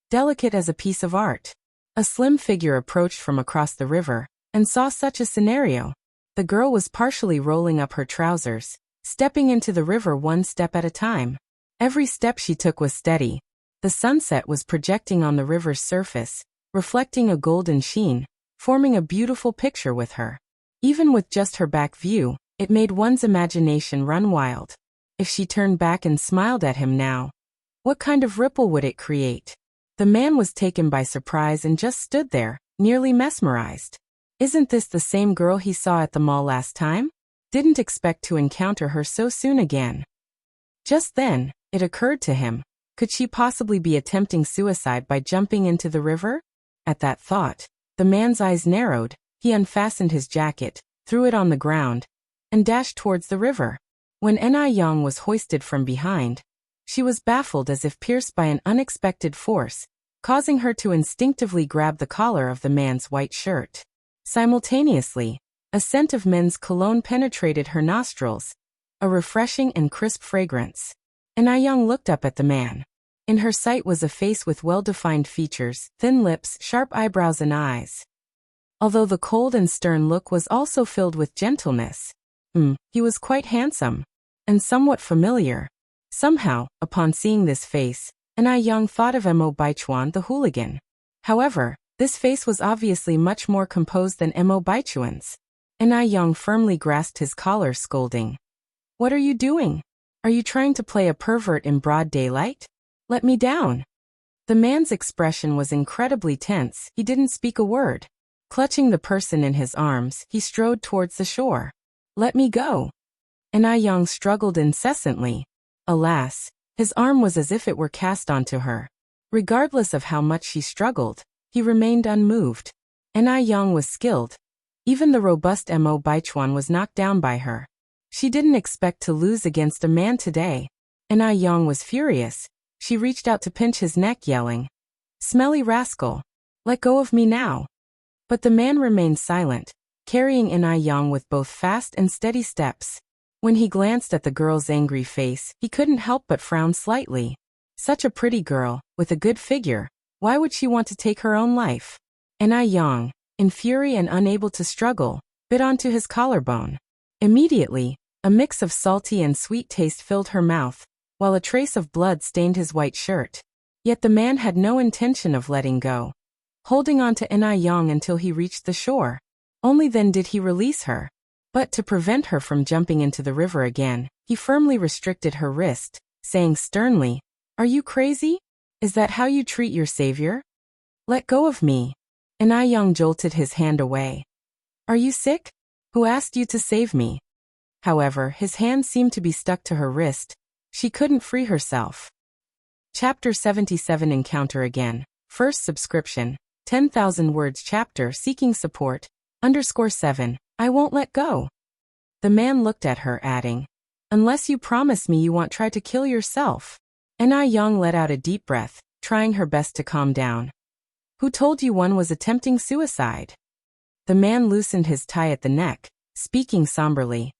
delicate as a piece of art. A slim figure approached from across the river and saw such a scenario. The girl was partially rolling up her trousers, stepping into the river one step at a time. Every step she took was steady. The sunset was projecting on the river's surface, reflecting a golden sheen, forming a beautiful picture with her. Even with just her back view, it made one's imagination run wild. If she turned back and smiled at him now, what kind of ripple would it create? The man was taken by surprise and just stood there, nearly mesmerized. Isn't this the same girl he saw at the mall last time? Didn't expect to encounter her so soon again. Just then, it occurred to him, could she possibly be attempting suicide by jumping into the river? At that thought, the man's eyes narrowed. He unfastened his jacket, threw it on the ground, and dashed towards the river. When En-Ai-Young was hoisted from behind, she was baffled as if pierced by an unexpected force, causing her to instinctively grab the collar of the man's white shirt. Simultaneously, a scent of men's cologne penetrated her nostrils, a refreshing and crisp fragrance. En-Ai-Young looked up at the man. In her sight was a face with well-defined features, thin lips, sharp eyebrows and eyes. Although the cold and stern look was also filled with gentleness. He was quite handsome, and somewhat familiar. Somehow, upon seeing this face, En-Ai-Young thought of Mo Baichuan the hooligan. However, this face was obviously much more composed than Mo Baichuan's. En-Ai-Young firmly grasped his collar, scolding. "What are you doing? Are you trying to play a pervert in broad daylight? Let me down." The man's expression was incredibly tense. He didn't speak a word. Clutching the person in his arms, he strode towards the shore. "Let me go." En-Ai-Young struggled incessantly. Alas, his arm was as if it were cast onto her. Regardless of how much she struggled, he remained unmoved. En-Ai-Young was skilled. Even the robust Mo Baichuan was knocked down by her. She didn't expect to lose against a man today. En-Ai-Young was furious. She reached out to pinch his neck, yelling, "Smelly rascal! Let go of me now." But the man remained silent, carrying En-Ai-Young with both fast and steady steps. When he glanced at the girl's angry face, he couldn't help but frown slightly. Such a pretty girl, with a good figure, why would she want to take her own life? En-Ai-Young, in fury and unable to struggle, bit onto his collarbone. Immediately, a mix of salty and sweet taste filled her mouth, while a trace of blood stained his white shirt. Yet the man had no intention of letting go, holding on to En-Ai-Young until he reached the shore. Only then did he release her. But to prevent her from jumping into the river again, he firmly restricted her wrist, saying sternly, "Are you crazy? Is that how you treat your savior? Let go of me." En-Ai-Young jolted his hand away. "Are you sick? Who asked you to save me?" However, his hand seemed to be stuck to her wrist. She couldn't free herself. Chapter 77 Encounter Again. First subscription. 10,000 words chapter seeking support. _7. I won't let go. The man looked at her, adding, "Unless you promise me you won't try to kill yourself." En-Ai-Young let out a deep breath, trying her best to calm down. "Who told you one was attempting suicide?" The man loosened his tie at the neck, speaking somberly.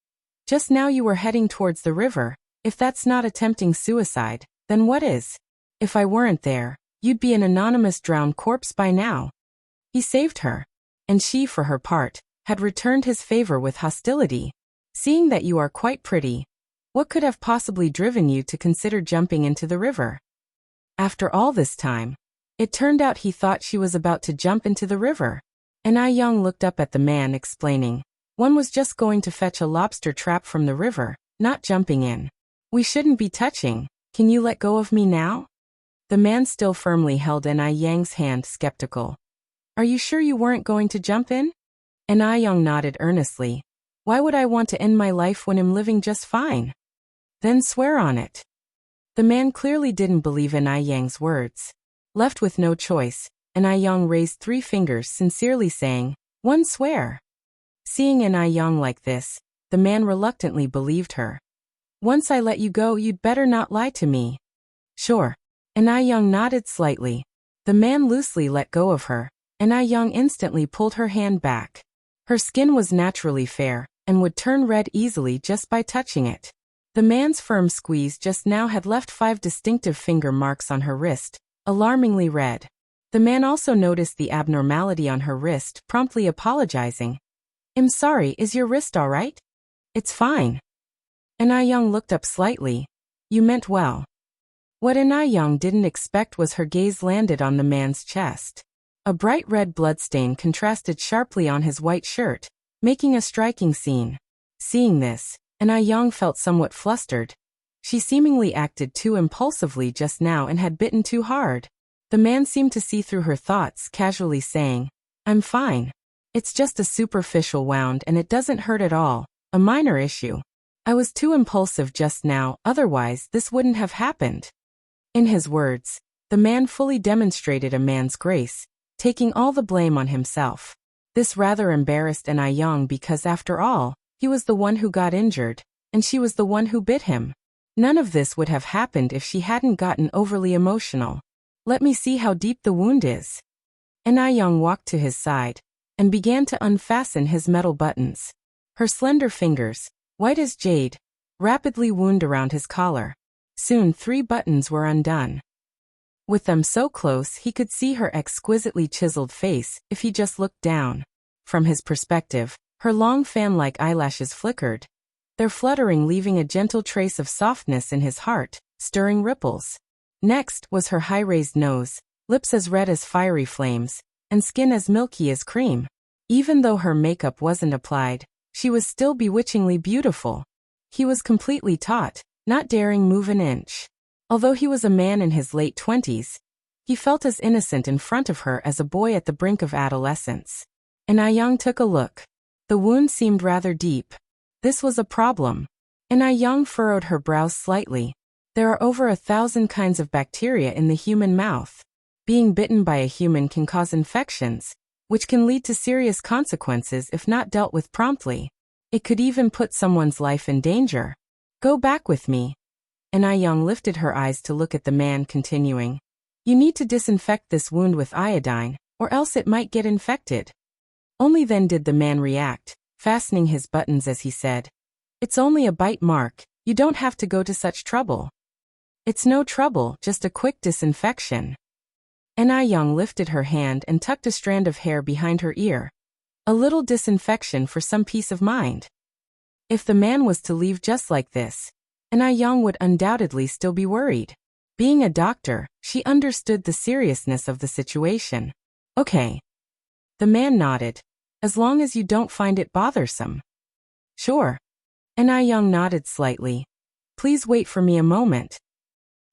"Just now you were heading towards the river. If that's not attempting suicide, then what is? If I weren't there, you'd be an anonymous drowned corpse by now." He saved her, and she, for her part, had returned his favor with hostility. "Seeing that you are quite pretty, what could have possibly driven you to consider jumping into the river?" After all this time, it turned out he thought she was about to jump into the river. En-Ai-Young looked up at the man, explaining, "One was just going to fetch a lobster trap from the river, not jumping in. We shouldn't be touching. Can you let go of me now?" The man still firmly held En-Ai-Young's hand, skeptical. "Are you sure you weren't going to jump in?" En-Ai-Young nodded earnestly. "Why would I want to end my life when I'm living just fine?" "Then swear on it." The man clearly didn't believe En-Ai-Young's words. Left with no choice, En-Ai-Young raised 3 fingers, sincerely saying, "One swear." Seeing En-Ai-Young like this, the man reluctantly believed her. "Once I let you go, you'd better not lie to me." "Sure." En-Ai-Young nodded slightly. The man loosely let go of her. En-Ai-Young instantly pulled her hand back. Her skin was naturally fair, and would turn red easily just by touching it. The man's firm squeeze just now had left 5 distinctive finger marks on her wrist, alarmingly red. The man also noticed the abnormality on her wrist, promptly apologizing. "I'm sorry, is your wrist all right?" "It's fine." Na-young looked up slightly. "You meant well." What Na-young didn't expect was her gaze landed on the man's chest. A bright red bloodstain contrasted sharply on his white shirt, making a striking scene. Seeing this, Na-young felt somewhat flustered. She seemingly acted too impulsively just now and had bitten too hard. The man seemed to see through her thoughts, casually saying, "I'm fine. It's just a superficial wound and it doesn't hurt at all, a minor issue. I was too impulsive just now, otherwise this wouldn't have happened." In his words, the man fully demonstrated a man's grace, taking all the blame on himself. This rather embarrassed Na-young because after all, he was the one who got injured, and she was the one who bit him. None of this would have happened if she hadn't gotten overly emotional. "Let me see how deep the wound is." Na-young walked to his side, and began to unfasten his metal buttons. Her slender fingers, white as jade, rapidly wound around his collar. Soon 3 buttons were undone. With them so close he could see her exquisitely chiseled face if he just looked down. From his perspective, her long fan-like eyelashes flickered, their fluttering leaving a gentle trace of softness in his heart, stirring ripples. Next was her high-raised nose, lips as red as fiery flames, and skin as milky as cream. Even though her makeup wasn't applied, she was still bewitchingly beautiful. He was completely taut, not daring move an inch. Although he was a man in his late 20s, he felt as innocent in front of her as a boy at the brink of adolescence. Na-young took a look. The wound seemed rather deep. This was a problem. Na-young furrowed her brows slightly. There are over 1,000 kinds of bacteria in the human mouth. Being bitten by a human can cause infections, which can lead to serious consequences if not dealt with promptly. It could even put someone's life in danger. "Go back with me." Na-young lifted her eyes to look at the man, continuing, "You need to disinfect this wound with iodine, or else it might get infected." Only then did the man react, fastening his buttons as he said, "It's only a bite mark, you don't have to go to such trouble." "It's no trouble, just a quick disinfection." Na-young lifted her hand and tucked a strand of hair behind her ear. A little disinfection for some peace of mind. If the man was to leave just like this, Na-young would undoubtedly still be worried. Being a doctor, she understood the seriousness of the situation. "Okay." The man nodded. "As long as you don't find it bothersome." "Sure." Na-young nodded slightly. "Please wait for me a moment."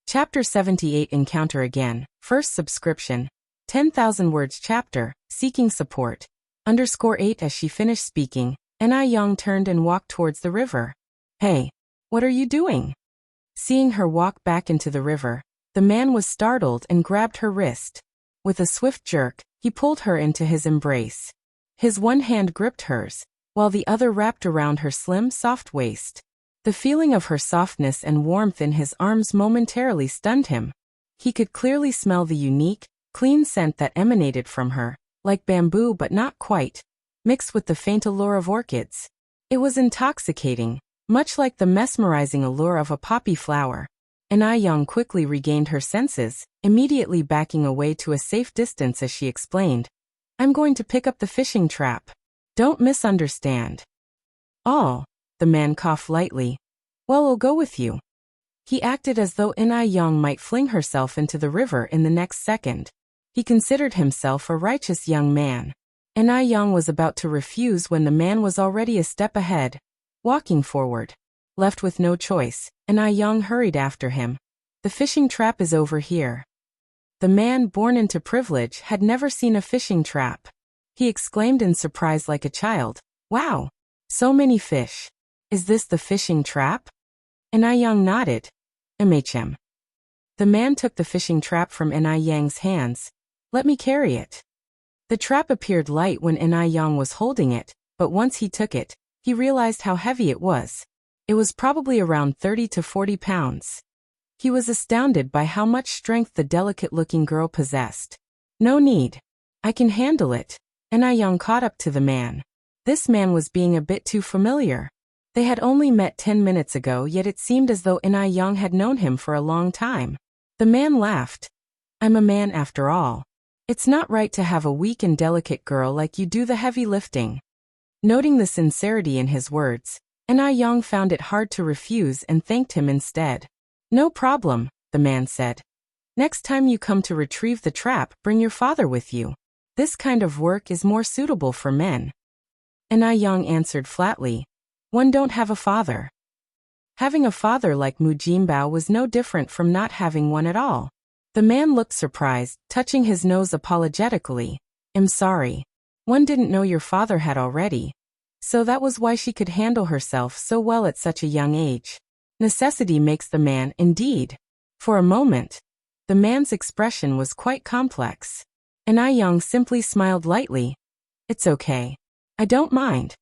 Chapter 78 Encounter Again, first subscription, 10,000 words chapter, seeking support, _8 As she finished speaking, Na-young turned and walked towards the river. "Hey, what are you doing?" Seeing her walk back into the river, the man was startled and grabbed her wrist. With a swift jerk, he pulled her into his embrace. His one hand gripped hers, while the other wrapped around her slim, soft waist. The feeling of her softness and warmth in his arms momentarily stunned him. He could clearly smell the unique, clean scent that emanated from her, like bamboo but not quite, mixed with the faint allure of orchids. It was intoxicating, much like the mesmerizing allure of a poppy flower. Na-young quickly regained her senses, immediately backing away to a safe distance as she explained, "I'm going to pick up the fishing trap. Don't misunderstand." "Oh." The man coughed lightly. "Well, I'll go with you." He acted as though Na-young might fling herself into the river in the next second. He considered himself a righteous young man. Na-young was about to refuse when the man was already a step ahead, walking forward. Left with no choice, Na-young hurried after him. "The fishing trap is over here." The man, born into privilege, had never seen a fishing trap. He exclaimed in surprise like a child, "Wow! So many fish. Is this the fishing trap?" Na-young nodded. "MHM." The man took the fishing trap from Na-young's hands. "Let me carry it." The trap appeared light when Na-young was holding it, but once he took it, he realized how heavy it was. It was probably around 30 to 40 pounds. He was astounded by how much strength the delicate-looking girl possessed. "No need. I can handle it." Na-young caught up to the man. This man was being a bit too familiar. They had only met 10 minutes ago, yet it seemed as though In-ai Young had known him for a long time. The man laughed. I'm a man after all. It's not right to have a weak and delicate girl like you do the heavy lifting. Noting the sincerity in his words, In-ai Young found it hard to refuse and thanked him instead. No problem, the man said. Next time you come to retrieve the trap, bring your father with you. This kind of work is more suitable for men. In-ai Young answered flatly. One don't have a father. Having a father like Mu Jinbao was no different from not having one at all. The man looked surprised, touching his nose apologetically. I'm sorry. One didn't know your father had already. So that was why she could handle herself so well at such a young age. Necessity makes the man, indeed. For a moment, the man's expression was quite complex. In-ai Young simply smiled lightly. It's okay. I don't mind.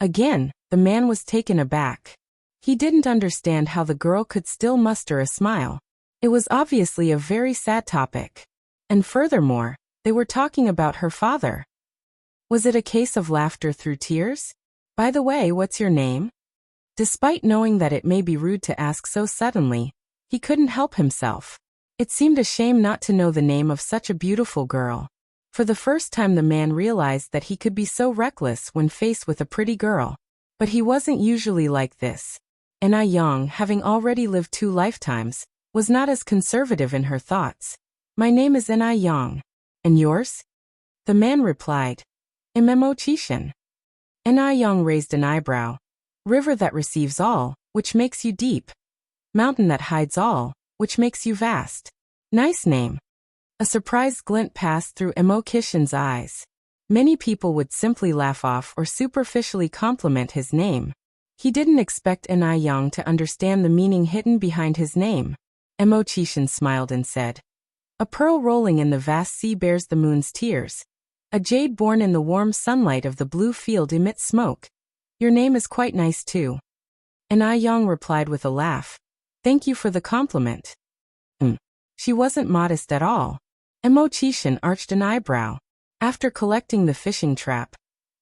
Again, the man was taken aback. He didn't understand how the girl could still muster a smile. It was obviously a very sad topic. And furthermore, they were talking about her father. Was it a case of laughter through tears? By the way, what's your name? Despite knowing that it may be rude to ask so suddenly, he couldn't help himself. It seemed a shame not to know the name of such a beautiful girl. For the first time the man realized that he could be so reckless when faced with a pretty girl. But he wasn't usually like this. In-ai Young, having already lived 2 lifetimes, was not as conservative in her thoughts. My name is In-ai Young. And yours? The man replied. Imemo Chishin. In-ai Young raised an eyebrow. River that receives all, which makes you deep. Mountain that hides all, which makes you vast. Nice name. A surprised glint passed through Emo Kishin's eyes. Many people would simply laugh off or superficially compliment his name. He didn't expect In-ai Young to understand the meaning hidden behind his name. Emo Chishin smiled and said, A pearl rolling in the vast sea bears the moon's tears. A jade born in the warm sunlight of the blue field emits smoke. Your name is quite nice too. In-ai Young replied with a laugh. Thank you for the compliment. She wasn't modest at all. Emo Chishin arched an eyebrow. After collecting the fishing trap,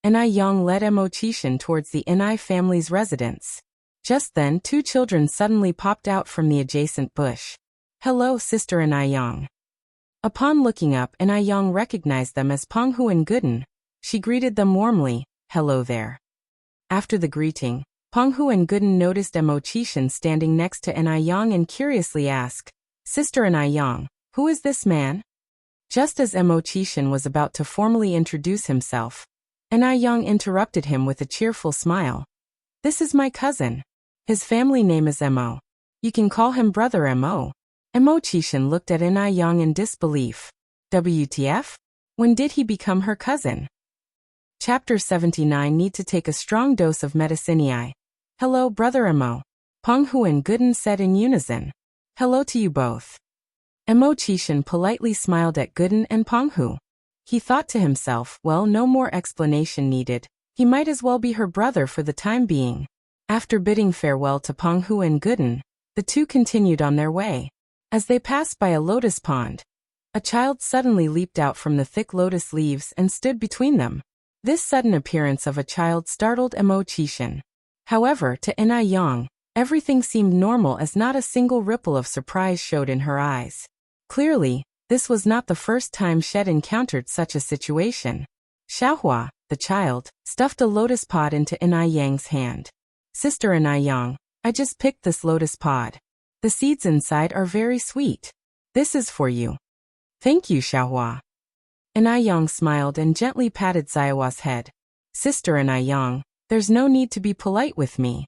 In-ai Young led Emo Chishin towards the In-ai family's residence. Just then 2 children suddenly popped out from the adjacent bush. Hello, Sister In-ai Young. Upon looking up, In-ai Young recognized them as Penghu and Gooden. She greeted them warmly. Hello there. After the greeting, Penghu and Gooden noticed Emo Chishin standing next to In-ai Young and curiously asked, Sister In-ai Young, who is this man? Just as Emo Chishin was about to formally introduce himself, In-ai Young interrupted him with a cheerful smile. This is my cousin. His family name is Emo. You can call him Brother Emo. Emo Chishin looked at In-ai Young in disbelief. WTF? When did he become her cousin? Chapter 79. Need to take a strong dose of medicinei. Hello, Brother Emo. Penghu and Gooden said in unison. Hello to you both. Emo Chishin politely smiled at Gooden and Penghu. He thought to himself, well, no more explanation needed. He might as well be her brother for the time being. After bidding farewell to Penghu and Gooden, the 2 continued on their way. As they passed by a lotus pond, a child suddenly leaped out from the thick lotus leaves and stood between them. This sudden appearance of a child startled Emo Chishin. However, to In-ai Young, everything seemed normal as not a single ripple of surprise showed in her eyes. Clearly, this was not the first time she had encountered such a situation. Xiaohua, the child, stuffed a lotus pod into In-ai Yang's hand. Sister In-ai Young, I just picked this lotus pod. The seeds inside are very sweet. This is for you. Thank you, Xiaohua. In-ai Young smiled and gently patted Xiaohua's head. Sister In-ai Young, there's no need to be polite with me.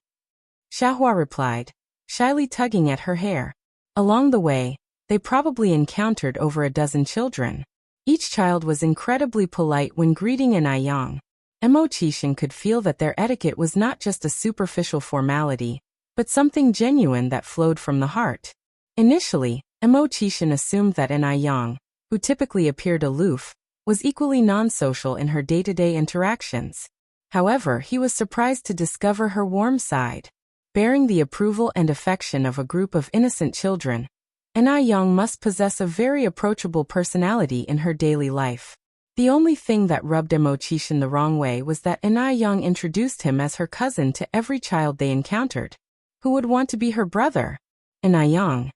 Xiaohua replied, shyly tugging at her hair. Along the way, they probably encountered over a dozen children. Each child was incredibly polite when greeting In-ai Young. Emo Chishin could feel that their etiquette was not just a superficial formality, but something genuine that flowed from the heart. Initially, Emo Chishin assumed that In-ai Young, who typically appeared aloof, was equally non-social in her day-to-day interactions. However, he was surprised to discover her warm side. Bearing the approval and affection of a group of innocent children, In-ai Young must possess a very approachable personality in her daily life. The only thing that rubbed Emochishin the wrong way was that Young introduced him as her cousin to every child they encountered. Who would want to be her brother? Young.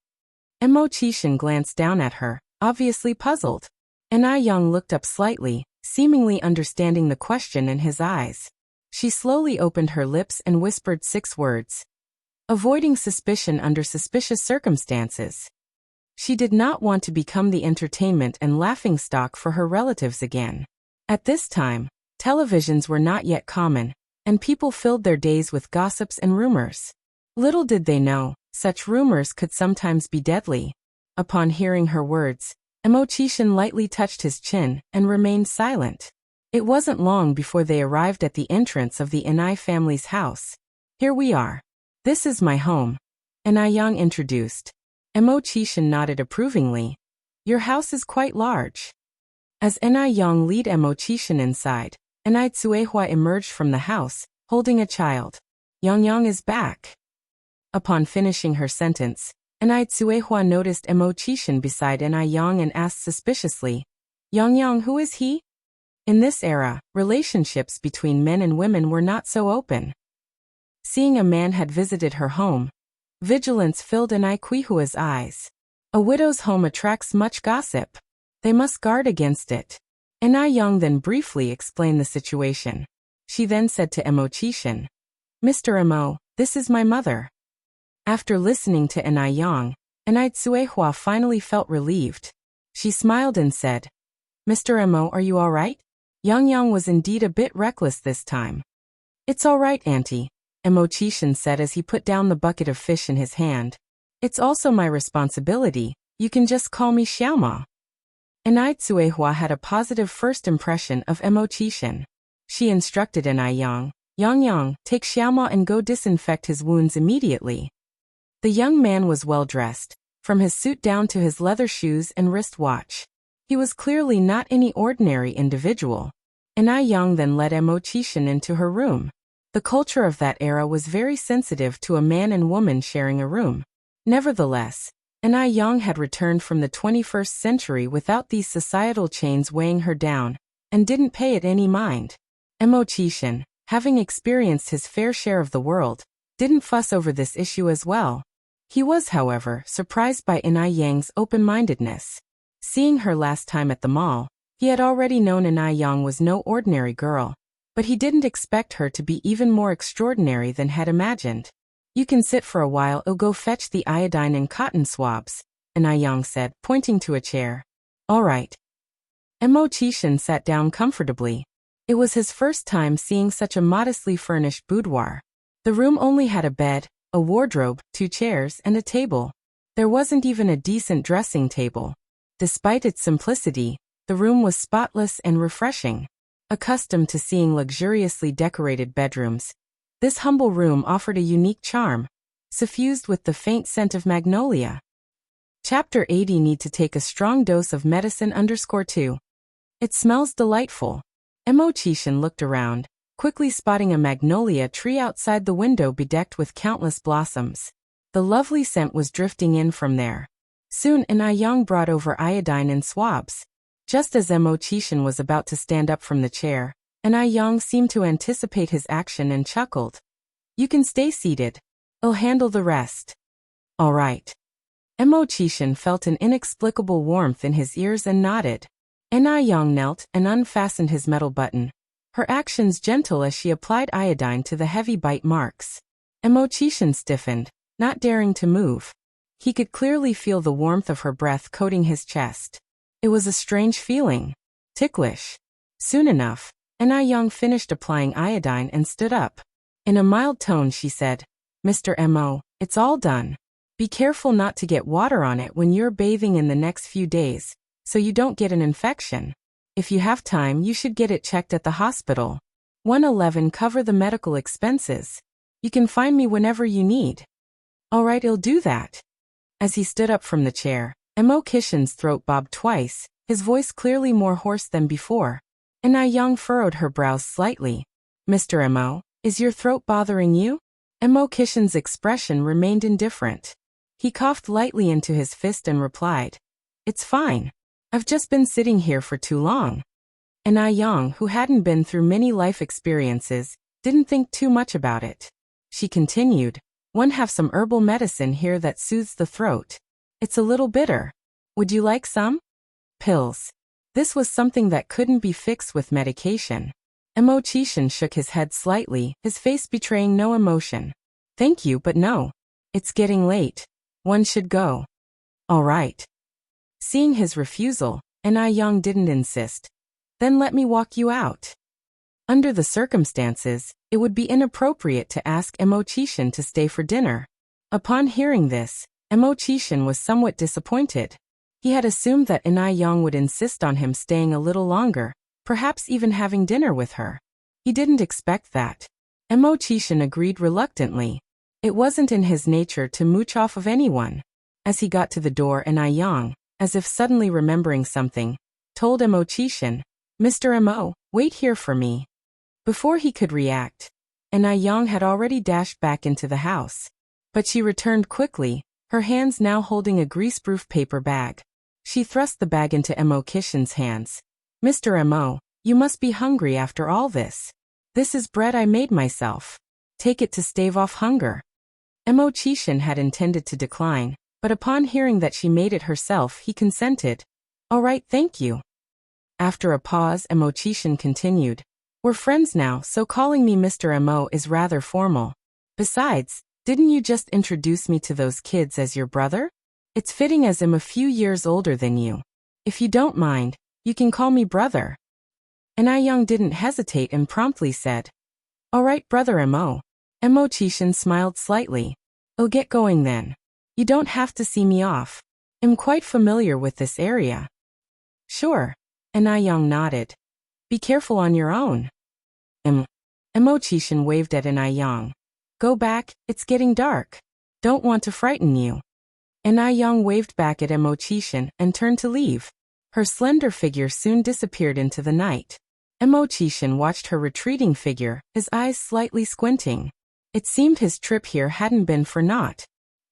Emochishin glanced down at her, obviously puzzled. Young looked up slightly, seemingly understanding the question in his eyes. She slowly opened her lips and whispered 6 words. Avoiding suspicion under suspicious circumstances. She did not want to become the entertainment and laughingstock for her relatives again. At this time, televisions were not yet common, and people filled their days with gossips and rumors. Little did they know, such rumors could sometimes be deadly. Upon hearing her words, Emochishin lightly touched his chin and remained silent. It wasn't long before they arrived at the entrance of the Inai family's house. Here we are. This is my home. Young introduced. Emochishin nodded approvingly. Your house is quite large. As Young led Emochishin inside, Tsuehua emerged from the house, holding a child. Yang is back. Upon finishing her sentence, Tsuehua noticed Emochishin beside Young and asked suspiciously, Yang, who is he? In this era, relationships between men and women were not so open. Seeing a man had visited her home, vigilance filled Quihua's eyes. A widow's home attracts much gossip. They must guard against it. Young then briefly explained the situation. She then said to Emochishin, Mr. Emo, this is my mother. After listening to Young, Tsuehua finally felt relieved. She smiled and said, Mr. Emo, are you all right? Yang was indeed a bit reckless this time. It's all right, Auntie, Emochishin said as he put down the bucket of fish in his hand. It's also my responsibility, you can just call me Xiaoma. Tsuehua had a positive first impression of Emochishin. She instructed Yang, Yang, take Xiaoma and go disinfect his wounds immediately. The young man was well dressed, from his suit down to his leather shoes and wristwatch. He was clearly not any ordinary individual. Yang then led Emochishin into her room. The culture of that era was very sensitive to a man and woman sharing a room. Nevertheless, Yang had returned from the 21st century without these societal chains weighing her down, and didn't pay it any mind. Emochishin, having experienced his fair share of the world, didn't fuss over this issue as well. He was, however, surprised by Yang's open-mindedness. Seeing her last time at the mall, he had already known Yang was no ordinary girl, but he didn't expect her to be even more extraordinary than had imagined. You can sit for a while, I'll go fetch the iodine and cotton swabs, Yang said, pointing to a chair. All right. Emochishin sat down comfortably. It was his first time seeing such a modestly furnished boudoir. The room only had a bed, a wardrobe, 2 chairs, and a table. There wasn't even a decent dressing table. Despite its simplicity, the room was spotless and refreshing. Accustomed to seeing luxuriously decorated bedrooms, this humble room offered a unique charm, suffused with the faint scent of magnolia. Chapter 80. Need to take a strong dose of medicine _2. It smells delightful. Emochishin looked around, quickly spotting a magnolia tree outside the window bedecked with countless blossoms. The lovely scent was drifting in from there. Soon Yang brought over iodine and swabs. Just as Emochishin was about to stand up from the chair, Yang seemed to anticipate his action and chuckled. You can stay seated. I'll handle the rest. All right. Emochishin felt an inexplicable warmth in his ears and nodded. Yang knelt and unfastened his metal button, her actions gentle as she applied iodine to the heavy bite marks. Emochishin stiffened, not daring to move. He could clearly feel the warmth of her breath coating his chest. It was a strange feeling. Ticklish. Soon enough, Yang finished applying iodine and stood up. In a mild tone she said, Mr. Mo, it's all done. Be careful not to get water on it when you're bathing in the next few days, so you don't get an infection. If you have time, you should get it checked at the hospital. 111 cover the medical expenses. You can find me whenever you need. All right, I'll do that. As he stood up from the chair, Emochishin's throat bobbed twice, his voice clearly more hoarse than before. Yang furrowed her brows slightly. Mr. Mo, is your throat bothering you? Emochishin's expression remained indifferent. He coughed lightly into his fist and replied, It's fine. I've just been sitting here for too long. And Yang, who hadn't been through many life experiences, didn't think too much about it. She continued, "One have some herbal medicine here that soothes the throat. It's a little bitter. Would you like some?" Pills. This was something that couldn't be fixed with medication. Mo Chishan shook his head slightly, his face betraying no emotion. "Thank you, but no. It's getting late. One should go." "All right." Seeing his refusal, Yang didn't insist. "Then let me walk you out." Under the circumstances, it would be inappropriate to ask Mo Chishan to stay for dinner. Upon hearing this, Mo Chishan was somewhat disappointed. He had assumed that Yang would insist on him staying a little longer, perhaps even having dinner with her. He didn't expect that. Mo Chishan agreed reluctantly. It wasn't in his nature to mooch off of anyone. As he got to the door, Yang, as if suddenly remembering something, told Mo Chishan, "Mr. Mo, wait here for me." Before he could react, Yang had already dashed back into the house. But she returned quickly, her hands now holding a greaseproof paper bag. She thrust the bag into Mo Chishan's hands. "Mr. Mo, you must be hungry after all this. This is bread I made myself. Take it to stave off hunger." Mo Chishan had intended to decline, but upon hearing that she made it herself, he consented. "All right, thank you." After a pause, Mo Chishan continued, "We're friends now, so calling me Mr. Mo is rather formal. Besides, didn't you just introduce me to those kids as your brother? It's fitting as I'm a few years older than you. If you don't mind, you can call me brother." Yang didn't hesitate and promptly said, "All right, brother Mo." Mo Chishan smiled slightly. "I'll get going then. You don't have to see me off. I'm quite familiar with this area." "Sure." Yang nodded. "Be careful on your own." Mo Chishan waved at Yang. "Go back, it's getting dark. Don't want to frighten you." Yang waved back at Mo Chishan and turned to leave. Her slender figure soon disappeared into the night. Mo Chishan watched her retreating figure, his eyes slightly squinting. It seemed his trip here hadn't been for naught.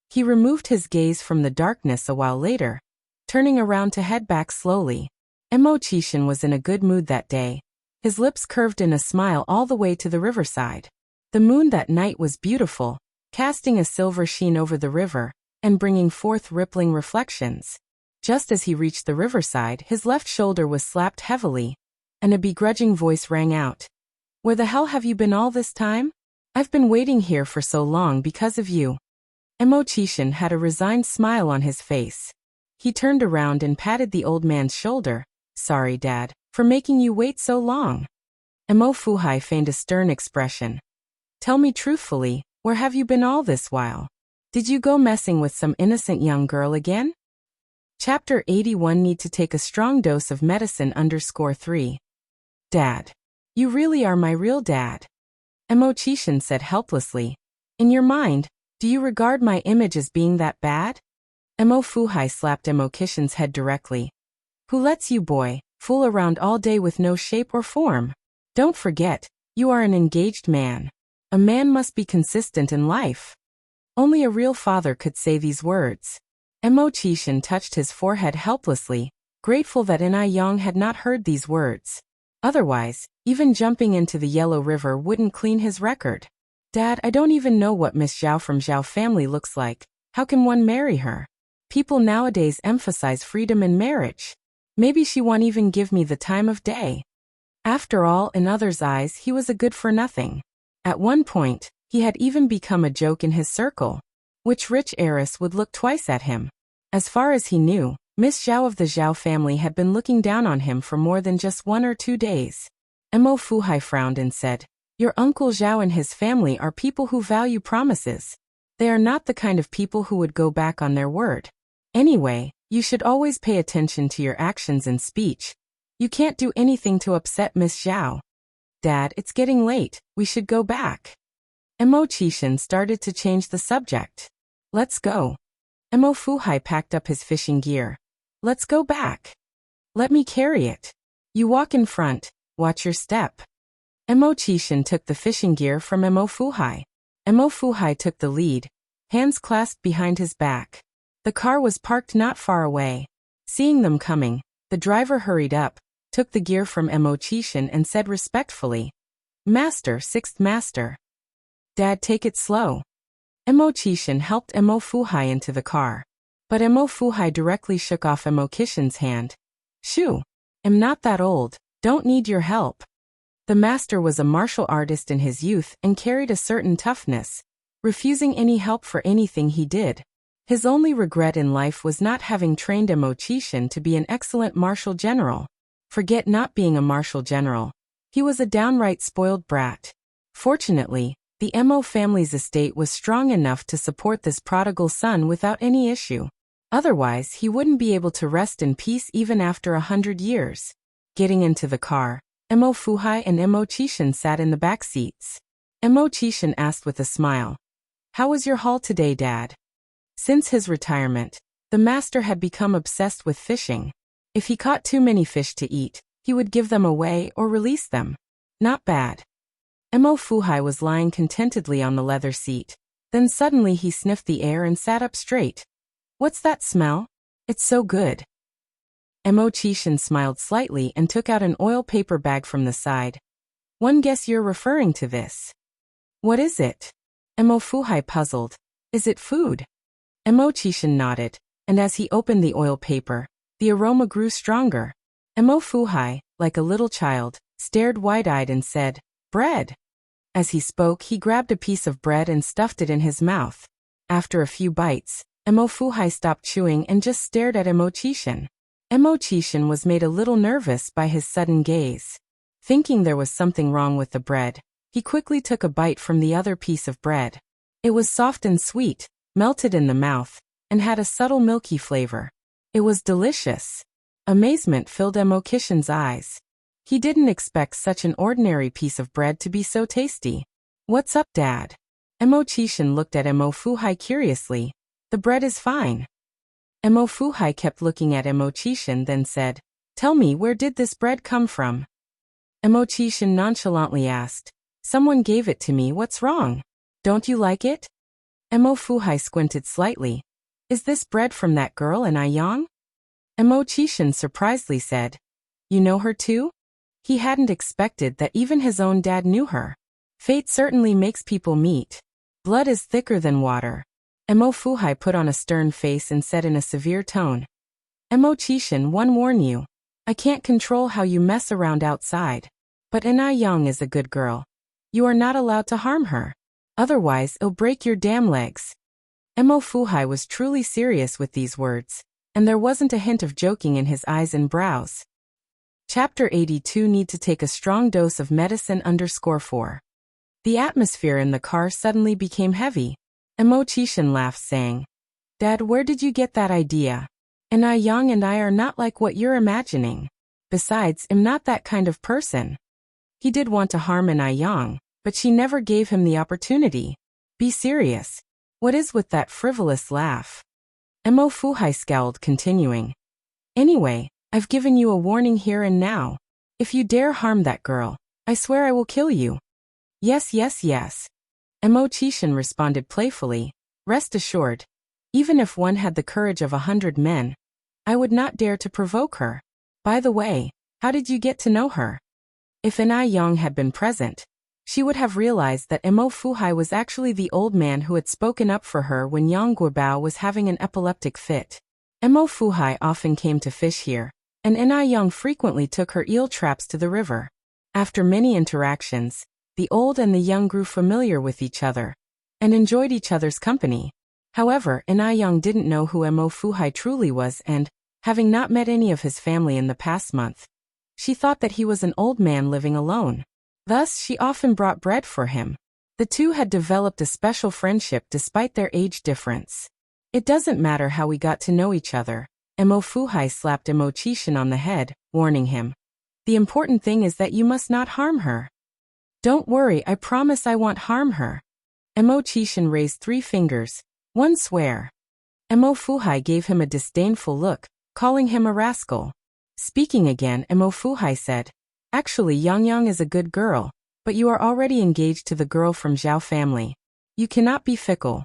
He removed his gaze from the darkness a while later, turning around to head back slowly. Mo Chishan was in a good mood that day. His lips curved in a smile all the way to the riverside. The moon that night was beautiful, casting a silver sheen over the river and bringing forth rippling reflections. Just as he reached the riverside, his left shoulder was slapped heavily, and a begrudging voice rang out. "Where the hell have you been all this time? I've been waiting here for so long because of you." Mo Chishan had a resigned smile on his face. He turned around and patted the old man's shoulder. "Sorry, Dad, for making you wait so long." Mo Fuhai feigned a stern expression. "Tell me truthfully, where have you been all this while? Did you go messing with some innocent young girl again?" Chapter 81. Need to take a strong dose of medicine _3. "Dad. You really are my real dad." Mo Chishan said helplessly. "In your mind, do you regard my image as being that bad?" Mo Fuhai slapped Mo Chishan's head directly. "Who lets you, boy, fool around all day with no shape or form? Don't forget, you are an engaged man. A man must be consistent in life." Only a real father could say these words. Mo Chishan touched his forehead helplessly, grateful that Yang had not heard these words. Otherwise, even jumping into the Yellow River wouldn't clean his record. "Dad, I don't even know what Miss Zhao from Zhao family looks like. How can one marry her? People nowadays emphasize freedom in marriage. Maybe she won't even give me the time of day." After all, in others' eyes, he was a good-for-nothing. At one point, he had even become a joke in his circle. Which rich heiress would look twice at him? As far as he knew, Miss Zhao of the Zhao family had been looking down on him for more than just 1 or 2 days. Mo Fuhai frowned and said, "Your Uncle Zhao and his family are people who value promises. They are not the kind of people who would go back on their word. Anyway, you should always pay attention to your actions and speech. You can't do anything to upset Miss Zhao." "Dad, it's getting late, we should go back." Mo Chishan started to change the subject. "Let's go." Mo Fuhai packed up his fishing gear. "Let's go back." "Let me carry it. You walk in front, watch your step." Mo Chishan took the fishing gear from Mo Fuhai. Mo Fuhai took the lead, hands clasped behind his back. The car was parked not far away. Seeing them coming, the driver hurried up, took the gear from Emo Chishin and said respectfully, "Master, sixth master. Dad, take it slow." Emo Chishin helped Emo Fuhai into the car. But Emo Fuhai directly shook off Emo Kishin's hand. "Shoo. I'm not that old, don't need your help." The master was a martial artist in his youth and carried a certain toughness, refusing any help for anything he did. His only regret in life was not having trained Emo Chishin to be an excellent martial general. Forget not being a martial general. He was a downright spoiled brat. Fortunately, the Emo family's estate was strong enough to support this prodigal son without any issue. Otherwise, he wouldn't be able to rest in peace even after 100 years. Getting into the car, Emo Fuhai and Emo Chishin sat in the back seats. Emo Chishin asked with a smile, "How was your haul today, Dad?" Since his retirement, the master had become obsessed with fishing. If he caught too many fish to eat, he would give them away or release them. Not bad. Emo Fuhai was lying contentedly on the leather seat. Then suddenly he sniffed the air and sat up straight. "What's that smell? It's so good." Emo Chishin smiled slightly and took out an oil paper bag from the side. "One guess you're referring to this." "What is it?" Emo Fuhai puzzled. "Is it food?" Emo Chishin nodded, and as he opened the oil paper, the aroma grew stronger. Emo Fuhai, like a little child, stared wide-eyed and said, "Bread." As he spoke, he grabbed a piece of bread and stuffed it in his mouth. After a few bites, Emo Fuhai stopped chewing and just stared at Emo Chishin. Emo Chishin was made a little nervous by his sudden gaze. Thinking there was something wrong with the bread, he quickly took a bite from the other piece of bread. It was soft and sweet, melted in the mouth, and had a subtle milky flavor. It was delicious. Amazement filled Emo Kishin's eyes. He didn't expect such an ordinary piece of bread to be so tasty. "What's up, Dad?" Emo Chishin looked at Emo Fuhai curiously. "The bread is fine." Emo Fuhai kept looking at Emo Chishin, then said, "Tell me, where did this bread come from?" Emo Chishin nonchalantly asked, "Someone gave it to me, what's wrong? Don't you like it?" Emo Fuhai squinted slightly. "Is this bread from that girl in Aiyang?" Emo Chishin surprisedly said, "You know her too?" He hadn't expected that even his own dad knew her. Fate certainly makes people meet. Blood is thicker than water. Emo Fuhai put on a stern face and said in a severe tone, "Emo Chishin, one warn you. I can't control how you mess around outside. But Ina Young is a good girl. You are not allowed to harm her. Otherwise, it'll break your damn legs." Emo Fuhai was truly serious with these words, and there wasn't a hint of joking in his eyes and brows. Chapter 82. Need to take a strong dose of medicine _4. The atmosphere in the car suddenly became heavy. Emo Chishin laughed, saying, "Dad, where did you get that idea? Ina Yang and I are not like what you're imagining. Besides, I'm not that kind of person." He did want to harm Ina Yang, but she never gave him the opportunity. "Be serious. What is with that frivolous laugh?" Emo Fuhai scowled, continuing, "Anyway, I've given you a warning here and now. If you dare harm that girl, I swear I will kill you." "Yes, yes, yes." Emo Chishin responded playfully, "Rest assured, even if one had the courage of 100 men, I would not dare to provoke her. By the way, how did you get to know her?" If Ina Yang had been present, she would have realized that Emo Fuhai was actually the old man who had spoken up for her when Yang Guobao was having an epileptic fit. Emo Fuhai often came to fish here, and Ina Yang frequently took her eel traps to the river. After many interactions, the old and the young grew familiar with each other, and enjoyed each other's company. However, Ina Yang didn't know who Emo Fuhai truly was and, having not met any of his family in the past month, she thought that he was an old man living alone. Thus, she often brought bread for him. The two had developed a special friendship despite their age difference. "It doesn't matter how we got to know each other." Emo Fuhai slapped Emo Chishin on the head, warning him. "The important thing is that you must not harm her." "Don't worry, I promise I won't harm her." Emo Chishin raised 3 fingers. "One swear." Emo Fuhai gave him a disdainful look, calling him a rascal. Speaking again, Emo Fuhai said, "Actually, Yang Yang is a good girl, but you are already engaged to the girl from Zhao family. You cannot be fickle."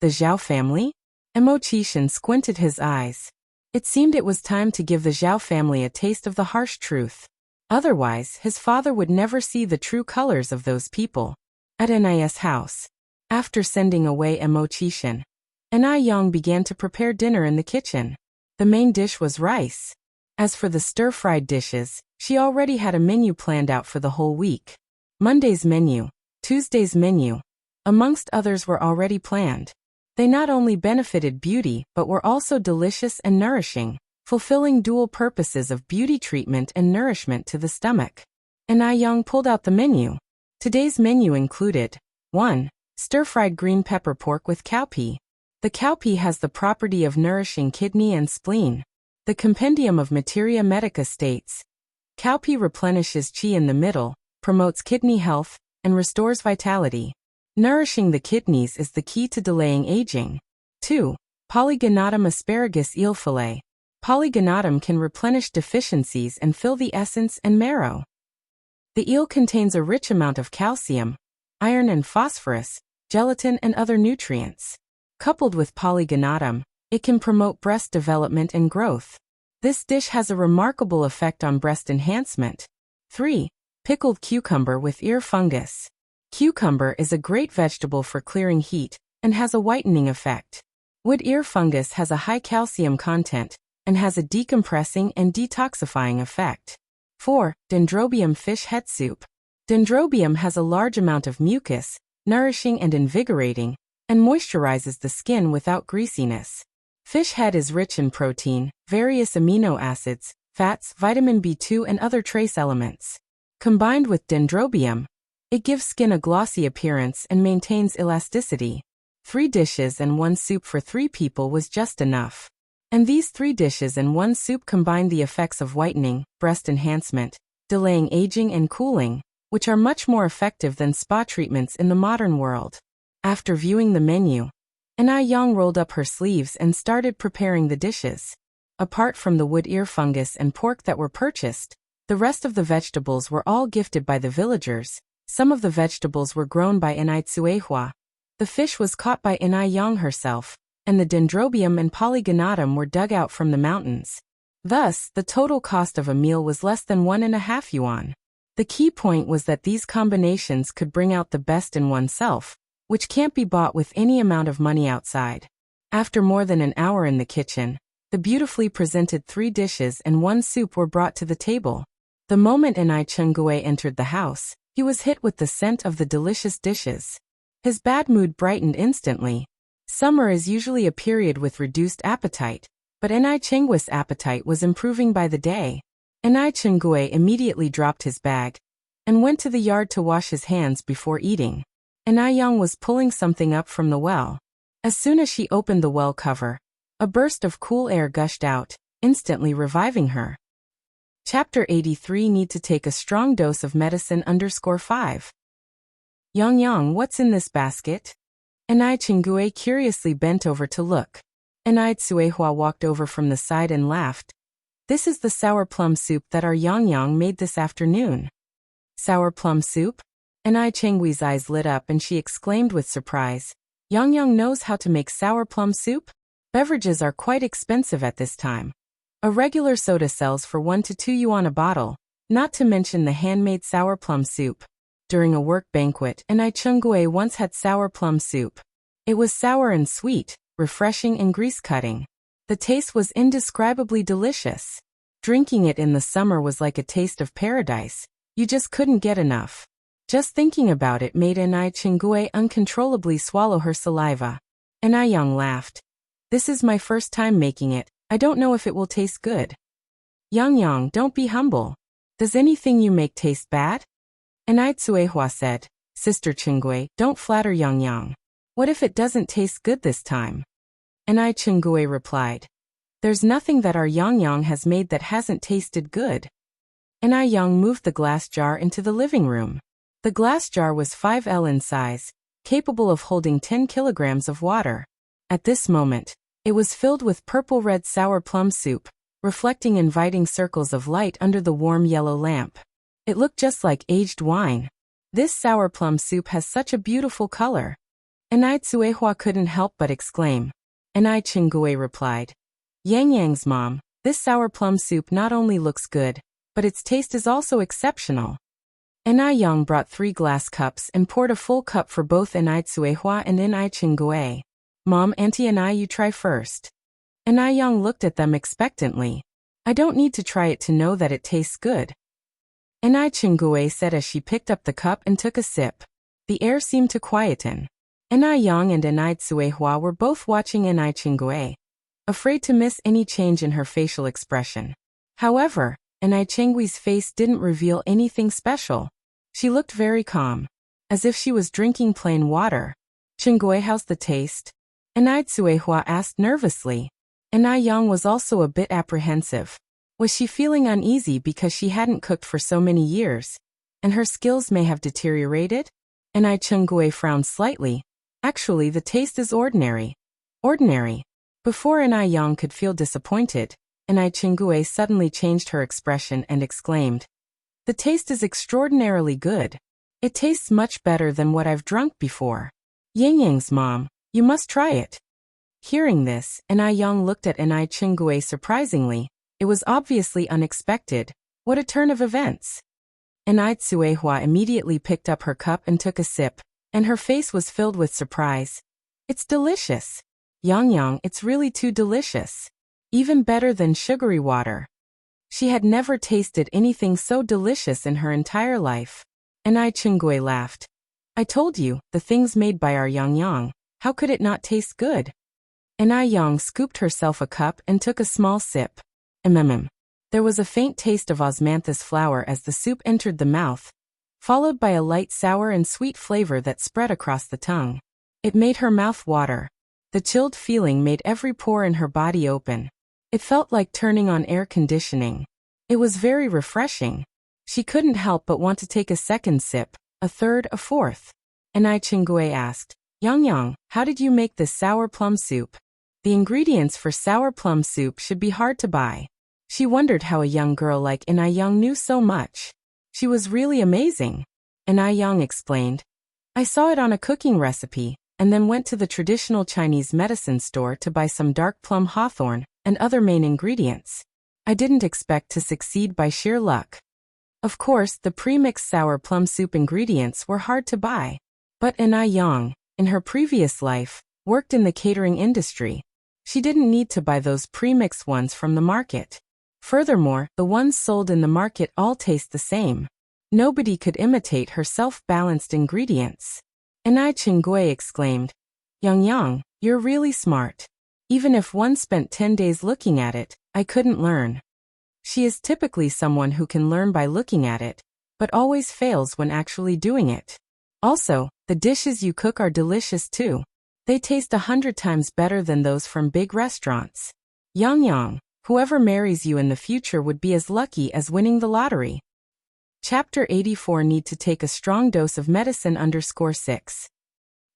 "The Zhao family?" Emo Chishin squinted his eyes. It seemed it was time to give the Zhao family a taste of the harsh truth. Otherwise, his father would never see the true colors of those people. At Nis' house. After sending away Mo Qishan, Ni Yang began to prepare dinner in the kitchen. The main dish was rice. As for the stir-fried dishes, she already had a menu planned out for the whole week. Monday's menu, Tuesday's menu, amongst others were already planned. They not only benefited beauty but were also delicious and nourishing, fulfilling dual purposes of beauty treatment and nourishment to the stomach. Ni Yang pulled out the menu. Today's menu included 1. Stir-fried green pepper pork with cowpea. The cowpea has the property of nourishing kidney and spleen. The Compendium of Materia Medica states, cowpea replenishes qi in the middle, promotes kidney health, and restores vitality. Nourishing the kidneys is the key to delaying aging. 2. Polygonatum asparagus eel fillet. Polygonatum can replenish deficiencies and fill the essence and marrow. The eel contains a rich amount of calcium, iron and phosphorus, gelatin and other nutrients. Coupled with polygonatum, it can promote breast development and growth. This dish has a remarkable effect on breast enhancement. 3. Pickled cucumber with ear fungus. Cucumber is a great vegetable for clearing heat and has a whitening effect. Wood ear fungus has a high calcium content and has a decompressing and detoxifying effect. 4. Dendrobium fish head soup. Dendrobium has a large amount of mucus, nourishing and invigorating, and moisturizes the skin without greasiness. Fish head is rich in protein, various amino acids, fats, vitamin B2 and other trace elements. Combined with dendrobium, it gives skin a glossy appearance and maintains elasticity. 3 dishes and 1 soup for 3 people was just enough. And these 3 dishes and 1 soup combined the effects of whitening, breast enhancement, delaying aging and cooling, which are much more effective than spa treatments in the modern world. After viewing the menu, Ni Yang rolled up her sleeves and started preparing the dishes. Apart from the wood ear fungus and pork that were purchased, the rest of the vegetables were all gifted by the villagers. Some of the vegetables were grown by Ni Tsuehua. The fish was caught by Ni Yang herself, and the dendrobium and polygonatum were dug out from the mountains. Thus, the total cost of a meal was less than 1.5 yuan. The key point was that these combinations could bring out the best in oneself, which can't be bought with any amount of money outside. After more than an hour in the kitchen, the beautifully presented 3 dishes and 1 soup were brought to the table. The moment Ni Chenggui entered the house, he was hit with the scent of the delicious dishes. His bad mood brightened instantly. Summer is usually a period with reduced appetite, but Ni Chenggui's appetite was improving by the day. Ni Chenggui immediately dropped his bag and went to the yard to wash his hands before eating. Ni Yang was pulling something up from the well. As soon as she opened the well cover, a burst of cool air gushed out, instantly reviving her. Chapter 83. Need to take a strong dose of medicine _5. Yang, what's in this basket? Ni Chenggui curiously bent over to look. Ni Tsuehua walked over from the side and laughed. This is the sour plum soup that our Yang made this afternoon. Sour plum soup? Ni Chenggui's eyes lit up and she exclaimed with surprise. Yang knows how to make sour plum soup? Beverages are quite expensive at this time. A regular soda sells for 1 to 2 yuan a bottle, not to mention the handmade sour plum soup. During a work banquet, Ni Chenggui once had sour plum soup. It was sour and sweet, refreshing and grease-cutting. The taste was indescribably delicious. Drinking it in the summer was like a taste of paradise. You just couldn't get enough. Just thinking about it made Ni Chenggui uncontrollably swallow her saliva. Ni Yang laughed. This is my first time making it. I don't know if it will taste good. Yang, don't be humble. Does anything you make taste bad? Ni Tsuehua said. Sister Chenggui, don't flatter Yang. What if it doesn't taste good this time? Ni Chenggui replied. There's nothing that our Yang has made that hasn't tasted good. Ni Yang moved the glass jar into the living room. The glass jar was 5L in size, capable of holding 10 kilograms of water. At this moment, it was filled with purple-red sour plum soup, reflecting inviting circles of light under the warm yellow lamp. It looked just like aged wine. This sour plum soup has such a beautiful color. Ni Tsuehua couldn't help but exclaim. Ni Chenggui replied. Yang Yang's mom, this sour plum soup not only looks good, but its taste is also exceptional. Enai Yang brought 3 glass cups and poured a full cup for both Enai Tsuehua and Enai Qingui. Mom, Auntie Enai, you try first. Enai Yang looked at them expectantly. I don't need to try it to know that it tastes good. Enai Qingui said as she picked up the cup and took a sip. The air seemed to quieten. Enai Yang and Enai Tsuehua were both watching Enai Qingui, afraid to miss any change in her facial expression. However, Enai Qinggui's face didn't reveal anything special. She looked very calm, as if she was drinking plain water. Qingui, how's the taste? Enai Tsuehua asked nervously. Enai Yang was also a bit apprehensive. Was she feeling uneasy because she hadn't cooked for so many years, and her skills may have deteriorated? Enai Qingui frowned slightly. Actually, the taste is ordinary. Ordinary. Before Enai Yang could feel disappointed, Enai Qingui suddenly changed her expression and exclaimed, the taste is extraordinarily good. It tastes much better than what I've drunk before. Yang Yang's mom, you must try it. Hearing this, Enai Yang looked at Enai Qingui surprisingly. It was obviously unexpected. What a turn of events. Enai Tsuehua immediately picked up her cup and took a sip, and her face was filled with surprise. It's delicious. Yang, it's really too delicious. Even better than sugary water. She had never tasted anything so delicious in her entire life. Enai Qingui laughed. I told you, the things made by our Yang, how could it not taste good? Enai Yang scooped herself a cup and took a small sip. There was a faint taste of osmanthus flower as the soup entered the mouth, followed by a light sour and sweet flavor that spread across the tongue. It made her mouth water. The chilled feeling made every pore in her body open. It felt like turning on air conditioning. It was very refreshing. She couldn't help but want to take a second sip, a third, a fourth. Enai Qingui asked, Yang, how did you make this sour plum soup? The ingredients for sour plum soup should be hard to buy. She wondered how a young girl like Enai Yang knew so much. She was really amazing. Enai Yang explained, I saw it on a cooking recipe, and then went to the traditional Chinese medicine store to buy some dark plum hawthorn and other main ingredients. I didn't expect to succeed by sheer luck. Of course, the pre-mixed sour plum soup ingredients were hard to buy. But Enai Yang, in her previous life, worked in the catering industry. She didn't need to buy those pre-mixed ones from the market. Furthermore, the ones sold in the market all taste the same. Nobody could imitate her self-balanced ingredients. Enai Qingui exclaimed, Yang, you're really smart. Even if one spent 10 days looking at it, I couldn't learn. She is typically someone who can learn by looking at it, but always fails when actually doing it. Also, the dishes you cook are delicious too. They taste 100 times better than those from big restaurants. Yang, whoever marries you in the future would be as lucky as winning the lottery. Chapter 84. Need to take a strong dose of medicine _6.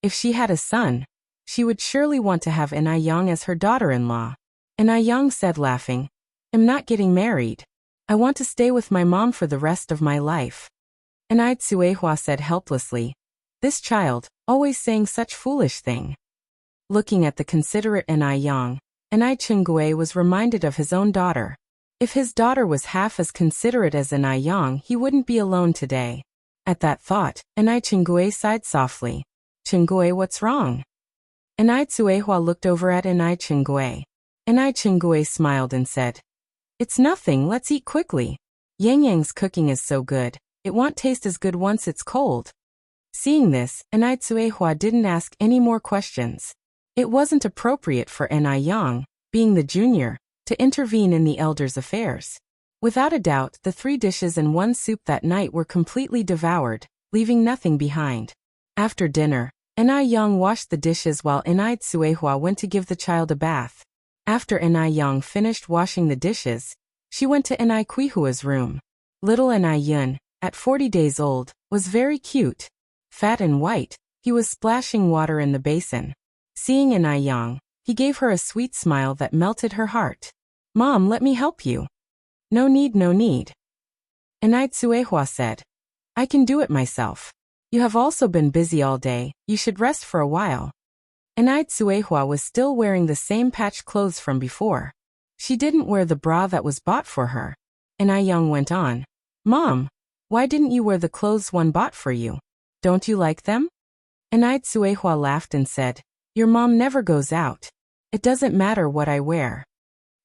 If she had a son, she would surely want to have Enai Yang as her daughter-in-law. Enai Yang said laughing, I'm not getting married. I want to stay with my mom for the rest of my life. Enai Tsuehua said helplessly, this child, always saying such foolish thing. Looking at the considerate Enai Yang, Enai Qingui was reminded of his own daughter. If his daughter was half as considerate as Enai Yang, he wouldn't be alone today. At that thought, Enai Qingui sighed softly. Qingui, what's wrong? Enai Tsuehua looked over at Enai Qingui. Enai Qingui smiled and said, it's nothing, let's eat quickly. Yang's cooking is so good, it won't taste as good once it's cold. Seeing this, Enai Tsuehua didn't ask any more questions. It wasn't appropriate for Enai Yang, being the junior, to intervene in the elders' affairs. Without a doubt, the 3 dishes and 1 soup that night were completely devoured, leaving nothing behind. After dinner, Enai Yang washed the dishes while Enai Tsuehua went to give the child a bath. After Enai Yang finished washing the dishes, she went to Enai Qihua's room. Little Enai Yun, at 40 days old, was very cute. Fat and white, he was splashing water in the basin. Seeing Enai Yang, he gave her a sweet smile that melted her heart. Mom, let me help you. No need. Enai Tsuehua said, I can do it myself. You have also been busy all day, you should rest for a while. Enai Tsuehua was still wearing the same patched clothes from before. She didn't wear the bra that was bought for her. And Young went on. Mom, why didn't you wear the clothes one bought for you? Don't you like them? And Suehua laughed and said, your mom never goes out. It doesn't matter what I wear.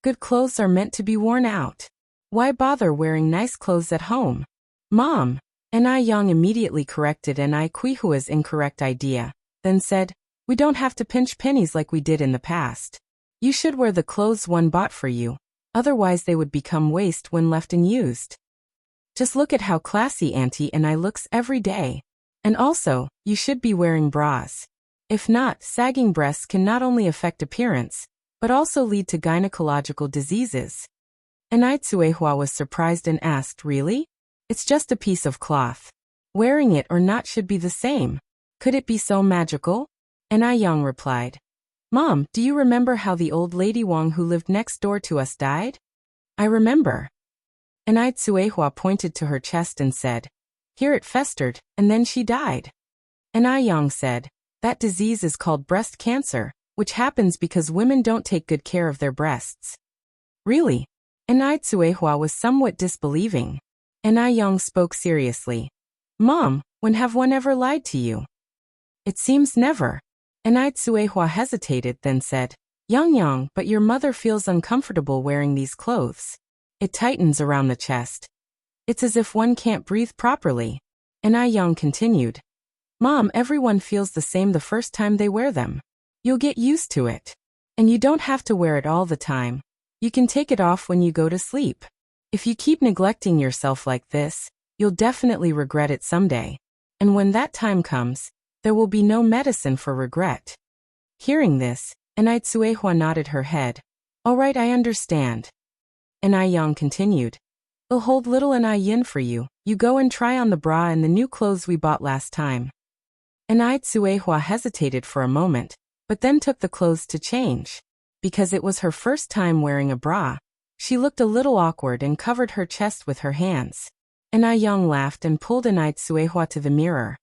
Good clothes are meant to be worn out. Why bother wearing nice clothes at home? Mom. And Young immediately corrected Kuihua's incorrect idea, then said, we don't have to pinch pennies like we did in the past. You should wear the clothes one bought for you, otherwise they would become waste when left unused. Just look at how classy Auntie and I looks every day. And also, you should be wearing bras. If not, sagging breasts can not only affect appearance, but also lead to gynecological diseases. And Suehua was surprised and asked, really? It's just a piece of cloth. Wearing it or not should be the same. Could it be so magical? And Young replied, Mom, do you remember how the old lady Wang who lived next door to us died? I remember. And Suehua pointed to her chest and said, here it festered, and then she died. And Young said, that disease is called breast cancer, which happens because women don't take good care of their breasts. Really? And Suehua was somewhat disbelieving. And Young spoke seriously. Mom, when have one ever lied to you? It seems never. And Suehua hesitated, then said, Young, but your mother feels uncomfortable wearing these clothes. It tightens around the chest. It's as if one can't breathe properly. And Young continued, Mom, everyone feels the same the first time they wear them. You'll get used to it. And you don't have to wear it all the time. You can take it off when you go to sleep. If you keep neglecting yourself like this, you'll definitely regret it someday. And when that time comes, there will be no medicine for regret. Hearing this, and Suehua nodded her head. All right, I understand. And Young continued. It'll hold little yin for you. You go and try on the bra and the new clothes we bought last time. And Suehua hesitated for a moment, but then took the clothes to change. Because it was her first time wearing a bra, she looked a little awkward and covered her chest with her hands. And Young laughed and pulled Suehua to the mirror.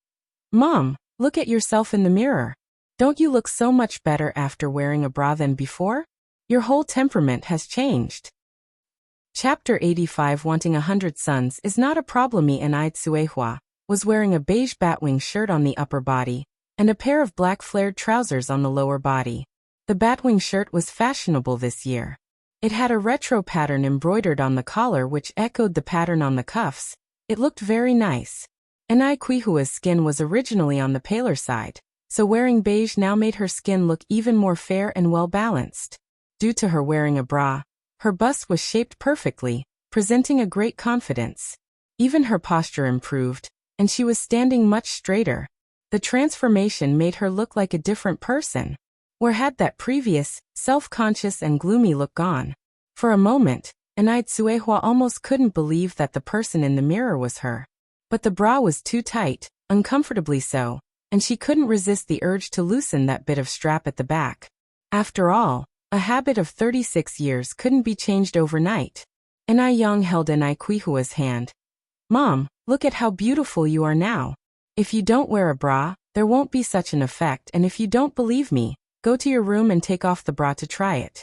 Mom, look at yourself in the mirror. Don't you look so much better after wearing a bra than before? Your whole temperament has changed. Chapter 85 Wanting 100 Sons is not a problem. And Suehua was wearing a beige batwing shirt on the upper body, and a pair of black flared trousers on the lower body. The batwing shirt was fashionable this year. It had a retro pattern embroidered on the collar which echoed the pattern on the cuffs. It looked very nice. And Kuihua's skin was originally on the paler side, so wearing beige now made her skin look even more fair and well-balanced. Due to her wearing a bra, her bust was shaped perfectly, presenting a great confidence. Even her posture improved, and she was standing much straighter. The transformation made her look like a different person. Where had that previous, self-conscious and gloomy look gone? For a moment, and Suehua almost couldn't believe that the person in the mirror was her. But the bra was too tight, uncomfortably so, and she couldn't resist the urge to loosen that bit of strap at the back. After all, a habit of 36 years couldn't be changed overnight. And Young held Kuihua's hand. Mom, look at how beautiful you are now. If you don't wear a bra, there won't be such an effect, and if you don't believe me, go to your room and take off the bra to try it.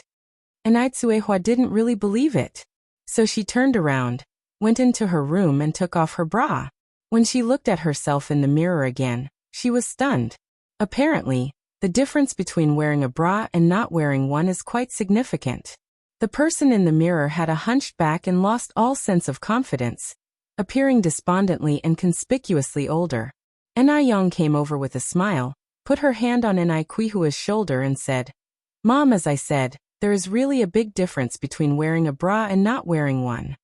And Suehua didn't really believe it. So she turned around, went into her room and took off her bra. When she looked at herself in the mirror again, she was stunned. Apparently, the difference between wearing a bra and not wearing one is quite significant. The person in the mirror had a hunched back and lost all sense of confidence, appearing despondently and conspicuously older. And Young came over with a smile, put her hand on Kuihua's shoulder and said, Mom, as I said, there is really a big difference between wearing a bra and not wearing one.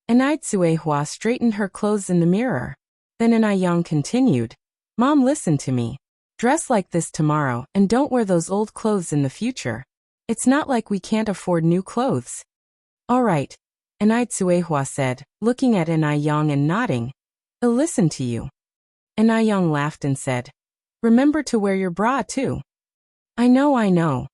And Suehua straightened her clothes in the mirror. Then Young continued, Mom, listen to me. Dress like this tomorrow and don't wear those old clothes in the future. It's not like we can't afford new clothes. All right. And Suehua said, looking at Young and nodding, I'll listen to you. And Young laughed and said, remember to wear your bra too. I know.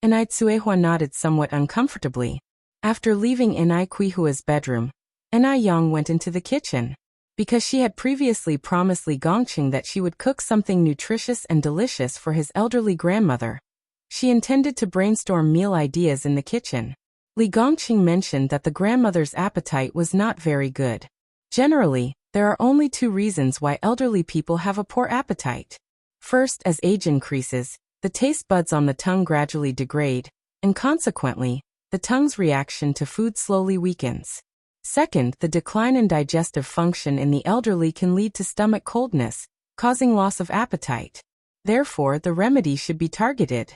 And Suehua nodded somewhat uncomfortably. After leaving Kuihua's bedroom, Young went into the kitchen. Because she had previously promised Li Gongqing that she would cook something nutritious and delicious for his elderly grandmother. She intended to brainstorm meal ideas in the kitchen. Li Gongqing mentioned that the grandmother's appetite was not very good. Generally, there are only two reasons why elderly people have a poor appetite. First, as age increases, the taste buds on the tongue gradually degrade, and consequently, the tongue's reaction to food slowly weakens. Second, the decline in digestive function in the elderly can lead to stomach coldness, causing loss of appetite. Therefore, the remedy should be targeted.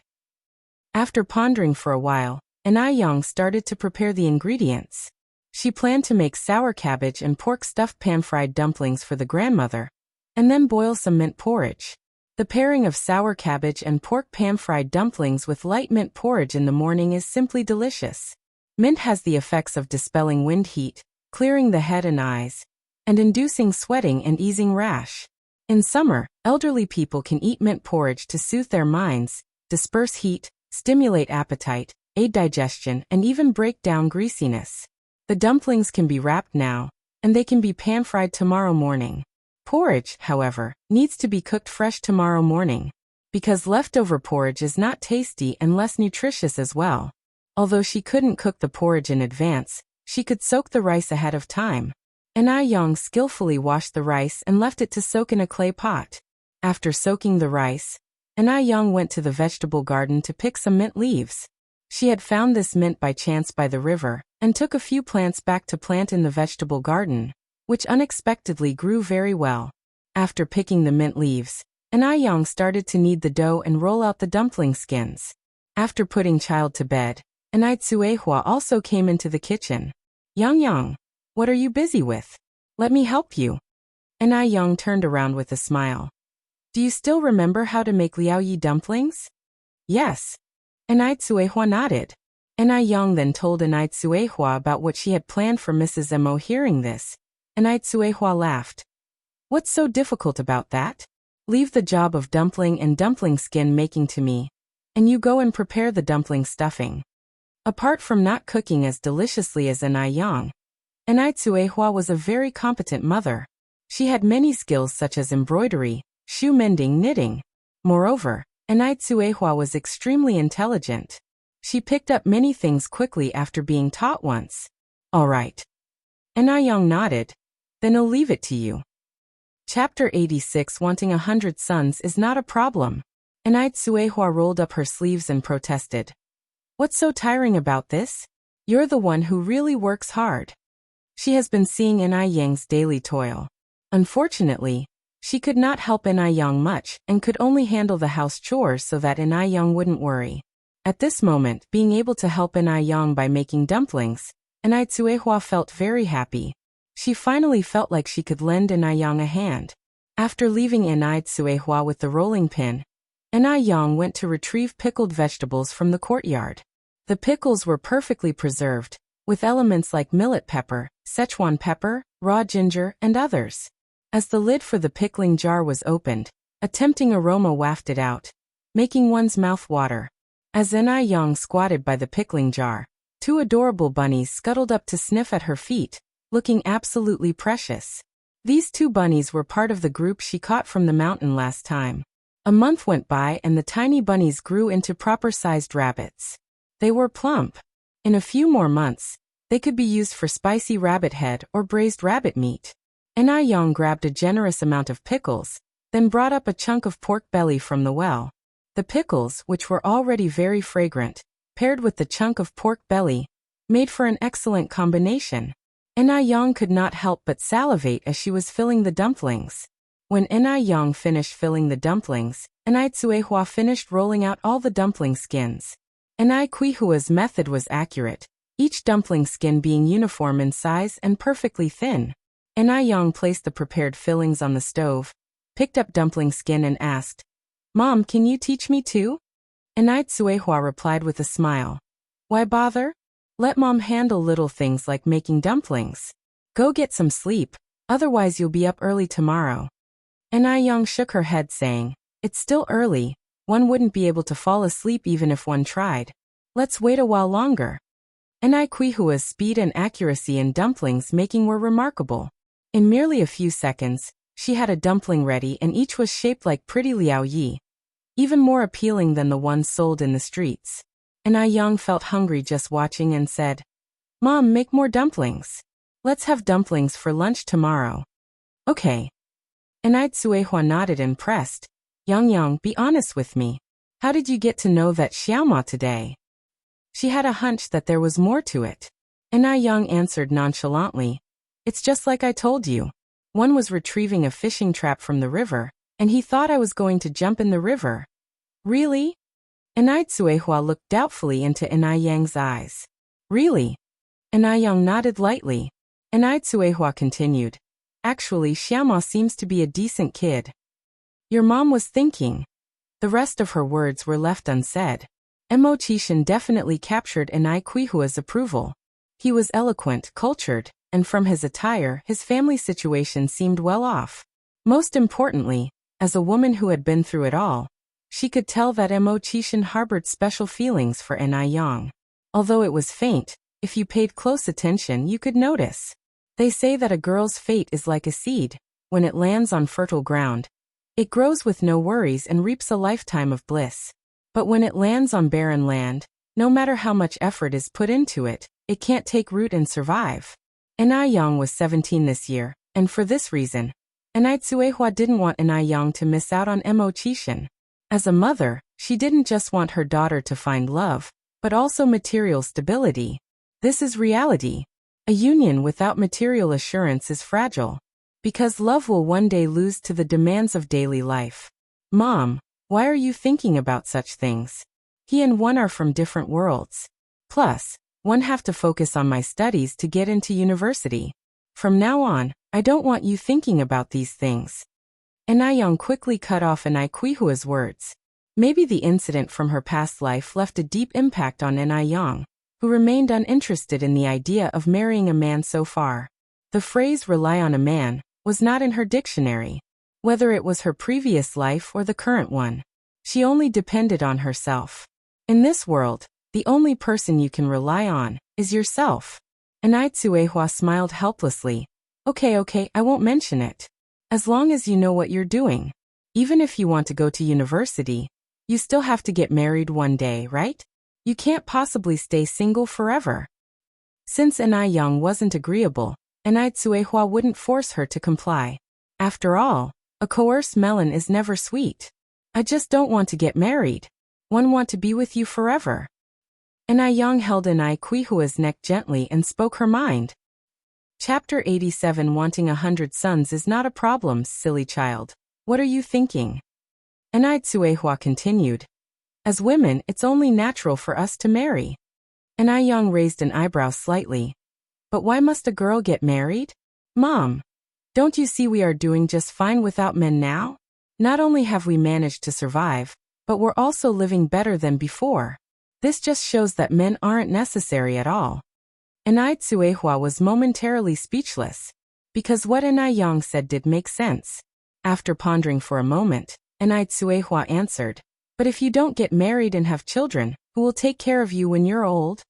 After pondering for a while, Yang started to prepare the ingredients. She planned to make sour cabbage and pork stuffed pan-fried dumplings for the grandmother, and then boil some mint porridge. The pairing of sour cabbage and pork pan-fried dumplings with light mint porridge in the morning is simply delicious. Mint has the effects of dispelling wind heat, clearing the head and eyes, and inducing sweating and easing rash. In summer, elderly people can eat mint porridge to soothe their minds, disperse heat, stimulate appetite, aid digestion, and even break down greasiness. The dumplings can be wrapped now, and they can be pan-fried tomorrow morning. Porridge, however, needs to be cooked fresh tomorrow morning, because leftover porridge is not tasty and less nutritious as well. Although she couldn't cook the porridge in advance, she could soak the rice ahead of time. Yang skillfully washed the rice and left it to soak in a clay pot. After soaking the rice, Yang went to the vegetable garden to pick some mint leaves. She had found this mint by chance by the river, and took a few plants back to plant in the vegetable garden, which unexpectedly grew very well. After picking the mint leaves, Yang started to knead the dough and roll out the dumpling skins. After putting child to bed, Tsuehua also came into the kitchen. Yang, what are you busy with? Let me help you. Yang turned around with a smile. Do you still remember how to make liaoyi dumplings? Yes. Tsuehua nodded. Yang then told Tsuehua about what she had planned for Mrs. Mo. Hearing this, Tsuehua laughed. What's so difficult about that? Leave the job of dumpling and dumpling skin making to me, and you go and prepare the dumpling stuffing. Apart from not cooking as deliciously as Yang, Tsuehua was a very competent mother. She had many skills such as embroidery, shoe mending, knitting. Moreover, Tsuehua was extremely intelligent. She picked up many things quickly after being taught once. All right. Yang nodded. Then I'll leave it to you. Chapter 86. Wanting 100 sons is not a problem. Tsuehua rolled up her sleeves and protested. What's so tiring about this? You're the one who really works hard. She has been seeing Yang's daily toil. Unfortunately, she could not help Yang much and could only handle the house chores so that Yang wouldn't worry. At this moment, being able to help Yang by making dumplings, Tsuehua felt very happy. She finally felt like she could lend Yang a hand. After leaving Tsuehua with the rolling pin, Yang went to retrieve pickled vegetables from the courtyard. The pickles were perfectly preserved, with elements like millet pepper, Szechuan pepper, raw ginger, and others. As the lid for the pickling jar was opened, a tempting aroma wafted out, making one's mouth water. As Yang squatted by the pickling jar, two adorable bunnies scuttled up to sniff at her feet, looking absolutely precious. These two bunnies were part of the group she caught from the mountain last time. A month went by and the tiny bunnies grew into proper-sized rabbits. They were plump. In a few more months, they could be used for spicy rabbit head or braised rabbit meat. Yang grabbed a generous amount of pickles, then brought up a chunk of pork belly from the well. The pickles, which were already very fragrant, paired with the chunk of pork belly, made for an excellent combination. Yang could not help but salivate as she was filling the dumplings. When Yang finished filling the dumplings, Tsuehua finished rolling out all the dumpling skins. Quihua's method was accurate, each dumpling skin being uniform in size and perfectly thin. Yang placed the prepared fillings on the stove, picked up dumpling skin and asked, Mom, can you teach me too? Tsuehua replied with a smile. Why bother? Let Mom handle little things like making dumplings. Go get some sleep, otherwise you'll be up early tomorrow. Yang shook her head saying, It's still early, one wouldn't be able to fall asleep even if one tried. Let's wait a while longer. Quihua's speed and accuracy in dumplings making were remarkable. In merely a few seconds, she had a dumpling ready and each was shaped like pretty liaoyi, even more appealing than the ones sold in the streets. and I Young felt hungry just watching and said, "Mom, make more dumplings. Let's have dumplings for lunch tomorrow." "Okay." And Suehua nodded and pressed, Yang, be honest with me. How did you get to know that Xiaoma today?" She had a hunch that there was more to it. And Young answered nonchalantly, "It's just like I told you. One was retrieving a fishing trap from the river, and he thought I was going to jump in the river." "Really?" And Suehua looked doubtfully into Yang's eyes. "Really?" And Young nodded lightly. And Suehua continued, "Actually, Xiaoma seems to be a decent kid." "Your mom was thinking." The rest of her words were left unsaid. Mo Qishan definitely captured Kuihua's approval. He was eloquent, cultured, and from his attire, his family situation seemed well off. Most importantly, as a woman who had been through it all, she could tell that Mo Qishan harbored special feelings for Yang. Although it was faint, if you paid close attention you could notice. They say that a girl's fate is like a seed. When it lands on fertile ground, it grows with no worries and reaps a lifetime of bliss. But when it lands on barren land, no matter how much effort is put into it, it can't take root and survive. Yang was 17 this year, and for this reason, Suehua didn't want Yang to miss out on Mo Qishan. As a mother, she didn't just want her daughter to find love, but also material stability. This is reality. A union without material assurance is fragile, because love will one day lose to the demands of daily life. "Mom, why are you thinking about such things? He and one are from different worlds. Plus, one have to focus on my studies to get into university. From now on, I don't want you thinking about these things." And Young quickly cut off Kuihua's words. Maybe the incident from her past life left a deep impact on Yang, who remained uninterested in the idea of marrying a man so far. The phrase "rely on a man" was not in her dictionary. Whether it was her previous life or the current one, she only depended on herself. In this world, the only person you can rely on is yourself. And Suehua smiled helplessly. Okay, I won't mention it. As long as you know what you're doing. Even if you want to go to university, you still have to get married one day, right? You can't possibly stay single forever." Since Yang wasn't agreeable, Suehua wouldn't force her to comply. After all, a coerced melon is never sweet. "I just don't want to get married. One want to be with you forever." And Yang held Kuihua's neck gently and spoke her mind. Chapter 87. Wanting 100 sons is not a problem, silly child. What are you thinking? And Suehua continued. As women, it's only natural for us to marry. And Yang raised an eyebrow slightly. But why must a girl get married? Mom, don't you see we are doing just fine without men now? Not only have we managed to survive, but we're also living better than before. This just shows that men aren't necessary at all. And Suehua was momentarily speechless, because what Yang said did make sense. After pondering for a moment, Suehua answered, "But if you don't get married and have children, who will take care of you when you're old?"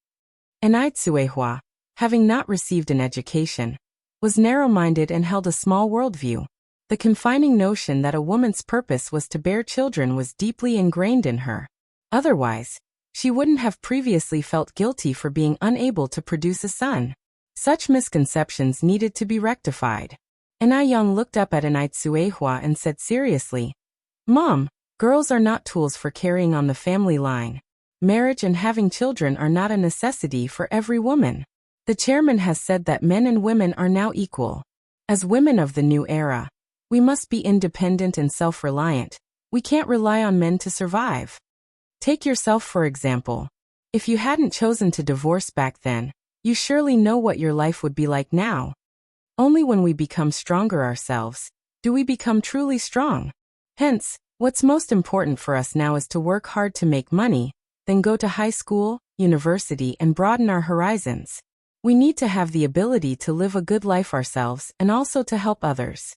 And Suehua, having not received an education, was narrow-minded and held a small worldview. The confining notion that a woman's purpose was to bear children was deeply ingrained in her. Otherwise, she wouldn't have previously felt guilty for being unable to produce a son. Such misconceptions needed to be rectified. And Yang looked up at Suehua and said seriously, "Mom, girls are not tools for carrying on the family line. Marriage and having children are not a necessity for every woman. The chairman has said that men and women are now equal. As women of the new era, we must be independent and self-reliant. We can't rely on men to survive. Take yourself for example. If you hadn't chosen to divorce back then, you surely know what your life would be like now. Only when we become stronger ourselves, do we become truly strong. Hence, what's most important for us now is to work hard to make money, then go to high school, university, and broaden our horizons. We need to have the ability to live a good life ourselves and also to help others.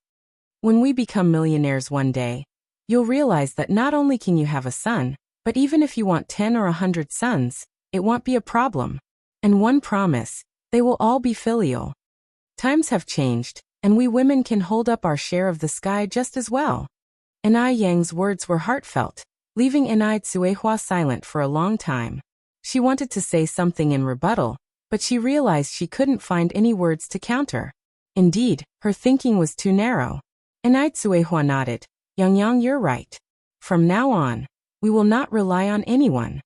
When we become millionaires one day, you'll realize that not only can you have a son, but even if you want 10 or 100 sons, it won't be a problem. And one promise, they will all be filial. Times have changed, and we women can hold up our share of the sky just as well." And Yang's words were heartfelt, leaving Suehua silent for a long time. She wanted to say something in rebuttal, but she realized she couldn't find any words to counter. Indeed, her thinking was too narrow. Enai nodded. Yang, you're right. From now on, we will not rely on anyone.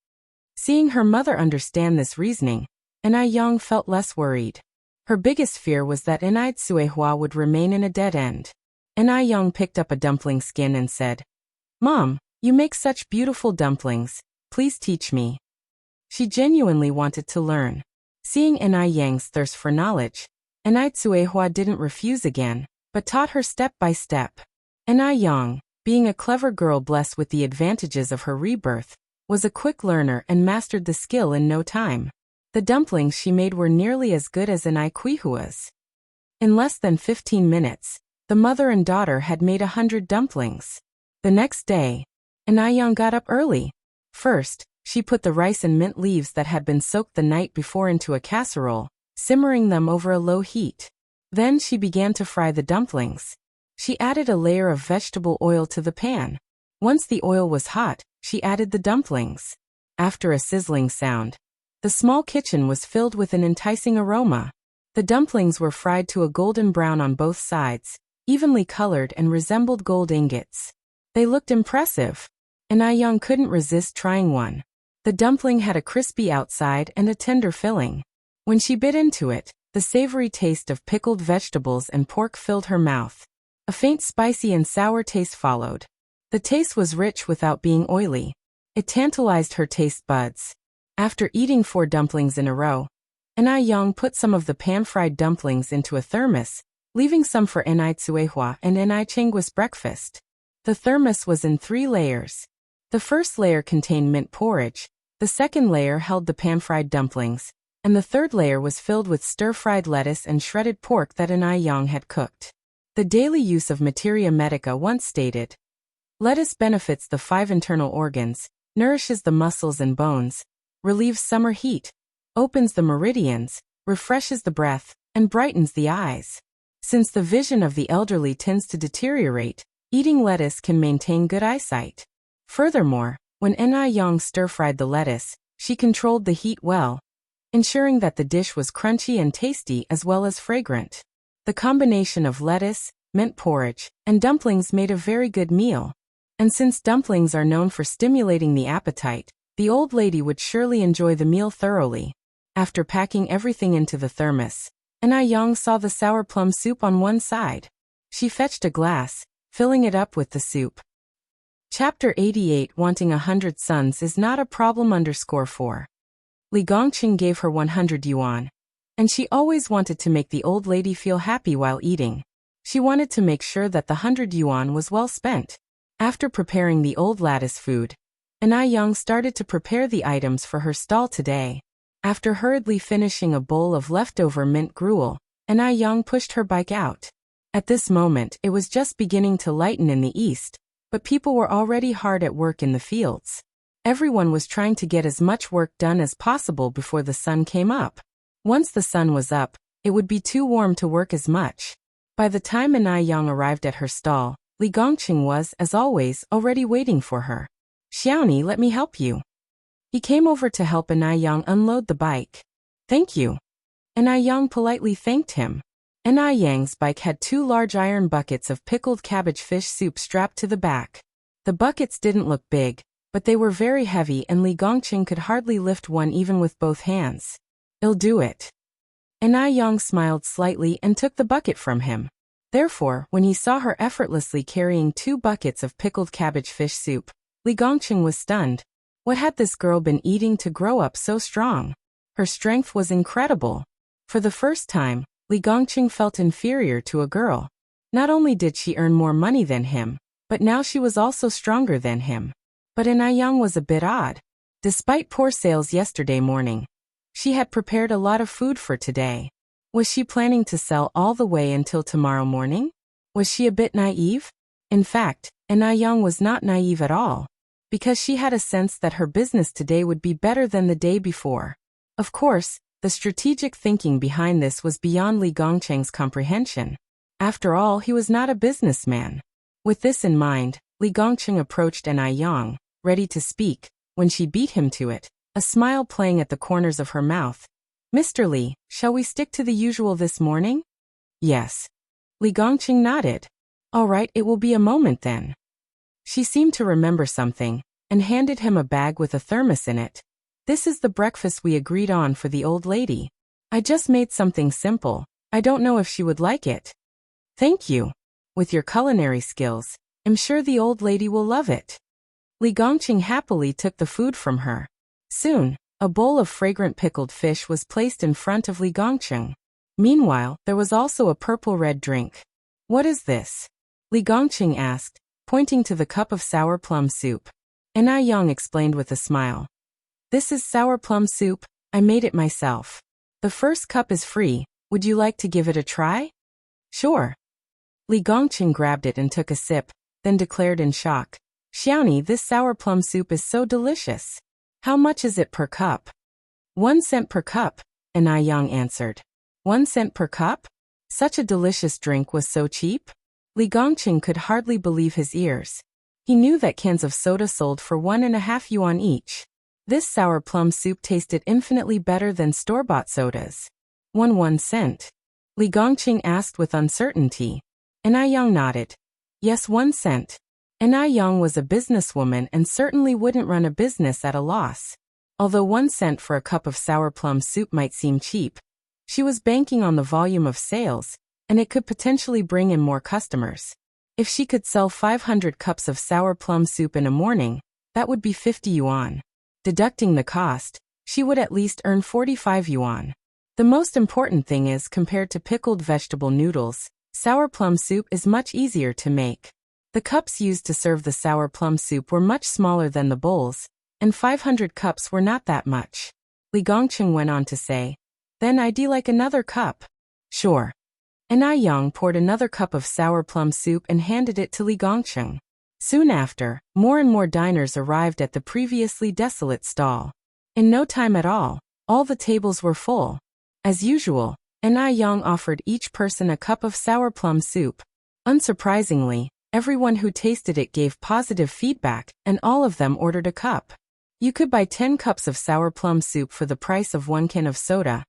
Seeing her mother understand this reasoning, Enai felt less worried. Her biggest fear was that Enai would remain in a dead end. Enai picked up a dumpling skin and said, Mom, you make such beautiful dumplings, please teach me. She genuinely wanted to learn. Seeing Enai thirst for knowledge, Enai didn't refuse again, but taught her step by step. Enai, being a clever girl blessed with the advantages of her rebirth, was a quick learner and mastered the skill in no time. The dumplings she made were nearly as good as Enai. In less than 15 minutes, the mother and daughter had made 100 dumplings. The next day, Enai got up early. First, she put the rice and mint leaves that had been soaked the night before into a casserole, simmering them over a low heat. Then she began to fry the dumplings. She added a layer of vegetable oil to the pan. Once the oil was hot, she added the dumplings. After a sizzling sound, the small kitchen was filled with an enticing aroma. The dumplings were fried to a golden brown on both sides, evenly colored and resembled gold ingots. They looked impressive. Enai couldn't resist trying one. The dumpling had a crispy outside and a tender filling. When she bit into it, the savory taste of pickled vegetables and pork filled her mouth. A faint spicy and sour taste followed. The taste was rich without being oily. It tantalized her taste buds. After eating 4 dumplings in a row, Enai put some of the pan-fried dumplings into a thermos, leaving some for Enai and Enai breakfast. The thermos was in 3 layers. The first layer contained mint porridge, the second layer held the pan-fried dumplings, and the third layer was filled with stir-fried lettuce and shredded pork that Enai had cooked. The daily use of Materia Medica once stated, lettuce benefits the 5 internal organs, nourishes the muscles and bones, relieves summer heat, opens the meridians, refreshes the breath, and brightens the eyes. Since the vision of the elderly tends to deteriorate, eating lettuce can maintain good eyesight. Furthermore, when Enai stir-fried the lettuce, she controlled the heat well, ensuring that the dish was crunchy and tasty as well as fragrant. The combination of lettuce, mint porridge, and dumplings made a very good meal. And since dumplings are known for stimulating the appetite, the old lady would surely enjoy the meal thoroughly. After packing everything into the thermos, Enai saw the sour plum soup on one side. She fetched a glass, filling it up with the soup. Chapter 88 Wanting 100 sons is not a problem _4. Li Gongqing gave her 100 yuan. And she always wanted to make the old lady feel happy while eating. She wanted to make sure that the 100 yuan was well spent. After preparing the old lattice food, Enai started to prepare the items for her stall today. After hurriedly finishing a bowl of leftover mint gruel, Enai pushed her bike out. At this moment it was just beginning to lighten in the east, but people were already hard at work in the fields. Everyone was trying to get as much work done as possible before the sun came up. Once the sun was up, it would be too warm to work as much. By the time Enai arrived at her stall, Li Gongqing was, as always, already waiting for her. Xiaoni, let me help you. He came over to help Enai unload the bike. Thank you. Enai politely thanked him. Enai bike had 2 large iron buckets of pickled cabbage fish soup strapped to the back. The buckets didn't look big, but they were very heavy and Li Gongqing could hardly lift one even with both hands. I'll do it. Enai smiled slightly and took the bucket from him. Therefore, when he saw her effortlessly carrying 2 buckets of pickled cabbage fish soup, Li Gongqing was stunned. What had this girl been eating to grow up so strong? Her strength was incredible. For the first time, Li Gongqing felt inferior to a girl. Not only did she earn more money than him, but now she was also stronger than him. But Enai was a bit odd. Despite poor sales yesterday morning, she had prepared a lot of food for today. Was she planning to sell all the way until tomorrow morning? Was she a bit naive? In fact, Enai was not naive at all, because she had a sense that her business today would be better than the day before. Of course, the strategic thinking behind this was beyond Li Gongqing's comprehension. After all, he was not a businessman. With this in mind, Li Gongqing approached Enai, ready to speak, when she beat him to it. a smile playing at the corners of her mouth. Mr. Li, shall we stick to the usual this morning? Yes. Li Gongqing nodded. All right, it will be a moment then. She seemed to remember something, and handed him a bag with a thermos in it. This is the breakfast we agreed on for the old lady. I just made something simple. I don't know if she would like it. Thank you. With your culinary skills, I'm sure the old lady will love it. Li Gongqing happily took the food from her. Soon, a bowl of fragrant pickled fish was placed in front of Li Gongqing. Meanwhile, there was also a purple-red drink. What is this? Li Gongqing asked, pointing to the cup of sour plum soup. And Ai Yang explained with a smile. This is sour plum soup. I made it myself. The first cup is free. Would you like to give it a try? Sure. Li Gongqing grabbed it and took a sip, then declared in shock. Xiaoni, this sour plum soup is so delicious. How much is it per cup? 1 cent per cup, and Ai Yang answered. 1 cent per cup? Such a delicious drink was so cheap? Li Gongqing could hardly believe his ears. He knew that cans of soda sold for 1.5 yuan each. This sour plum soup tasted infinitely better than store-bought sodas. 1 cent? Li Gongqing asked with uncertainty. And Ai Yang nodded. Yes, 1 cent. And Ai Yang was a businesswoman and certainly wouldn't run a business at a loss. Although 1 cent for a cup of sour plum soup might seem cheap, she was banking on the volume of sales, and it could potentially bring in more customers. If she could sell 500 cups of sour plum soup in a morning, that would be 50 yuan. Deducting the cost, she would at least earn 45 yuan. The most important thing is, compared to pickled vegetable noodles, sour plum soup is much easier to make. The cups used to serve the sour plum soup were much smaller than the bowls, and 500 cups were not that much. Li Gongqing went on to say, Then I'd like another cup. Sure. And Ai Yang poured another cup of sour plum soup and handed it to Li Gongqing. Soon after, more and more diners arrived at the previously desolate stall. In no time at all the tables were full. As usual, Ai Yang offered each person a cup of sour plum soup. Unsurprisingly, everyone who tasted it gave positive feedback, and all of them ordered a cup. You could buy 10 cups of sour plum soup for the price of 1 can of soda.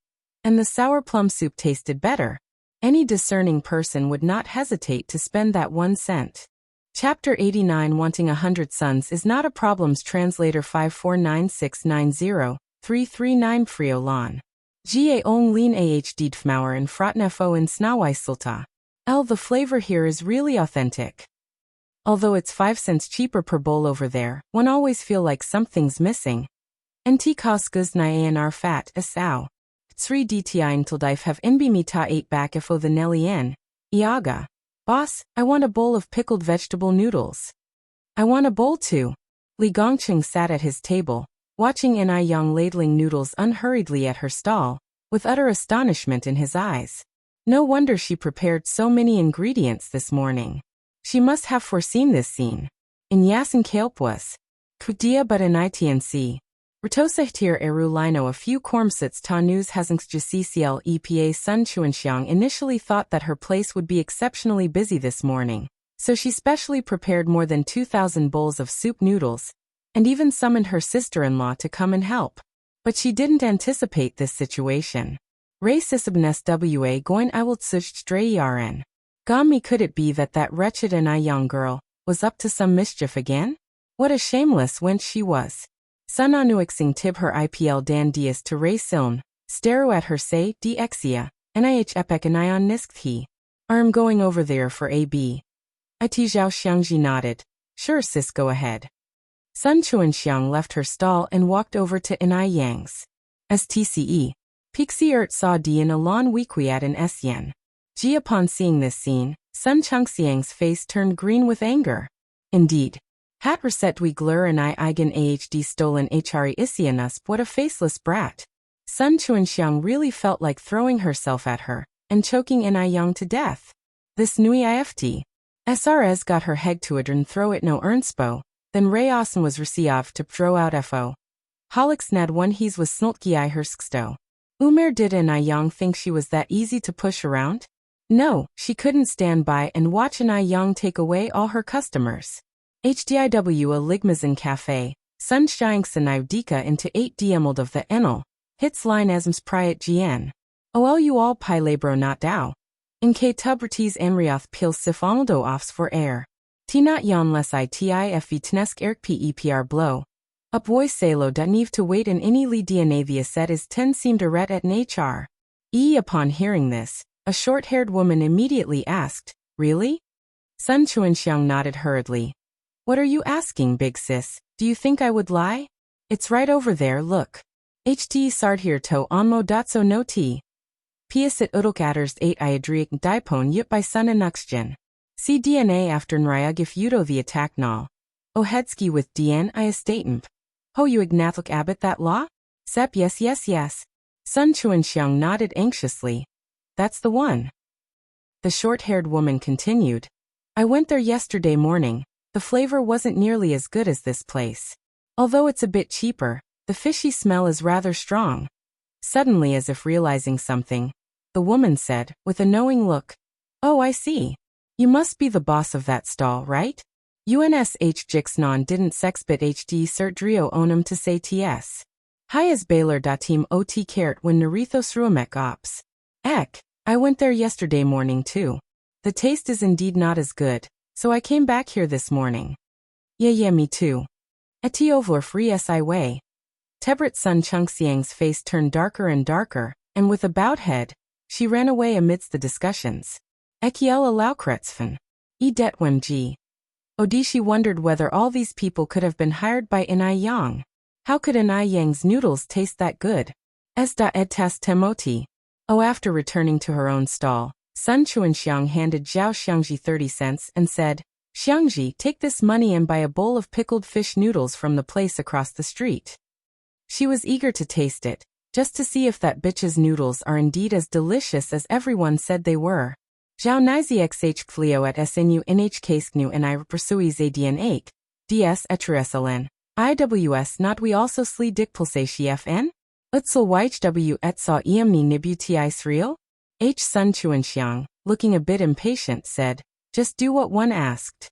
And the sour plum soup tasted better. Any discerning person would not hesitate to spend that 1 cent. Chapter 89 Wanting 100 Sons is Not a Problems. Translator 549690339 Frio Lan. Ga ong lin ahd dfmauer and fratnefo in snawaisulta. The flavor here is really authentic. Although it's 5 cents cheaper per bowl over there, one always feel like something's missing. Nt koskas nyanar fat asau. Tsri dti until dife have nbimita 8 back ifo the nelien. Iaga. Boss, I want a bowl of pickled vegetable noodles. I want a bowl too. Li Gongqing sat at his table, watching Ai Yang ladling noodles unhurriedly at her stall, with utter astonishment in his eyes. No wonder she prepared so many ingredients this morning. She must have foreseen this scene. In Yasin Kailpwas. Kudia but in ITNC. Rtosehtir eru lino a few kormsits ta news hasngjcl EPA Sun Chuanxiang initially thought that her place would be exceptionally busy this morning, so she specially prepared more than 2,000 bowls of soup noodles, and even summoned her sister-in-law to come and help. But she didn't anticipate this situation. Ray sisabnes wa goin I will tsuch dreyaren. Gami, could it be that wretched Ai Yang girl was up to some mischief again? What a shameless wench she was. Sunanuixing tib her IPL dan dias to Ray Siln, staru at her say dxia, nih epek anion niskthi. I'm going over there for AB. It Zhao Xiangji nodded. Sure sis, go ahead. Sun Chuanxiang left her stall and walked over to Ai Yang's. STCE. Pixie saw Dian a lon weekwiat in Sien. Ji upon seeing this scene, Sun Chungxiang's face turned green with anger. Indeed. Hat reset we glur and I eigen ahd stolen hri isianusp, what a faceless brat. Sun Chuanxiang really felt like throwing herself at her, and choking Ai Yang to death. This nui ift. SRS got her heg to adren throw it no ernspo, then Rayosen was received to throw out fo. Holix nad one he's was snultki I hersksto. Umer did Ai Yang think she was that easy to push around? No, she couldn't stand by and watch Ai Yang take away all her customers. HDIW a Ligmazin Cafe, Sunshine dika into 8 diemeld of the enel. Hits line asms priat gn. Ol you all pi labro not dao. In k tuberties enrioth pil sif onaldo offs for air. T not yon less itif tnesk erk pepr blow. Up voice salo da neve to wait in any li DNA the set is 10 seemed a ret at nachar. Upon hearing this, a short-haired woman immediately asked, really? Sun Chuanxiang nodded hurriedly. What are you asking, big sis? Do you think I would lie? It's right over there, look. Ht sardhir to onmo datso no t. Piasit udalkaters 8 iadriak dipone yip by sun anuxgen. See DNA after nryugif udo the attack nal. Ohedski with dn I estatemp. Ho you ignathlik abbot that law? Sep yes. Sun Chuanxiang nodded anxiously. That's the one. The short-haired woman continued. I went there yesterday morning. The flavor wasn't nearly as good as this place. Although it's a bit cheaper, the fishy smell is rather strong. Suddenly, as if realizing something, the woman said, with a knowing look, Oh, I see. You must be the boss of that stall, right? UNSH Jixnon didn't sexbit HD cert drio onum to say ts. Hyas Baylor datim ot caret when Narithos ruamek ops. Ek, I went there yesterday morning too. The taste is indeed not as good, so I came back here this morning. Yeah, me too. Etiovlor free si way. Tebret Sun Chungxiang's face turned darker and darker, and with a bowed head, she ran away amidst the discussions. Ekiel alaukretzfen. Detwem g. Odishi wondered whether all these people could have been hired by Inai Yang. How could Inai Yang's noodles taste that good? Esda edtas temoti. After returning to her own stall, Sun Chuanxiang handed Zhao Xiangji 30 cents and said, Xiangji, take this money and buy a bowl of pickled fish noodles from the place across the street. She was eager to taste it, just to see if that bitch's noodles are indeed as delicious as everyone said they were. Zhao Nizi xh flio at snu nh kasknu and I pursui zadian 8, ds etreslen, iws not we also sli dikpulsati fn? Utsul w et saw emni nibuti sriel? H. Sun Chuanxiang, looking a bit impatient, said, just do what one asked.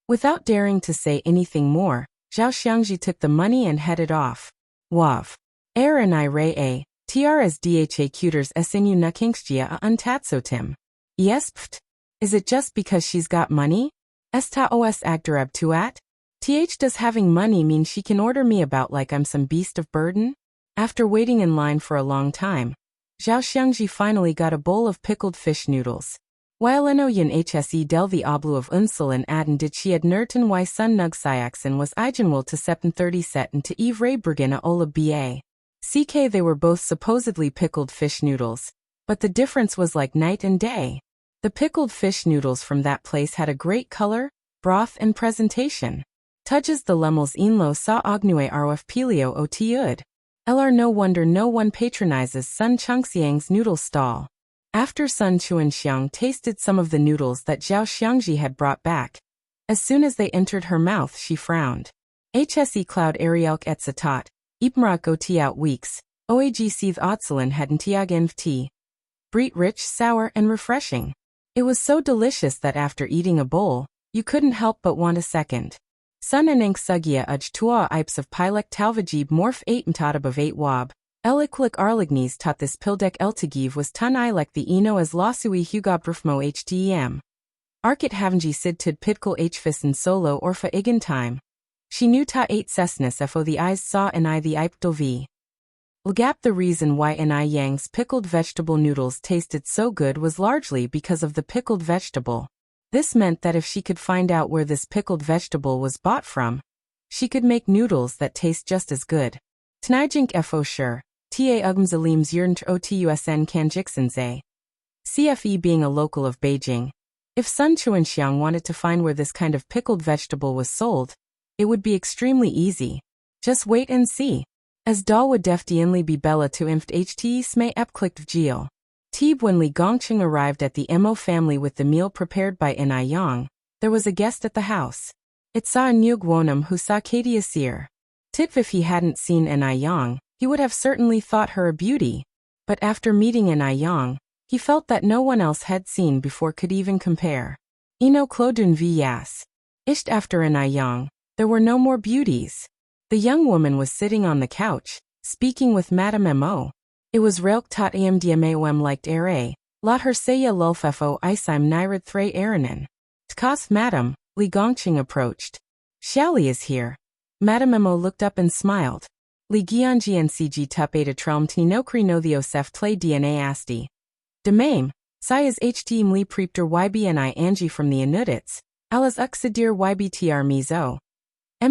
Without daring to say anything more, Zhao Xiangji took the money and headed off. Wav. Er and I re a, tr as dha cuters snu nakingstia a untatsotim. Yes, pft. Is it just because she's got money? Esta os agdarab tuat? Does having money mean she can order me about like I'm some beast of burden? After waiting in line for a long time, Zhao Xiangji finally got a bowl of pickled fish noodles. While Enoyan hse delvi oblu of unsel and aden did she ad nerten y sun nug syaxen was igenwil to septen 30 set and to eve re bergina ola ba. CK they were both supposedly pickled fish noodles, but the difference was like night and day. The pickled fish noodles from that place had a great color, broth and presentation. Tujas the lemels inlo sa ognue arwf pelio o tiud. Lr no wonder no one patronizes Sun Chungxiang's noodle stall. After Sun Chuanxiang tasted some of the noodles that Zhao Xiangji had brought back, as soon as they entered her mouth she frowned. Hse cloud arielk etzatot, ipmrak otiat weeks, oag seeth otselin hadn't tiagenv tea. Breet rich, sour and refreshing. It was so delicious that after eating a bowl, you couldn't help but want a second. Sun enenk sugia uj tua ipes of pilek talvajib morph 8 mtatab of 8 wab. Eliklik arlignes taught this pildek eltigiv was tun ilek the eno as losui hugobrfmo hdem. Arkit havenji sidtud pidkal hfis and solo orfa igen time. She knew ta 8 sesnus fo the eyes saw and I the ipdolvi. Lgap the reason why Inai Yang's pickled vegetable noodles tasted so good was largely because of the pickled vegetable. This meant that if she could find out where this pickled vegetable was bought from, she could make noodles that taste just as good. Tnijink fo sure, ta ugmzalims yurnt otusn kanjixenze. CFE being a local of Beijing, if Sun Chuanxiang wanted to find where this kind of pickled vegetable was sold, it would be extremely easy. Just wait and see. As dal would deftienly be bella to imft ht sme epklikt vgil. Tib when Li Gongqing arrived at the Mo family with the meal prepared by Inai Yang, there was a guest at the house. It saw Nyug Wonam who saw Katie Asir. Tip if he hadn't seen Inai Yang, he would have certainly thought her a beauty. But after meeting Inai Yang, he felt that no one else had seen before could even compare. Ino Klodun v Yas. Isht after Inai Yang, there were no more beauties. The young woman was sitting on the couch, speaking with Madame Mo. It was relk tot amdmam liked ere, lot her seya lulfefo isime nirad thray eranin. Tkas Madame, Li Gongqing approached. Xiaoli is here. Madame Mo looked up and smiled. Li Gianjian cg tup eta trelm tinokri no the osef tlay dna asti. Demame, Sayas htm li preepter ybni angie from the anudits, alas uxidir ybtr mizo.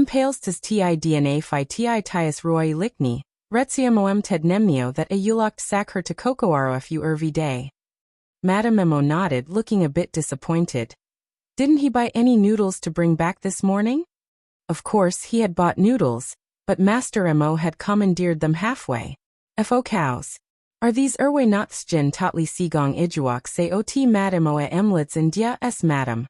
Pales tis ti dna phi ti tias roi likni, retziam ted nemnio that a ulokt sac her to cocoaro fu ervi day. Madame Mo nodded, looking a bit disappointed. Didn't he buy any noodles to bring back this morning? Of course he had bought noodles, but Master Mo had commandeered them halfway. Fo cows. Are these erwe notsjin totli sigong ijuak say ot Madame Oa emlits and dia s Madam.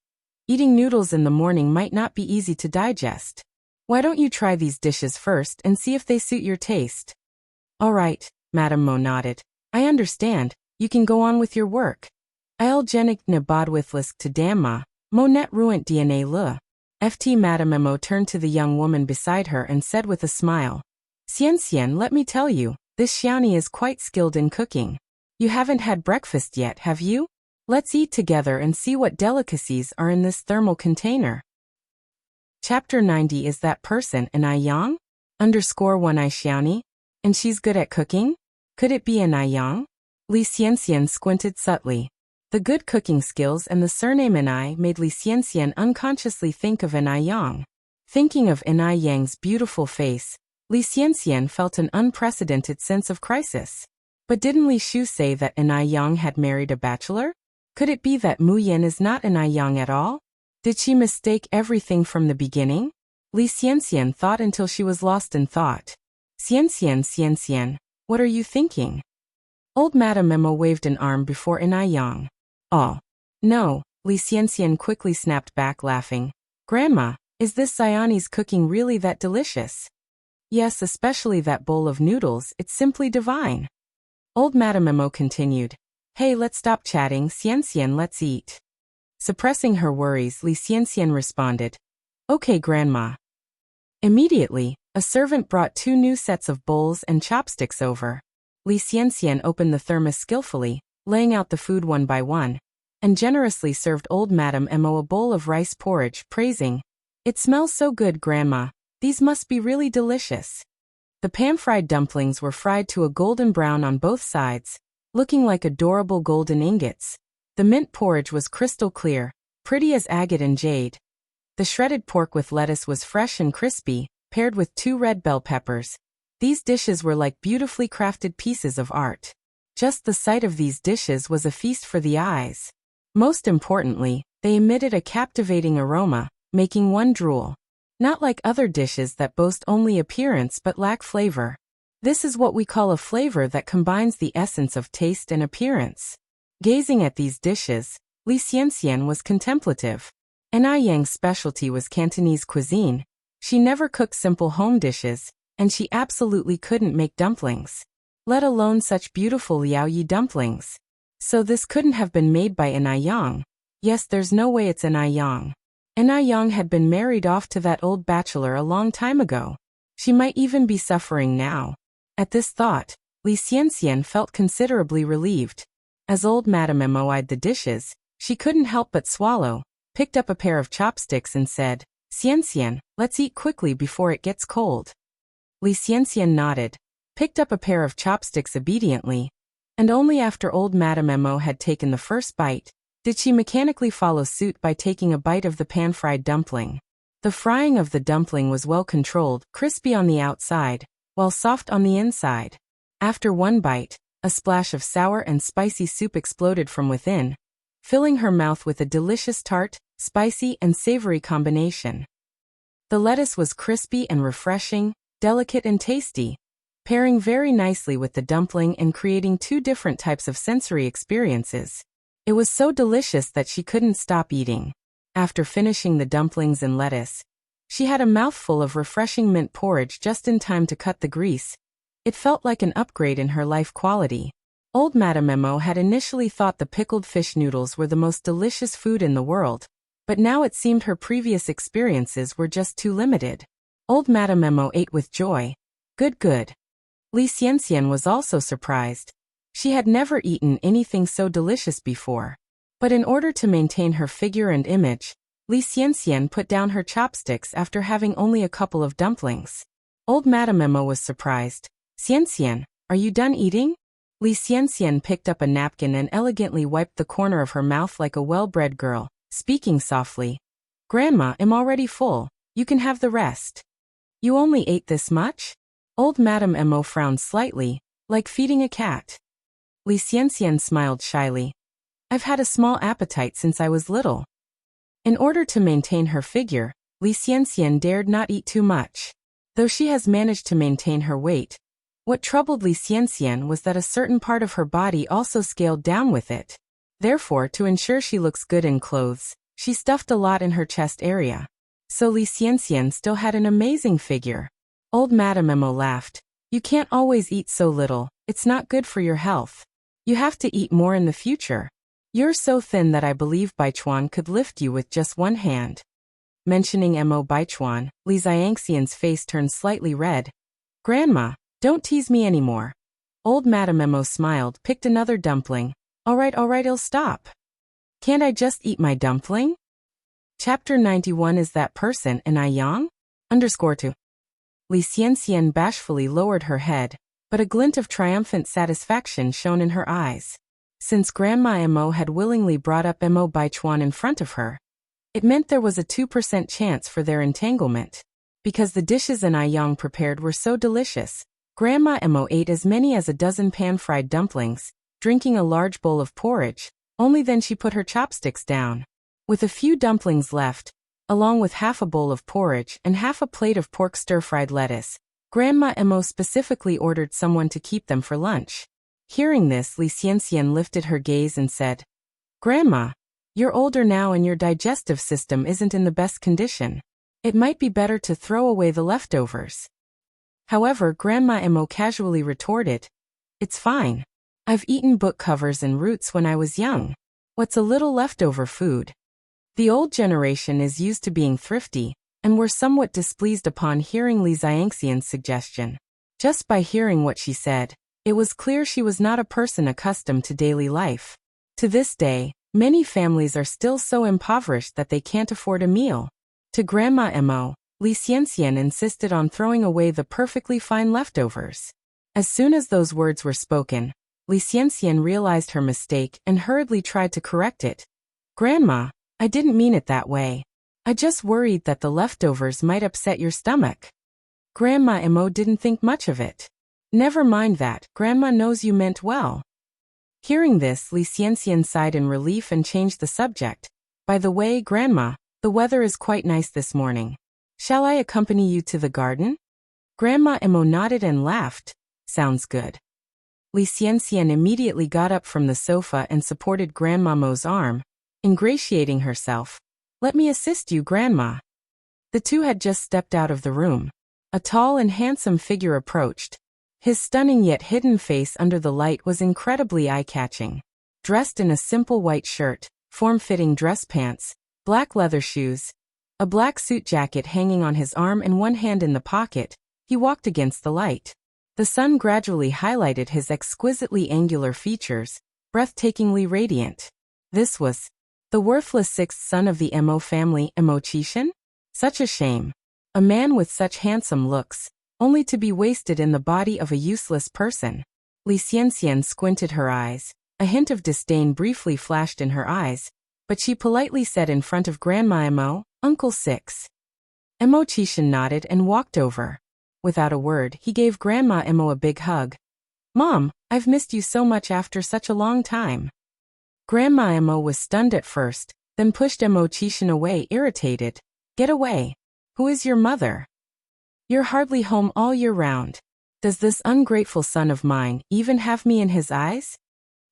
Eating noodles in the morning might not be easy to digest. Why don't you try these dishes first and see if they suit your taste? All right, Madame Mo nodded. I understand, you can go on with your work. I'll genik ne bodwithlisk to damma, mo net ruint dna le. Ft Madame Mo turned to the young woman beside her and said with a smile. Xian, let me tell you, this Xiaoni is quite skilled in cooking. You haven't had breakfast yet, have you? Let's eat together and see what delicacies are in this thermal container. Chapter 90 Is that person an Aiyang? _1 I Xiaoni? And she's good at cooking? Could it be an Aiyang? Li Xianxian squinted subtly. The good cooking skills and the surname Anai made Li Xianxian unconsciously think of an Aiyang. Thinking of an Aiyang's beautiful face, Li Xianxian felt an unprecedented sense of crisis. But didn't Li Shu say that an Aiyang had married a bachelor? Could it be that Mu Yin is not an Aiyang at all? Did she mistake everything from the beginning? Li Xianxian thought until she was lost in thought. Xianxian, what are you thinking? Old Madame Mo waved an arm before an Aiyang. Oh. No, Li Xianxian quickly snapped back laughing. Grandma, is this Xiaoni's cooking really that delicious? Yes, especially that bowl of noodles, it's simply divine. Old Madame Mo continued. Hey, let's stop chatting, Xianxian, let's eat. Suppressing her worries, Li Xianxian responded. Okay, Grandma. Immediately, a servant brought 2 new sets of bowls and chopsticks over. Li Xianxian opened the thermos skillfully, laying out the food one by one, and generously served old Madame Mo a bowl of rice porridge, praising, It smells so good, Grandma. These must be really delicious. The pan-fried dumplings were fried to a golden brown on both sides, looking like adorable golden ingots. The mint porridge was crystal clear, pretty as agate and jade. The shredded pork with lettuce was fresh and crispy, paired with 2 red bell peppers. These dishes were like beautifully crafted pieces of art. Just the sight of these dishes was a feast for the eyes. Most importantly, they emitted a captivating aroma, making one drool. Not like other dishes that boast only appearance but lack flavor. This is what we call a flavor that combines the essence of taste and appearance. Gazing at these dishes, Li Xianxian was contemplative. An Aiyang's specialty was Cantonese cuisine. She never cooked simple home dishes, and she absolutely couldn't make dumplings. Let alone such beautiful Liaoyi dumplings. So this couldn't have been made by an Aiyang. Yes, there's no way it's an Aiyang. An Aiyang had been married off to that old bachelor a long time ago. She might even be suffering now. At this thought, Li Xianxian felt considerably relieved. As old Madame Mo eyed the dishes, she couldn't help but swallow, picked up a pair of chopsticks and said, Xianxian, let's eat quickly before it gets cold. Li Xianxian nodded, picked up a pair of chopsticks obediently, and only after old Madame Mo had taken the first bite, did she mechanically follow suit by taking a bite of the pan-fried dumpling. The frying of the dumpling was well controlled, crispy on the outside, while soft on the inside. After one bite, a splash of sour and spicy soup exploded from within, filling her mouth with a delicious tart, spicy and savory combination. The lettuce was crispy and refreshing, delicate and tasty, pairing very nicely with the dumpling and creating 2 different types of sensory experiences. It was so delicious that she couldn't stop eating. After finishing the dumplings and lettuce, she had a mouthful of refreshing mint porridge just in time to cut the grease. It felt like an upgrade in her life quality. Old Madame Mo had initially thought the pickled fish noodles were the most delicious food in the world, but now it seemed her previous experiences were just too limited. Old Madame Emo ate with joy. Good, good. Li Xianxian was also surprised. She had never eaten anything so delicious before. But in order to maintain her figure and image, Li Xianxian put down her chopsticks after having only a couple of dumplings. Old Madame Emo was surprised. Xianxian, are you done eating? Li Xianxian picked up a napkin and elegantly wiped the corner of her mouth like a well-bred girl, speaking softly. Grandma, I'm already full. You can have the rest. You only ate this much? Old Madame Emo frowned slightly, like feeding a cat. Li Xianxian smiled shyly. I've had a small appetite since I was little. In order to maintain her figure, Li Xianxian dared not eat too much. Though she has managed to maintain her weight, what troubled Li Xianxian was that a certain part of her body also scaled down with it. Therefore, to ensure she looks good in clothes, she stuffed a lot in her chest area. So Li Xianxian still had an amazing figure. Old Madame Emo laughed. You can't always eat so little, it's not good for your health. You have to eat more in the future. You're so thin that I believe Baichuan could lift you with just one hand. Mentioning Emo Baichuan, Li Xianxian's face turned slightly red. Grandma, don't tease me anymore. Old Madame Emo smiled, picked another dumpling. Alright, I'll stop. Can't I just eat my dumpling? Chapter 91 Is that person an Aiyang? _2. Li Xianxian bashfully lowered her head, but a glint of triumphant satisfaction shone in her eyes. Since Grandma Emo had willingly brought up Emo Baichuan in front of her, it meant there was a 2% chance for their entanglement. Because the dishes an Aiyang prepared were so delicious, Grandma Emo ate as many as a dozen pan-fried dumplings, drinking a large bowl of porridge. Only then she put her chopsticks down. With a few dumplings left, along with half a bowl of porridge and half a plate of pork stir-fried lettuce, Grandma Emo specifically ordered someone to keep them for lunch. Hearing this, Li Xianxian lifted her gaze and said, Grandma, you're older now and your digestive system isn't in the best condition. It might be better to throw away the leftovers. However, Grandma Emo casually retorted, It's fine. I've eaten book covers and roots when I was young. What's a little leftover food? The old generation is used to being thrifty, and were somewhat displeased upon hearing Li Xianxian's suggestion. Just by hearing what she said, it was clear she was not a person accustomed to daily life. To this day, many families are still so impoverished that they can't afford a meal. To Grandma Emo, Li Xianxian insisted on throwing away the perfectly fine leftovers. As soon as those words were spoken, Li Xianxian realized her mistake and hurriedly tried to correct it. Grandma, I didn't mean it that way. I just worried that the leftovers might upset your stomach. Grandma Emo didn't think much of it. Never mind that, Grandma knows you meant well. Hearing this, Li Xianxian sighed in relief and changed the subject. By the way, Grandma, the weather is quite nice this morning. Shall I accompany you to the garden? Grandma Emo nodded and laughed. Sounds good. Li Xianxian immediately got up from the sofa and supported Grandma Mo's arm, ingratiating herself. Let me assist you, Grandma. The two had just stepped out of the room. A tall and handsome figure approached. His stunning yet hidden face under the light was incredibly eye-catching. Dressed in a simple white shirt, form-fitting dress pants, black leather shoes, a black suit jacket hanging on his arm and one hand in the pocket, he walked against the light. The sun gradually highlighted his exquisitely angular features, breathtakingly radiant. This was the worthless sixth son of the Emo family, Emo Qishan? Such a shame. A man with such handsome looks, only to be wasted in the body of a useless person. Li Xianxian squinted her eyes. A hint of disdain briefly flashed in her eyes, but she politely said in front of Grandma Emo, Uncle Six. Emo Qishan nodded and walked over. Without a word, he gave Grandma Emo a big hug. Mom, I've missed you so much after such a long time. Grandma Emo was stunned at first, then pushed Emo Qishan away, irritated. Get away. Who is your mother? You're hardly home all year round. Does this ungrateful son of mine even have me in his eyes?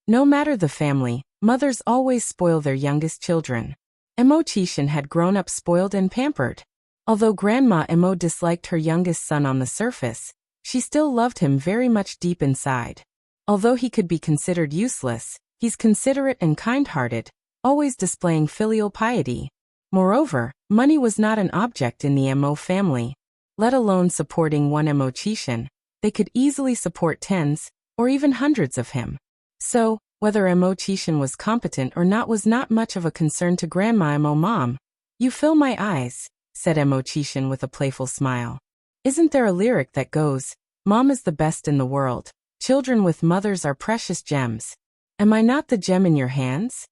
No matter the family, mothers always spoil their youngest children. Emo Qishan had grown up spoiled and pampered. Although Grandma Emo disliked her youngest son on the surface, she still loved him very much deep inside. Although he could be considered useless, he's considerate and kind-hearted, always displaying filial piety. Moreover, money was not an object in the Emo family. let alone supporting one Emochishin. They could easily support tens, or even hundreds of him. So, whether Emochishin was competent or not was not much of a concern to Grandma Emo. Mom, you fill my eyes, said Emochishin with a playful smile. Isn't there a lyric that goes, Mom is the best in the world. Children with mothers are precious gems. Am I not the gem in your hands?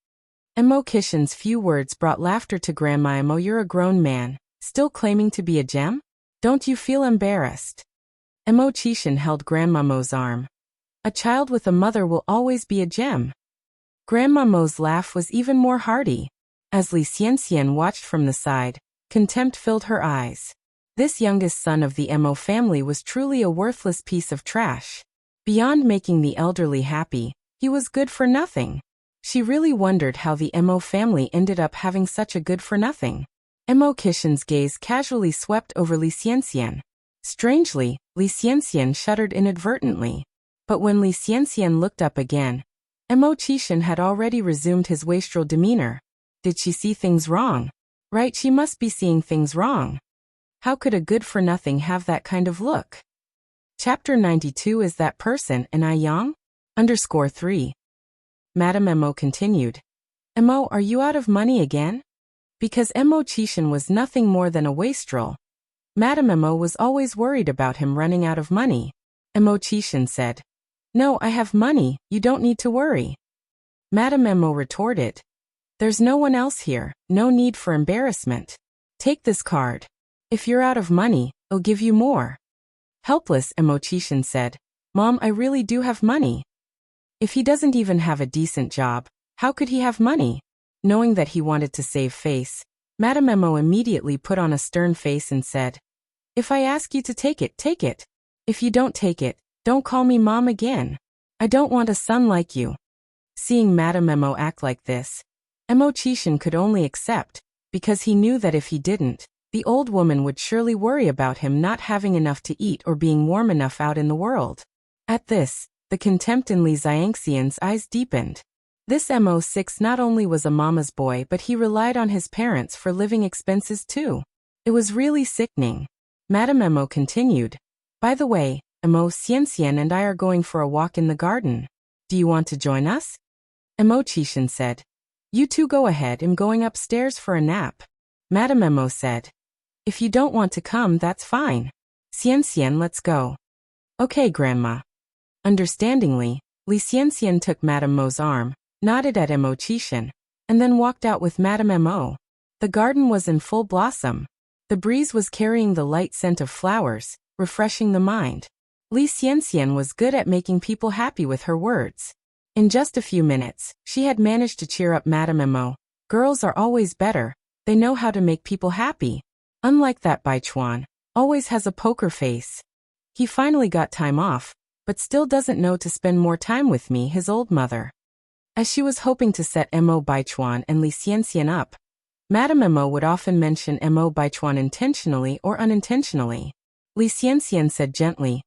Emochishin's few words brought laughter to Grandma Emo. You're a grown man, still claiming to be a gem? Don't you feel embarrassed? Emochishin held Grandma Mo's arm. A child with a mother will always be a gem. Grandma Mo's laugh was even more hearty. As Li Xianxian watched from the side, contempt filled her eyes. This youngest son of the Emo family was truly a worthless piece of trash. Beyond making the elderly happy, he was good for nothing. She really wondered how the Emo family ended up having such a good-for-nothing. Emochishin's gaze casually swept over Li Xianxian. Strangely, Li Xianxian shuddered inadvertently. But when Li Xianxian looked up again, Emochishin had already resumed his wastrel demeanor. Did she see things wrong? Right, she must be seeing things wrong. How could a good-for-nothing have that kind of look? Chapter 92 Is that person an I Yang? _3. Madame Emo continued. Emo, are you out of money again? Because Emochishin was nothing more than a wastrel. Madame Emo was always worried about him running out of money. Emochishin said, No, I have money, you don't need to worry. Madame Emo retorted, There's no one else here, no need for embarrassment. Take this card. If you're out of money, I'll give you more. Helpless, Emochishin said, Mom, I really do have money. If he doesn't even have a decent job, how could he have money? Knowing that he wanted to save face, Madame Emo immediately put on a stern face and said, If I ask you to take it, take it. If you don't take it, don't call me Mom again. I don't want a son like you. Seeing Madame Emo act like this, Emochishin could only accept, because he knew that if he didn't, the old woman would surely worry about him not having enough to eat or being warm enough out in the world. At this, the contempt in Li Xianxian's eyes deepened. This Mo6 not only was a mama's boy but he relied on his parents for living expenses too. It was really sickening. Madame Emo continued, By the way, Emo Xianxian and I are going for a walk in the garden. Do you want to join us? Emochishin said, You two go ahead, I'm going upstairs for a nap. Madame Emo said, If you don't want to come, that's fine. Xianxian, let's go. Okay, Grandma. Understandingly, Li Xianxian took Madame Mo's arm, nodded at Emochishin, and then walked out with Madame Mo. The garden was in full blossom. The breeze was carrying the light scent of flowers, refreshing the mind. Li Xianxian was good at making people happy with her words. In just a few minutes, she had managed to cheer up Madame Mo. Girls are always better. They know how to make people happy. Unlike that Baichuan, always has a poker face. He finally got time off, but still doesn't know to spend more time with me, his old mother. As she was hoping to set Mo Baichuan and Li Xianxian up, Madame Mo would often mention Mo Baichuan intentionally or unintentionally. Li Xianxian said gently,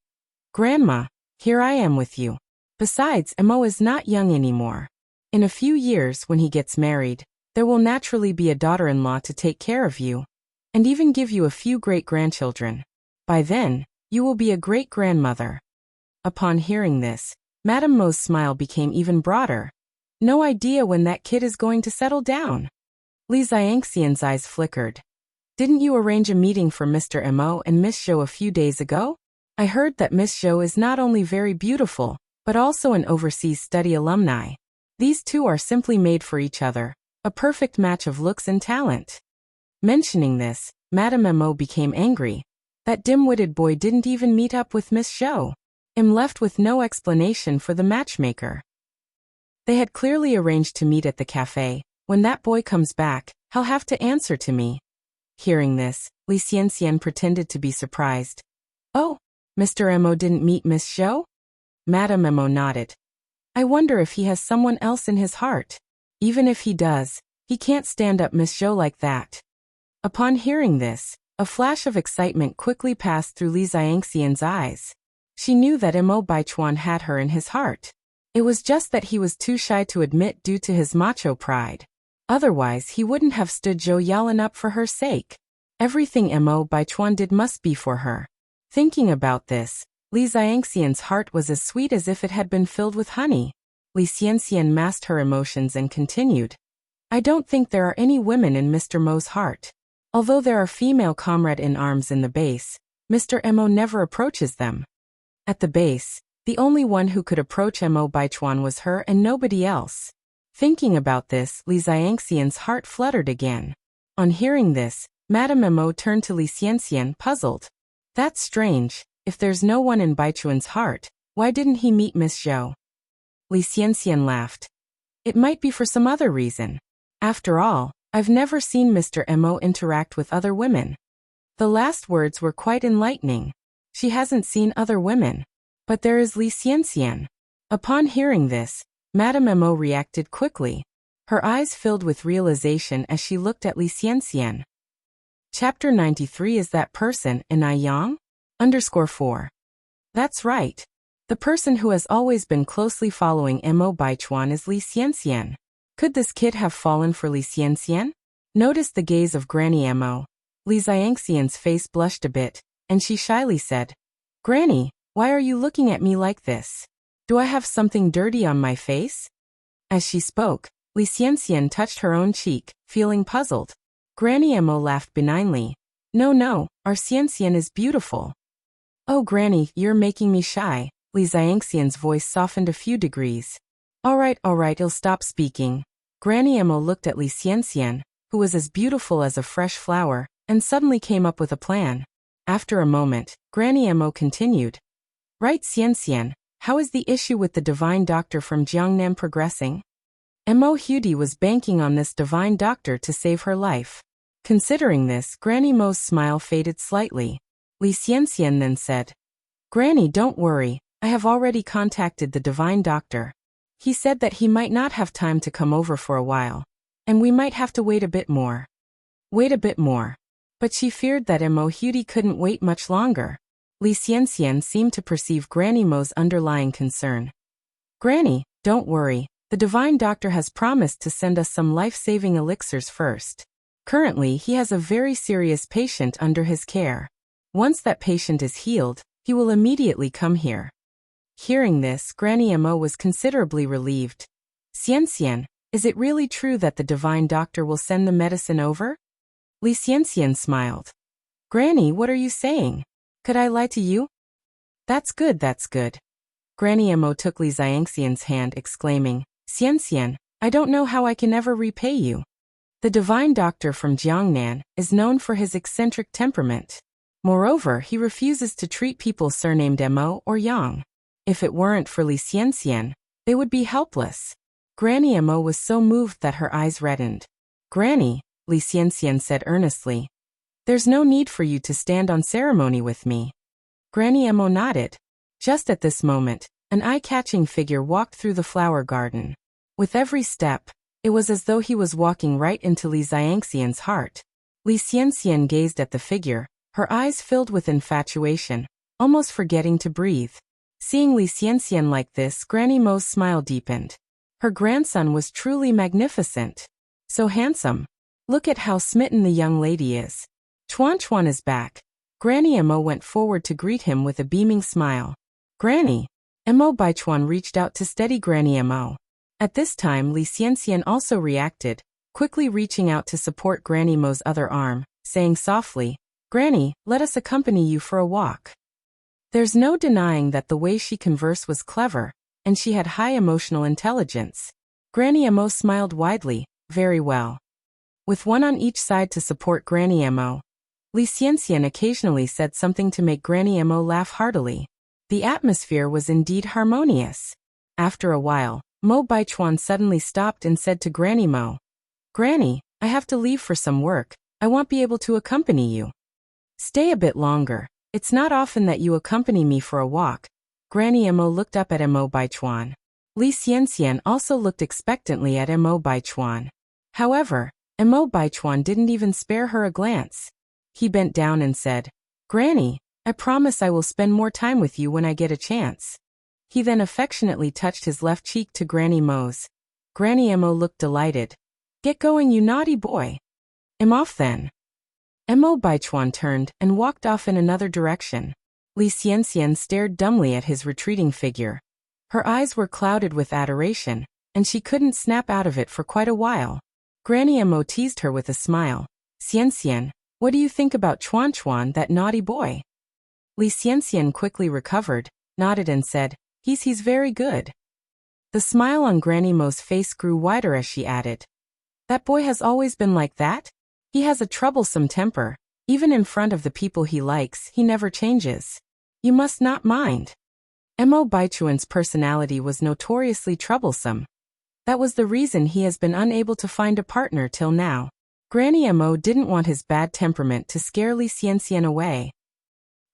Grandma, here I am with you. Besides, Mo is not young anymore. In a few years, when he gets married, there will naturally be a daughter-in-law to take care of you, and even give you a few great-grandchildren. By then, you will be a great-grandmother. Upon hearing this, Madame Mo's smile became even broader. No idea when that kid is going to settle down. Li Xianxian's eyes flickered. Didn't you arrange a meeting for Mr. Mo and Miss Zhou a few days ago? I heard that Miss Zhou is not only very beautiful, but also an overseas study alumni. These two are simply made for each other, a perfect match of looks and talent. Mentioning this, Madame Mo became angry. That dim-witted boy didn't even meet up with Miss Zhou. I'm left with no explanation for the matchmaker. They had clearly arranged to meet at the cafe. When that boy comes back, he'll have to answer to me. Hearing this, Li Xianxian pretended to be surprised. Oh, Mr. Mo didn't meet Miss Zhou? Madame Mo nodded. I wonder if he has someone else in his heart. Even if he does, he can't stand up Miss Zhou like that. Upon hearing this, a flash of excitement quickly passed through Li Xianxian's eyes. She knew that Mo Baichuan had her in his heart. It was just that he was too shy to admit due to his macho pride. Otherwise, he wouldn't have stood Zhou Yalan up for her sake. Everything Mo Baichuan did must be for her. Thinking about this, Li Xiangxian's heart was as sweet as if it had been filled with honey. Li Xianxian masked her emotions and continued. I don't think there are any women in Mr. Mo's heart. Although there are female comrade-in-arms in the base, Mr. Mo never approaches them. At the base, the only one who could approach Mo Baichuan was her and nobody else. Thinking about this, Li Xiangxian's heart fluttered again. On hearing this, Madame Mo turned to Li Xianxian, puzzled. That's strange. If there's no one in Baichuan's heart, why didn't he meet Miss Zhou? Li Xianxian laughed. It might be for some other reason. After all, I've never seen Mr. Mo interact with other women. The last words were quite enlightening. She hasn't seen other women. But there is Li Xianxian. Upon hearing this, Madame Mo reacted quickly. Her eyes filled with realization as she looked at Li Xianxian. Chapter 93 Is that person in Yang? _4. That's right. The person who has always been closely following Mo Baichuan is Li Xianxian. Could this kid have fallen for Li Xianxian? Noticed the gaze of Granny Mo. Li Xiangxian's face blushed a bit, and she shyly said, Granny, why are you looking at me like this? Do I have something dirty on my face? As she spoke, Li Xianxian touched her own cheek, feeling puzzled. Granny Mo laughed benignly. No, our Xianxian is beautiful. Oh Granny, you're making me shy. Li Xiangxian's voice softened a few degrees. All right, I'll stop speaking. Granny Mo looked at Li Xianxian, who was as beautiful as a fresh flower, and suddenly came up with a plan. After a moment, Granny Mo continued. Right Xianxian, how is the issue with the divine doctor from Jiangnan progressing? Mo Hudi was banking on this divine doctor to save her life. Considering this, Granny Mo's smile faded slightly. Li Xianxian then said, Granny, don't worry, I have already contacted the divine doctor. He said that he might not have time to come over for a while, and we might have to wait a bit more. But she feared that Mo Hudi couldn't wait much longer. Li Xianxian seemed to perceive Granny Mo's underlying concern. Granny, don't worry, the divine doctor has promised to send us some life-saving elixirs first. Currently, he has a very serious patient under his care. Once that patient is healed, he will immediately come here. Hearing this, Granny Mo was considerably relieved. Xianxian, is it really true that the divine doctor will send the medicine over? Li Xianxian smiled. Granny, what are you saying? Could I lie to you? That's good. Granny Mo took Li Xiangxian's hand, exclaiming, Xianxian, I don't know how I can ever repay you. The divine doctor from Jiangnan is known for his eccentric temperament. Moreover, he refuses to treat people surnamed Mo or Yang. If it weren't for Li Xianxian, they would be helpless. Granny Mo was so moved that her eyes reddened. Granny, Li Xianxian said earnestly, there's no need for you to stand on ceremony with me. Granny Mo nodded. Just at this moment, an eye-catching figure walked through the flower garden. With every step, it was as though he was walking right into Li Xiangxian's heart. Li Xianxian gazed at the figure, her eyes filled with infatuation, almost forgetting to breathe. Seeing Li Xianxian like this, Granny Mo's smile deepened. Her grandson was truly magnificent. So handsome. Look at how smitten the young lady is. Chuan is back. Granny Mo went forward to greet him with a beaming smile. Granny. Mo Baichuan reached out to steady Granny Mo. At this time, Li Xianxian also reacted, quickly reaching out to support Granny Mo's other arm, saying softly, Granny, let us accompany you for a walk. There's no denying that the way she conversed was clever, and she had high emotional intelligence. Granny Mo smiled widely. Very well. With one on each side to support Granny Mo, Li Xianxian occasionally said something to make Granny Mo laugh heartily. The atmosphere was indeed harmonious. After a while, Mo Baichuan suddenly stopped and said to Granny Mo, Granny, I have to leave for some work, I won't be able to accompany you. Stay a bit longer, it's not often that you accompany me for a walk. Granny Mo looked up at Mo Baichuan. Li Xianxian also looked expectantly at Mo Baichuan. However, Mo Baichuan didn't even spare her a glance. He bent down and said, Granny, I promise I will spend more time with you when I get a chance. He then affectionately touched his left cheek to Granny Mo's. Granny Mo looked delighted. Get going, you naughty boy. I'm off then. Mo Baichuan turned and walked off in another direction. Li Xianxian stared dumbly at his retreating figure. Her eyes were clouded with adoration, and she couldn't snap out of it for quite a while. Granny Mo teased her with a smile. Xianxian, what do you think about Chuan Chuan, that naughty boy? Li Xianxian quickly recovered, nodded and said, He's very good. The smile on Granny Mo's face grew wider as she added, That boy has always been like that? He has a troublesome temper. Even in front of the people he likes, he never changes. You must not mind. Mo Baichuan's personality was notoriously troublesome. That was the reason he has been unable to find a partner till now. Granny Mo didn't want his bad temperament to scare Li Xianxian away.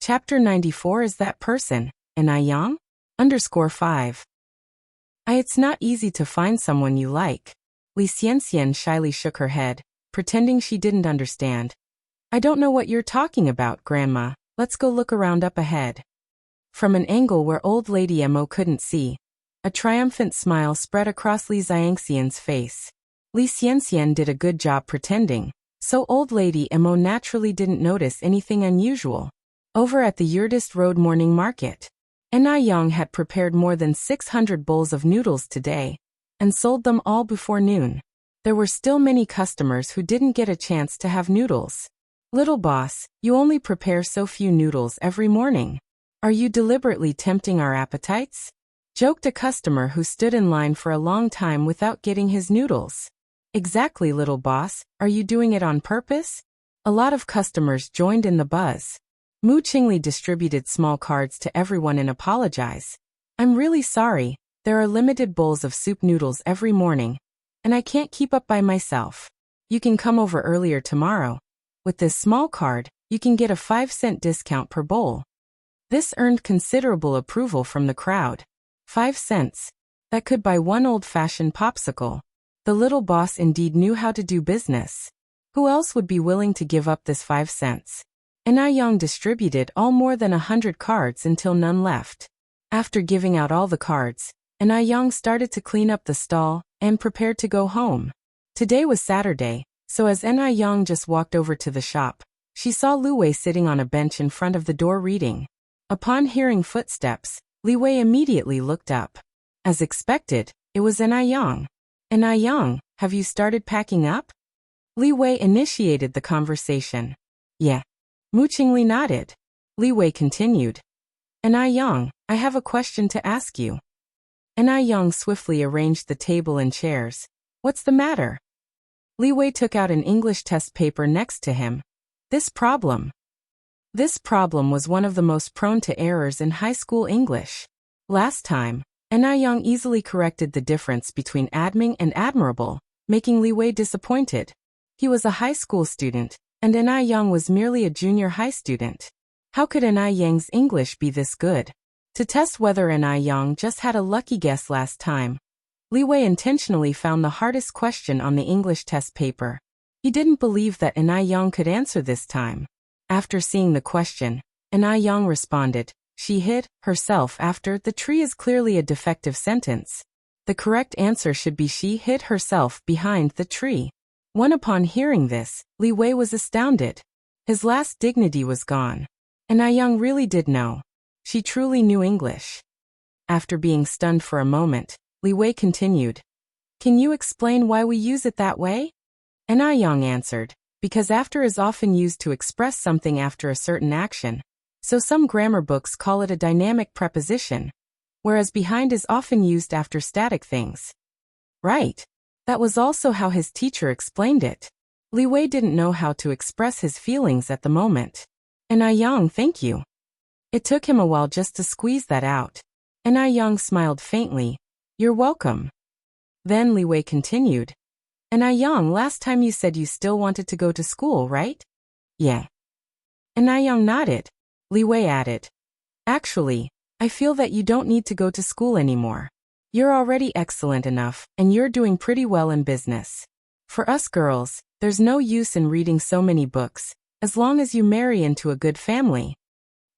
Chapter 94 is that person, and I Yang? _5. It's not easy to find someone you like. Li Xianxian shyly shook her head, pretending she didn't understand. I don't know what you're talking about, Grandma. Let's go look around up ahead. From an angle where old lady Mo couldn't see, a triumphant smile spread across Li Xianxian's face. Li Xianxian did a good job pretending, so old lady Mo naturally didn't notice anything unusual. Over at the Yurdist Road morning market, Enai Yang had prepared more than 600 bowls of noodles today, and sold them all before noon. There were still many customers who didn't get a chance to have noodles. Little boss, you only prepare so few noodles every morning. Are you deliberately tempting our appetites? Joked a customer who stood in line for a long time without getting his noodles. Exactly, little boss, are you doing it on purpose? A lot of customers joined in the buzz. Mu Qingli distributed small cards to everyone and apologized. I'm really sorry, there are limited bowls of soup noodles every morning, and I can't keep up by myself. You can come over earlier tomorrow. With this small card, you can get a 5-cent discount per bowl. This earned considerable approval from the crowd. 5 cents. That could buy one old-fashioned popsicle. The little boss indeed knew how to do business. Who else would be willing to give up this 5 cents? Enai Yang distributed all more than 100 cards until none left. After giving out all the cards, Enai Yang started to clean up the stall and prepared to go home. Today was Saturday, so as Enai Yang just walked over to the shop, she saw Lu Wei sitting on a bench in front of the door reading. Upon hearing footsteps, Li Wei immediately looked up. As expected, it was Enai Yang. Enai Yang, have you started packing up? Li Wei initiated the conversation. Yeah. Mu Qingli nodded. Li Wei continued. Enai Yang, I have a question to ask you. Enai Yang swiftly arranged the table and chairs. What's the matter? Li Wei took out an English test paper next to him. This problem was one of the most prone to errors in high school English. Last time, Enai Yang easily corrected the difference between adming and admirable, making Li Wei disappointed. He was a high school student, and Enai Yang was merely a junior high student. How could Enai Yang's English be this good? To test whether Enai Yang just had a lucky guess last time, Li Wei intentionally found the hardest question on the English test paper. He didn't believe that Enai Yang could answer this time. After seeing the question, Enai Yang responded, she hid herself after the tree is clearly a defective sentence. The correct answer should be she hid herself behind the tree. Upon hearing this, Li Wei was astounded. His last dignity was gone. Enai Yang really did know. She truly knew English. After being stunned for a moment, Li Wei continued. Can you explain why we use it that way? Enai Yang answered, because after is often used to express something after a certain action, so some grammar books call it a dynamic preposition, whereas behind is often used after static things. Right. That was also how his teacher explained it. Li Wei didn't know how to express his feelings at the moment. Enai Yang, thank you. It took him a while just to squeeze that out. Enai Yang smiled faintly. You're welcome. Then Li Wei continued. Enai Yang, last time you said you still wanted to go to school, right? Yeah. Enai Yang nodded. Li Wei added. Actually, I feel that you don't need to go to school anymore. You're already excellent enough, and you're doing pretty well in business. For us girls, there's no use in reading so many books, as long as you marry into a good family.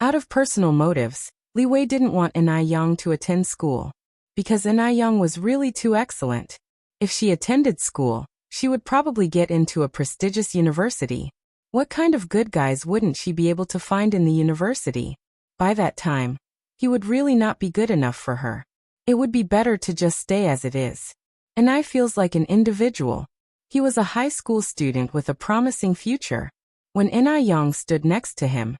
Out of personal motives, Li Wei didn't want Enai Yang to attend school, because Enai Yang was really too excellent. If she attended school, she would probably get into a prestigious university. What kind of good guys wouldn't she be able to find in the university? By that time, he would really not be good enough for her. It would be better to just stay as it is. Enai feels like an individual. He was a high school student with a promising future. When Enai Yang stood next to him,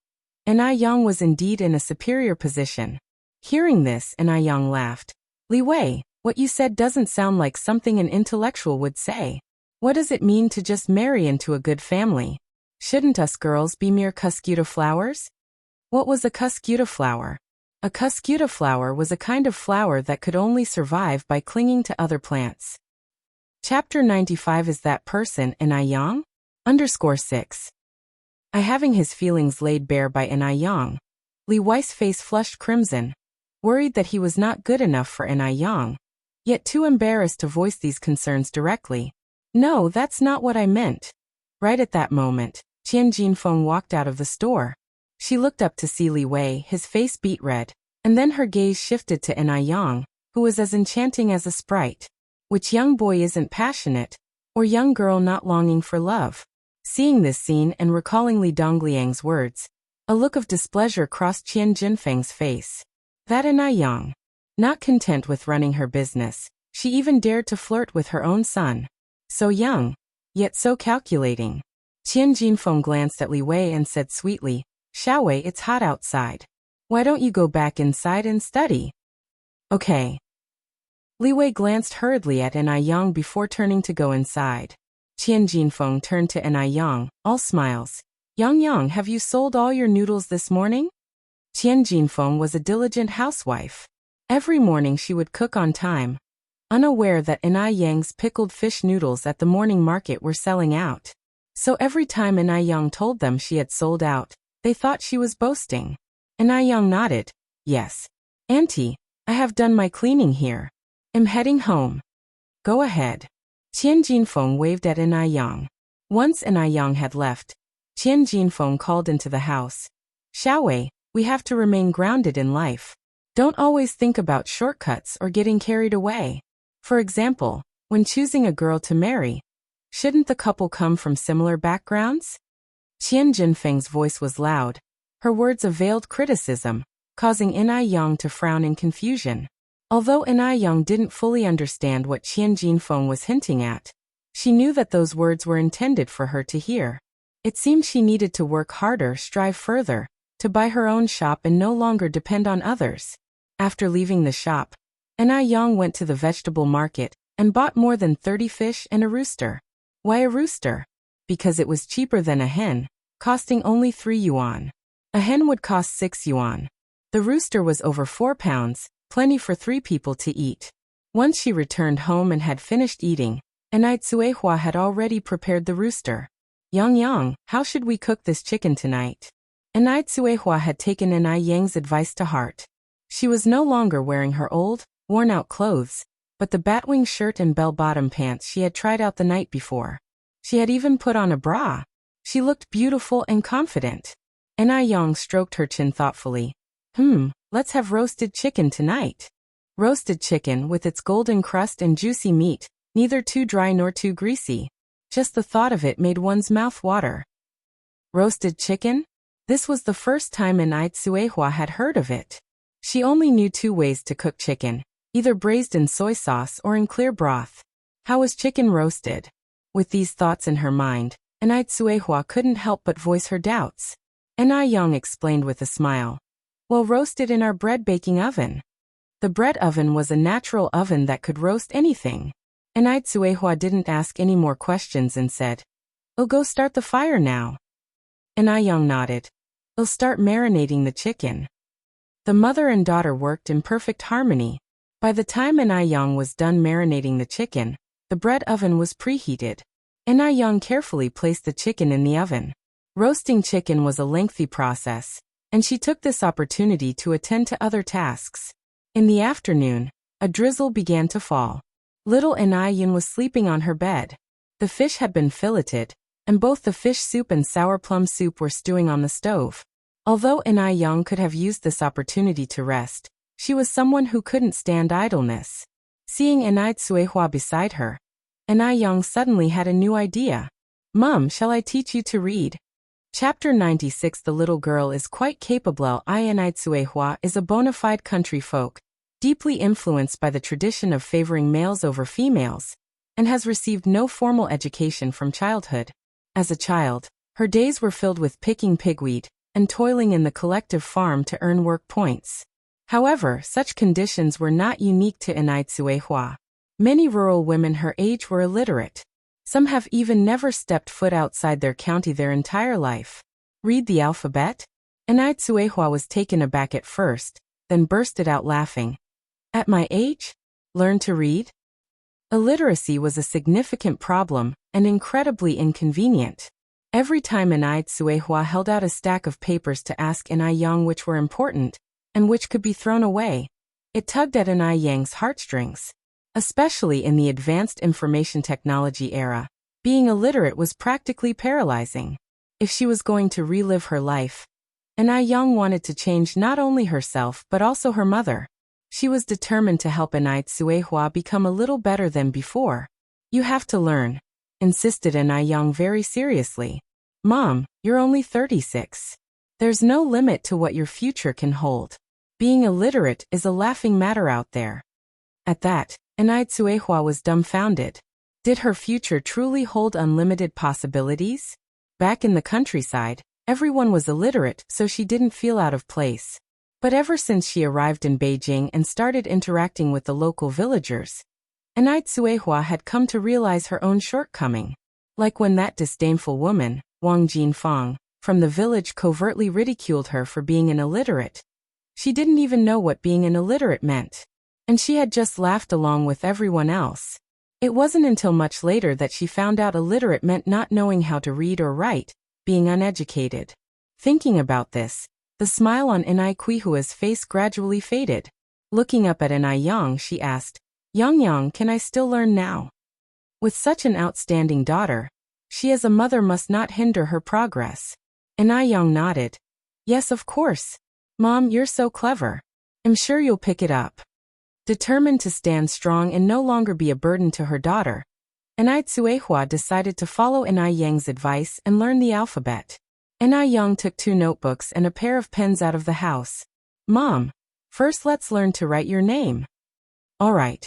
Enai Yang was indeed in a superior position. Hearing this, Enai Yang laughed. Li Wei, what you said doesn't sound like something an intellectual would say. What does it mean to just marry into a good family? Shouldn't us girls be mere cuscuta flowers? What was a cuscuta flower? A cuscuta flower was a kind of flower that could only survive by clinging to other plants. Chapter 95 Is that person Enai Yang? _6. Having his feelings laid bare by Enai Yang, Li Wei's face flushed crimson, worried that he was not good enough for Enai Yang, yet too embarrassed to voice these concerns directly. No, that's not what I meant. Right at that moment, Qian Jinfeng walked out of the store. She looked up to see Li Wei, his face beet red, and then her gaze shifted to Enai Yang, who was as enchanting as a sprite. Which young boy isn't passionate, or young girl not longing for love? Seeing this scene and recalling Li Dongliang's words, a look of displeasure crossed Qian Jinfeng's face. That Enai Yang. Not content with running her business, she even dared to flirt with her own son. So young, yet so calculating. Qian Jinfeng glanced at Li Wei and said sweetly, Xiao Wei, it's hot outside. Why don't you go back inside and study? Okay. Li Wei glanced hurriedly at Enai Yang before turning to go inside. Qian Jinfeng turned to Enai Yang, all smiles. Yang, have you sold all your noodles this morning? Qian Jinfeng was a diligent housewife. Every morning she would cook on time, unaware that Enai Yang's pickled fish noodles at the morning market were selling out. So every time Enai Yang told them she had sold out, they thought she was boasting. Enai Yang nodded. Yes. Auntie, I have done my cleaning here. Am heading home. Go ahead. Qian Jinfeng waved at Enai Yang. Once Enai Yang had left, Qian Jinfeng called into the house. Xiao Wei, we have to remain grounded in life. Don't always think about shortcuts or getting carried away. For example, when choosing a girl to marry, shouldn't the couple come from similar backgrounds? Qian Jinfeng's voice was loud. Her words a veiled criticism, causing Enai Yang to frown in confusion. Although Enai Yang didn't fully understand what Qian Jinfeng was hinting at, she knew that those words were intended for her to hear. It seemed she needed to work harder, strive further, to buy her own shop and no longer depend on others. After leaving the shop, Enai Yang went to the vegetable market and bought more than 30 fish and a rooster. Why a rooster? Because it was cheaper than a hen, costing only 3 yuan. A hen would cost 6 yuan. The rooster was over 4 pounds, plenty for 3 people to eat. Once she returned home and had finished eating, Enai Tsuehua had already prepared the rooster. Yang, how should we cook this chicken tonight? Enai Tsuehua had taken Enai Yang's advice to heart. She was no longer wearing her old, worn-out clothes, but the batwing shirt and bell-bottom pants she had tried out the night before. She had even put on a bra. She looked beautiful and confident. Enai Yang stroked her chin thoughtfully. Let's have roasted chicken tonight. Roasted chicken with its golden crust and juicy meat, neither too dry nor too greasy. Just the thought of it made one's mouth water. Roasted chicken? This was the first time Enai Tsuehua had heard of it. She only knew 2 ways to cook chicken, either braised in soy sauce or in clear broth. How was chicken roasted? With these thoughts in her mind, Enai Tsuehua couldn't help but voice her doubts. Enai Yang explained with a smile. Well, roasted in our bread baking oven. The bread oven was a natural oven that could roast anything. Enai Tsuehua didn't ask any more questions and said, I'll go start the fire now. Enai Yang nodded. I'll start marinating the chicken. The mother and daughter worked in perfect harmony. By the time Enai Yang was done marinating the chicken, the bread oven was preheated. Enai Yang carefully placed the chicken in the oven. Roasting chicken was a lengthy process, and she took this opportunity to attend to other tasks. In the afternoon, a drizzle began to fall. Little Enai Yin was sleeping on her bed. The fish had been filleted, and both the fish soup and sour plum soup were stewing on the stove. Although Enai Yang could have used this opportunity to rest, she was someone who couldn't stand idleness. Seeing Enai Tsuehua beside her, Enai Yang suddenly had a new idea. Mom, shall I teach you to read? Chapter 96. The little girl is quite capable. Inaitsuehua is a bona fide country folk, deeply influenced by the tradition of favoring males over females, and has received no formal education from childhood. As a child, her days were filled with picking pigweed and toiling in the collective farm to earn work points. However, such conditions were not unique to Inaitsuehua. Many rural women her age were illiterate. Some have even never stepped foot outside their county their entire life. Read the alphabet? Inaitsuehua was taken aback at first, then bursted out laughing. At my age? Learn to read? Illiteracy was a significant problem and incredibly inconvenient. Every time Inaitsuehua held out a stack of papers to ask Inai which were important and which could be thrown away, it tugged at Inai heartstrings. Especially in the advanced information technology era, being illiterate was practically paralyzing. If she was going to relive her life, Inai wanted to change not only herself but also her mother. She was determined to help Inaitsuehua become a little better than before. You have to learn, insisted Inai very seriously. Mom, you're only 36. There's no limit to what your future can hold. Being illiterate is a laughing matter out there. At that, Inaitsuehua was dumbfounded. Did her future truly hold unlimited possibilities? Back in the countryside, everyone was illiterate, so she didn't feel out of place. But ever since she arrived in Beijing and started interacting with the local villagers, Inaitsuehua had come to realize her own shortcoming. Like when that disdainful woman, Wang Jinfang, from the village covertly ridiculed her for being an illiterate. She didn't even know what being an illiterate meant. And she had just laughed along with everyone else. It wasn't until much later that she found out illiterate meant not knowing how to read or write, being uneducated. Thinking about this, the smile on Inai face gradually faded. Looking up at Inai she asked, Yang, can I still learn now? With such an outstanding daughter, she as a mother must not hinder her progress. Inai nodded. Yes, of course. Mom, you're so clever. I'm sure you'll pick it up. Determined to stand strong and no longer be a burden to her daughter, Inaitsuehua decided to follow Inai advice and learn the alphabet. Inai took 2 notebooks and a pair of pens out of the house. Mom, first let's learn to write your name. All right.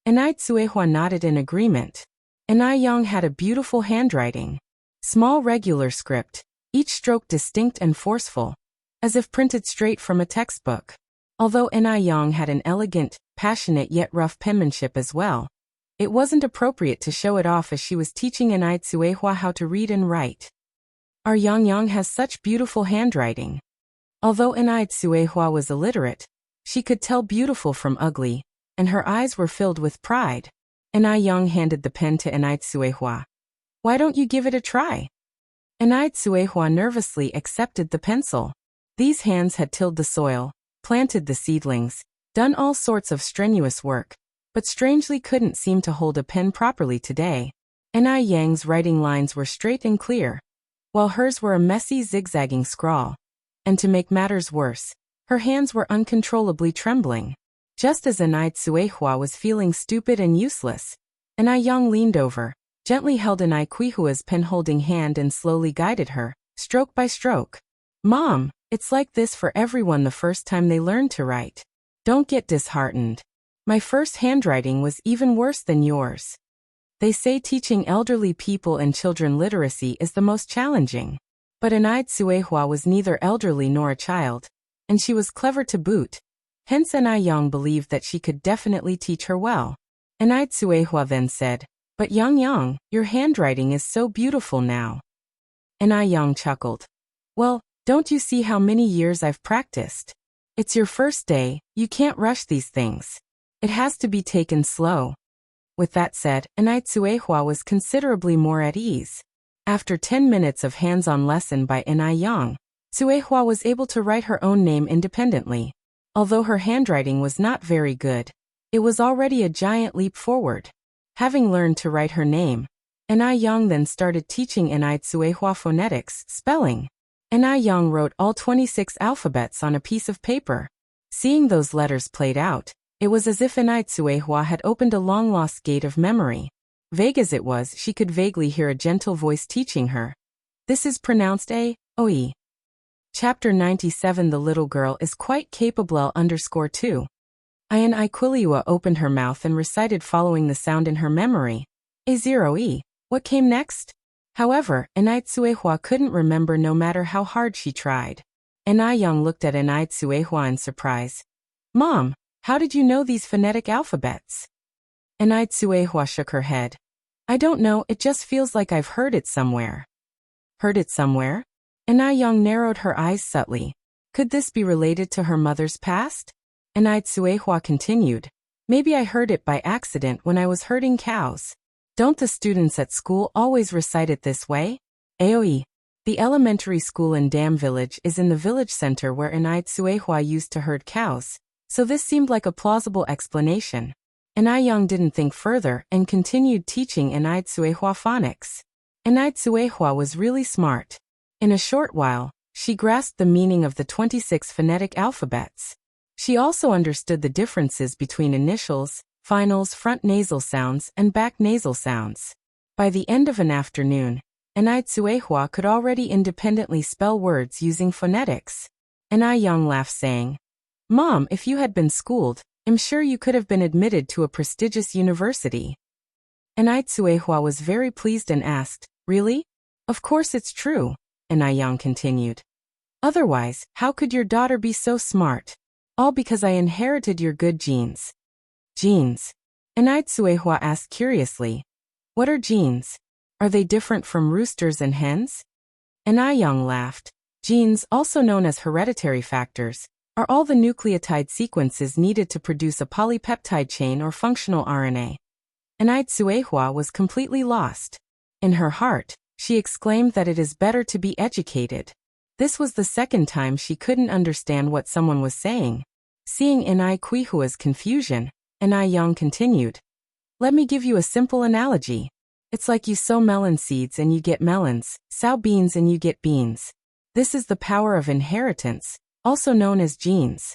Inaitsuehua nodded in agreement. Inai had a beautiful handwriting. Small regular script, each stroke distinct and forceful, as if printed straight from a textbook. Although Inai had an elegant, passionate yet rough penmanship as well, it wasn't appropriate to show it off as she was teaching Inaitsuehua how to read and write. Our Yang has such beautiful handwriting. Although Inaitsuehua was illiterate, she could tell beautiful from ugly, and her eyes were filled with pride. Inai handed the pen to Inaitsuehua. Why don't you give it a try? Inaitsuehua nervously accepted the pencil. These hands had tilled the soil, planted the seedlings, done all sorts of strenuous work, but strangely couldn't seem to hold a pen properly today. Inai writing lines were straight and clear, while hers were a messy zigzagging scrawl. And to make matters worse, her hands were uncontrollably trembling. Just as Inaitsuehua was feeling stupid and useless, Inai leaned over, gently held Inai's pen-holding hand and slowly guided her, stroke by stroke. Mom, it's like this for everyone the first time they learn to write. Don't get disheartened. My first handwriting was even worse than yours. They say teaching elderly people and children literacy is the most challenging. But Inaitsuehua was neither elderly nor a child, and she was clever to boot. Hence Inai believed that she could definitely teach her well. Inaitsuehua then said, But Yang, your handwriting is so beautiful now. Inai chuckled. Well, don't you see how many years I've practiced? It's your first day, you can't rush these things. It has to be taken slow. With that said, Inaitsuehua was considerably more at ease. After 10 minutes of hands-on lesson by Inai, Suehua was able to write her own name independently. Although her handwriting was not very good, it was already a giant leap forward. Having learned to write her name, Inai then started teaching Inaitsuehua phonetics, spelling. Inai wrote all 26 alphabets on a piece of paper. Seeing those letters played out, it was as if Inaitsuehua had opened a long-lost gate of memory. Vague as it was, she could vaguely hear a gentle voice teaching her. This is pronounced A-O-E. Chapter 97. The little girl is quite capable. _2. Ayan Iquiliua opened her mouth and recited following the sound in her memory. A0E. What came next? However, Anaitsuehua couldn't remember no matter how hard she tried. Anayang looked at Anaitsuehua in surprise. Mom, how did you know these phonetic alphabets? Anaitsuehua shook her head. I don't know, it just feels like I've heard it somewhere. Heard it somewhere? Anayang narrowed her eyes subtly. Could this be related to her mother's past? Anaitsuehua continued. Maybe I heard it by accident when I was herding cows. Don't the students at school always recite it this way? Aoi. The elementary school in Dam Village is in the village center where Anaitsuehua used to herd cows, so this seemed like a plausible explanation. Anayang didn't think further and continued teaching Anaitsuehua phonics. Anaitsuehua was really smart. In a short while, she grasped the meaning of the 26 phonetic alphabets. She also understood the differences between initials, finals, front nasal sounds, and back nasal sounds. By the end of an afternoon, Anaitsuehua could already independently spell words using phonetics. Anayang laughed, saying, Mom, if you had been schooled, I'm sure you could have been admitted to a prestigious university. Anaitsuehua was very pleased and asked, Really? Of course it's true, Anayang continued. Otherwise, how could your daughter be so smart? All because I inherited your good genes. Genes? Anaitsuehua asked curiously. What are genes? Are they different from roosters and hens? Anayang laughed. Genes, also known as hereditary factors, are all the nucleotide sequences needed to produce a polypeptide chain or functional RNA. Anaitsuehua was completely lost. In her heart, she exclaimed that it is better to be educated. This was the second time she couldn't understand what someone was saying. Seeing Anaitsuehua's confusion, Anayang continued. Let me give you a simple analogy. It's like you sow melon seeds and you get melons, sow beans and you get beans. This is the power of inheritance, also known as genes.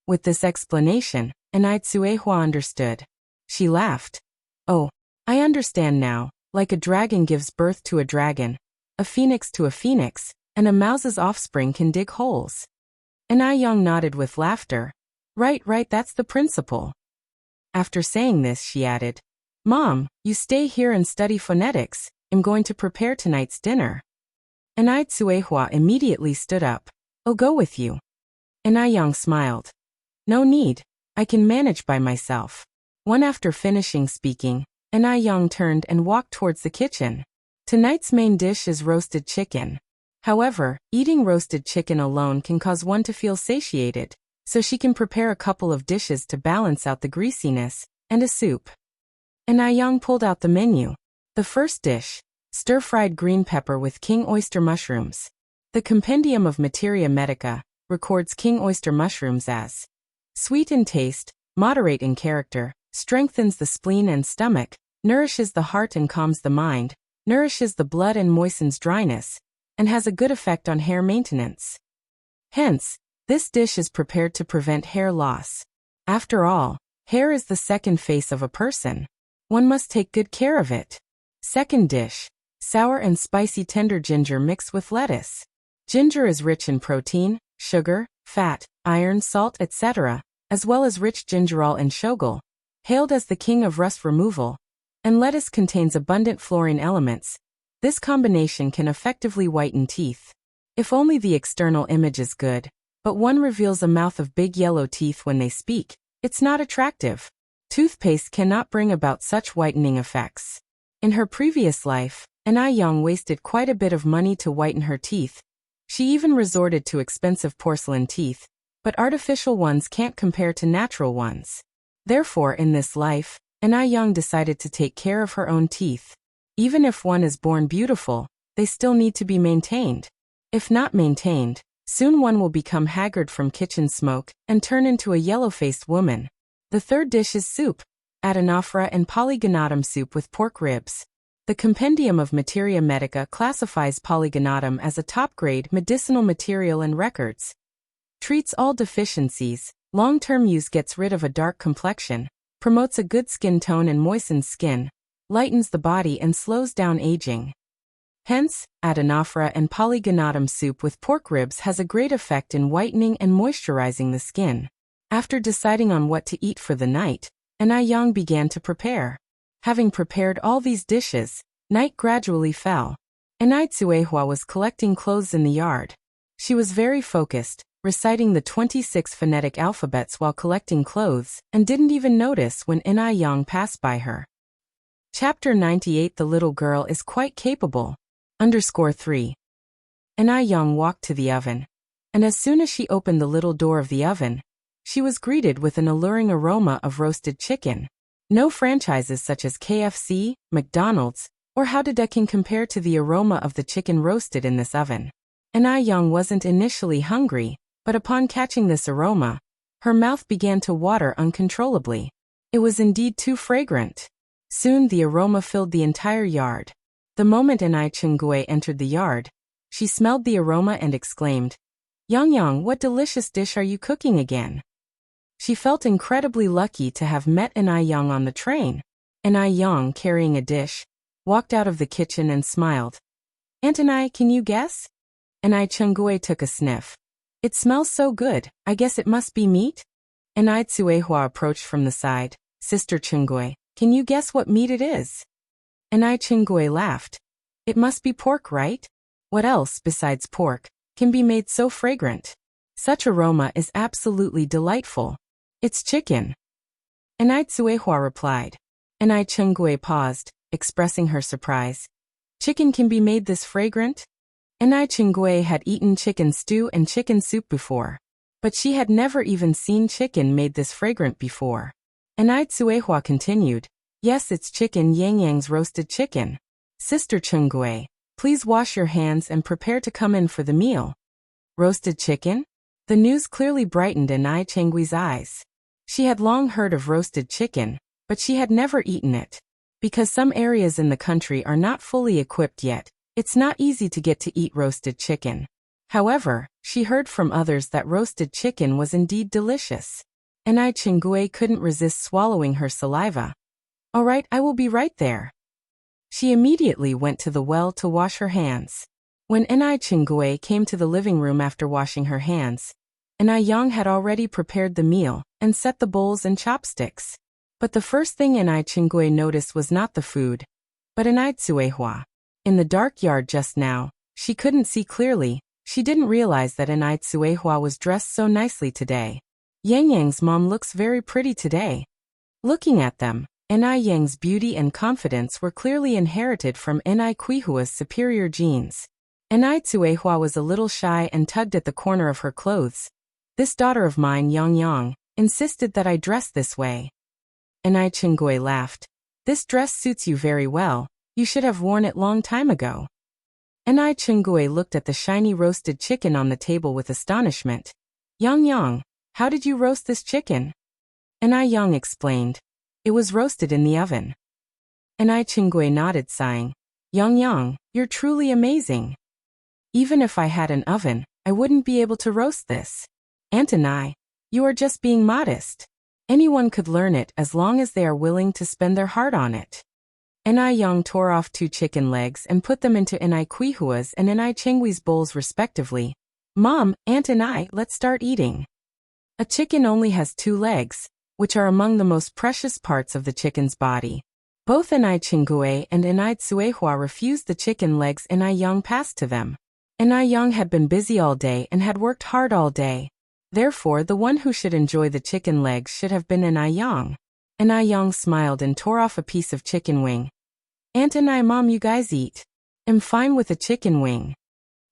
With this explanation, Anaitsuehua understood. She laughed. Oh, I understand now, like a dragon gives birth to a dragon, a phoenix to a phoenix, and a mouse's offspring can dig holes. Anayang nodded with laughter. Right, that's the principle. After saying this, she added, Mom, you stay here and study phonetics. I'm going to prepare tonight's dinner. Anaitsuehua immediately stood up. I'll go with you. Anayang smiled. No need. I can manage by myself. One after finishing speaking, Anayang turned and walked towards the kitchen. Tonight's main dish is roasted chicken. However, eating roasted chicken alone can cause one to feel satiated, so she can prepare a couple of dishes to balance out the greasiness, and a soup. Anayang pulled out the menu. The first dish, stir-fried green pepper with king oyster mushrooms. The Compendium of Materia Medica records king oyster mushrooms as sweet in taste, moderate in character, strengthens the spleen and stomach, nourishes the heart and calms the mind, nourishes the blood and moistens dryness, and has a good effect on hair maintenance. Hence, this dish is prepared to prevent hair loss. After all, hair is the second face of a person. One must take good care of it. Second dish, sour and spicy tender ginger mixed with lettuce. Ginger is rich in protein, sugar, fat, iron, salt, etc., as well as rich gingerol and shogal, hailed as the king of rust removal, and lettuce contains abundant fluorine elements. This combination can effectively whiten teeth. If only the external image is good, but one reveals a mouth of big yellow teeth when they speak, it's not attractive. Toothpaste cannot bring about such whitening effects. In her previous life, Anayang wasted quite a bit of money to whiten her teeth. She even resorted to expensive porcelain teeth, but artificial ones can't compare to natural ones. Therefore, in this life, Anayang decided to take care of her own teeth. Even if one is born beautiful, they still need to be maintained. If not maintained, soon one will become haggard from kitchen smoke and turn into a yellow-faced woman. The third dish is soup, adenophora and polygonatum soup with pork ribs. The Compendium of Materia Medica classifies polygonatum as a top-grade medicinal material and records. Treats all deficiencies, long-term use gets rid of a dark complexion, promotes a good skin tone and moistens skin, lightens the body and slows down aging. Hence, adenofera and polygonatum soup with pork ribs has a great effect in whitening and moisturizing the skin. After deciding on what to eat for the night, Yang began to prepare. Having prepared all these dishes, night gradually fell. Tsuehua was collecting clothes in the yard. She was very focused, reciting the 26 phonetic alphabets while collecting clothes, and didn't even notice when Yang passed by her. Chapter 98. The little girl is quite capable. _3. Yang walked to the oven. And as soon as she opened the little door of the oven, she was greeted with an alluring aroma of roasted chicken. No franchises such as KFC, McDonald's, or Howdada can compare to the aroma of the chicken roasted in this oven. Yang wasn't initially hungry, but upon catching this aroma, her mouth began to water uncontrollably. It was indeed too fragrant. Soon the aroma filled the entire yard. The moment Chungue entered the yard, she smelled the aroma and exclaimed, Yang, what delicious dish are you cooking again? She felt incredibly lucky to have met Yang on the train. Yang, carrying a dish, walked out of the kitchen and smiled. Antonai, can you guess? Chungue took a sniff. It smells so good, I guess it must be meat? Tsuehua approached from the side. Sister Chungue, can you guess what meat it is? Chungue laughed. It must be pork, right? What else, besides pork, can be made so fragrant? Such aroma is absolutely delightful. It's chicken. Tsuehua replied. Chungue paused, expressing her surprise. Chicken can be made this fragrant? Chungue had eaten chicken stew and chicken soup before, but she had never even seen chicken made this fragrant before. Tsuehua continued, yes, it's chicken Yang's roasted chicken. Sister Chungue, please wash your hands and prepare to come in for the meal. Roasted chicken? The news clearly brightened Chungue's eyes. She had long heard of roasted chicken, but she had never eaten it. Because some areas in the country are not fully equipped yet, it's not easy to get to eat roasted chicken. However, she heard from others that roasted chicken was indeed delicious. Chungue couldn't resist swallowing her saliva. All right, I will be right there. She immediately went to the well to wash her hands. When Chungue came to the living room after washing her hands, Yang had already prepared the meal and set the bowls and chopsticks. But the first thing Chungue noticed was not the food, but Tsuehua. In the dark yard just now, she couldn't see clearly. She didn't realize that Tsuehua was dressed so nicely today. Yang's mom looks very pretty today. Looking at them, Yang's beauty and confidence were clearly inherited from Quihua's superior genes. Tsuehua was a little shy and tugged at the corner of her clothes. This daughter of mine, Yang, insisted that I dress this way. Chungue laughed. This dress suits you very well. You should have worn it long time ago. Chungue looked at the shiny roasted chicken on the table with astonishment. Yang, how did you roast this chicken? Yang explained. It was roasted in the oven. Chungue nodded, sighing. Yang, you're truly amazing. Even if I had an oven, I wouldn't be able to roast this. Antonai, you are just being modest. Anyone could learn it as long as they are willing to spend their heart on it. Yang tore off 2 chicken legs and put them into Quihua's and Chungue's bowls respectively. Mom, Antonai, let's start eating. A chicken only has 2 legs, which are among the most precious parts of the chicken's body. Both Chungue and Tsuehua refused the chicken legs Yang passed to them. Yang had been busy all day and had worked hard all day. Therefore, the one who should enjoy the chicken legs should have been Yang. Yang smiled and tore off a piece of chicken wing. Antonai, Mom, you guys eat. I'm fine with a chicken wing.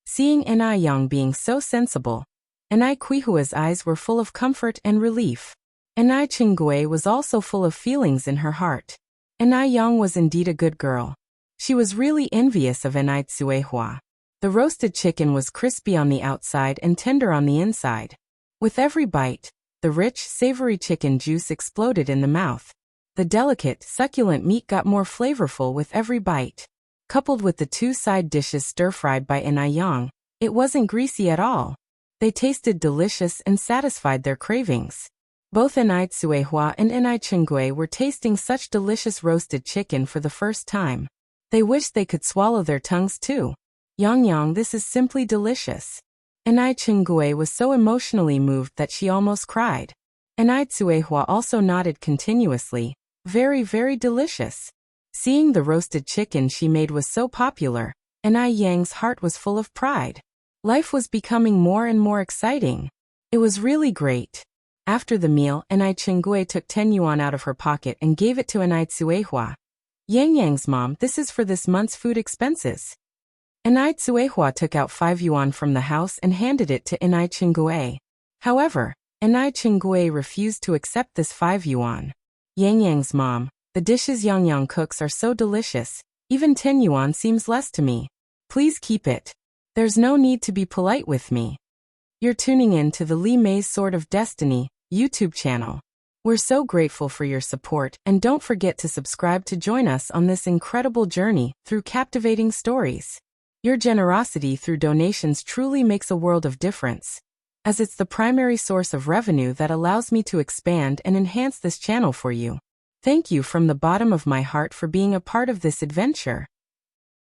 Seeing Yang being so sensible, Quihua's eyes were full of comfort and relief. Chungue was also full of feelings in her heart. Yang was indeed a good girl. She was really envious of Tsuehua. The roasted chicken was crispy on the outside and tender on the inside. With every bite, the rich, savory chicken juice exploded in the mouth. The delicate, succulent meat got more flavorful with every bite. Coupled with the 2 side dishes stir-fried by Yang, it wasn't greasy at all. They tasted delicious and satisfied their cravings. Both Tsuehua and Chungue were tasting such delicious roasted chicken for the first time. They wished they could swallow their tongues too. Yang, this is simply delicious. Anai Chingue was so emotionally moved that she almost cried. Anai Tsuehua also nodded continuously. Very, very delicious. Seeing the roasted chicken she made was so popular, Anai Yang's heart was full of pride. Life was becoming more and more exciting. It was really great. After the meal, Anai Chingue took 10 yuan out of her pocket and gave it to Anai Tsuehua. Yang's mom, this is for this month's food expenses. Anai Tsuehua took out 5 yuan from the house and handed it to Anai Chingue. However, Anai Chingue refused to accept this 5 yuan. Yang's mom, the dishes Yang cooks are so delicious, even 10 yuan seems less to me. Please keep it. There's no need to be polite with me. You're tuning in to the Li Mei's Sword of Destiny YouTube channel. We're so grateful for your support, and don't forget to subscribe to join us on this incredible journey through captivating stories. Your generosity through donations truly makes a world of difference, as it's the primary source of revenue that allows me to expand and enhance this channel for you. Thank you from the bottom of my heart for being a part of this adventure.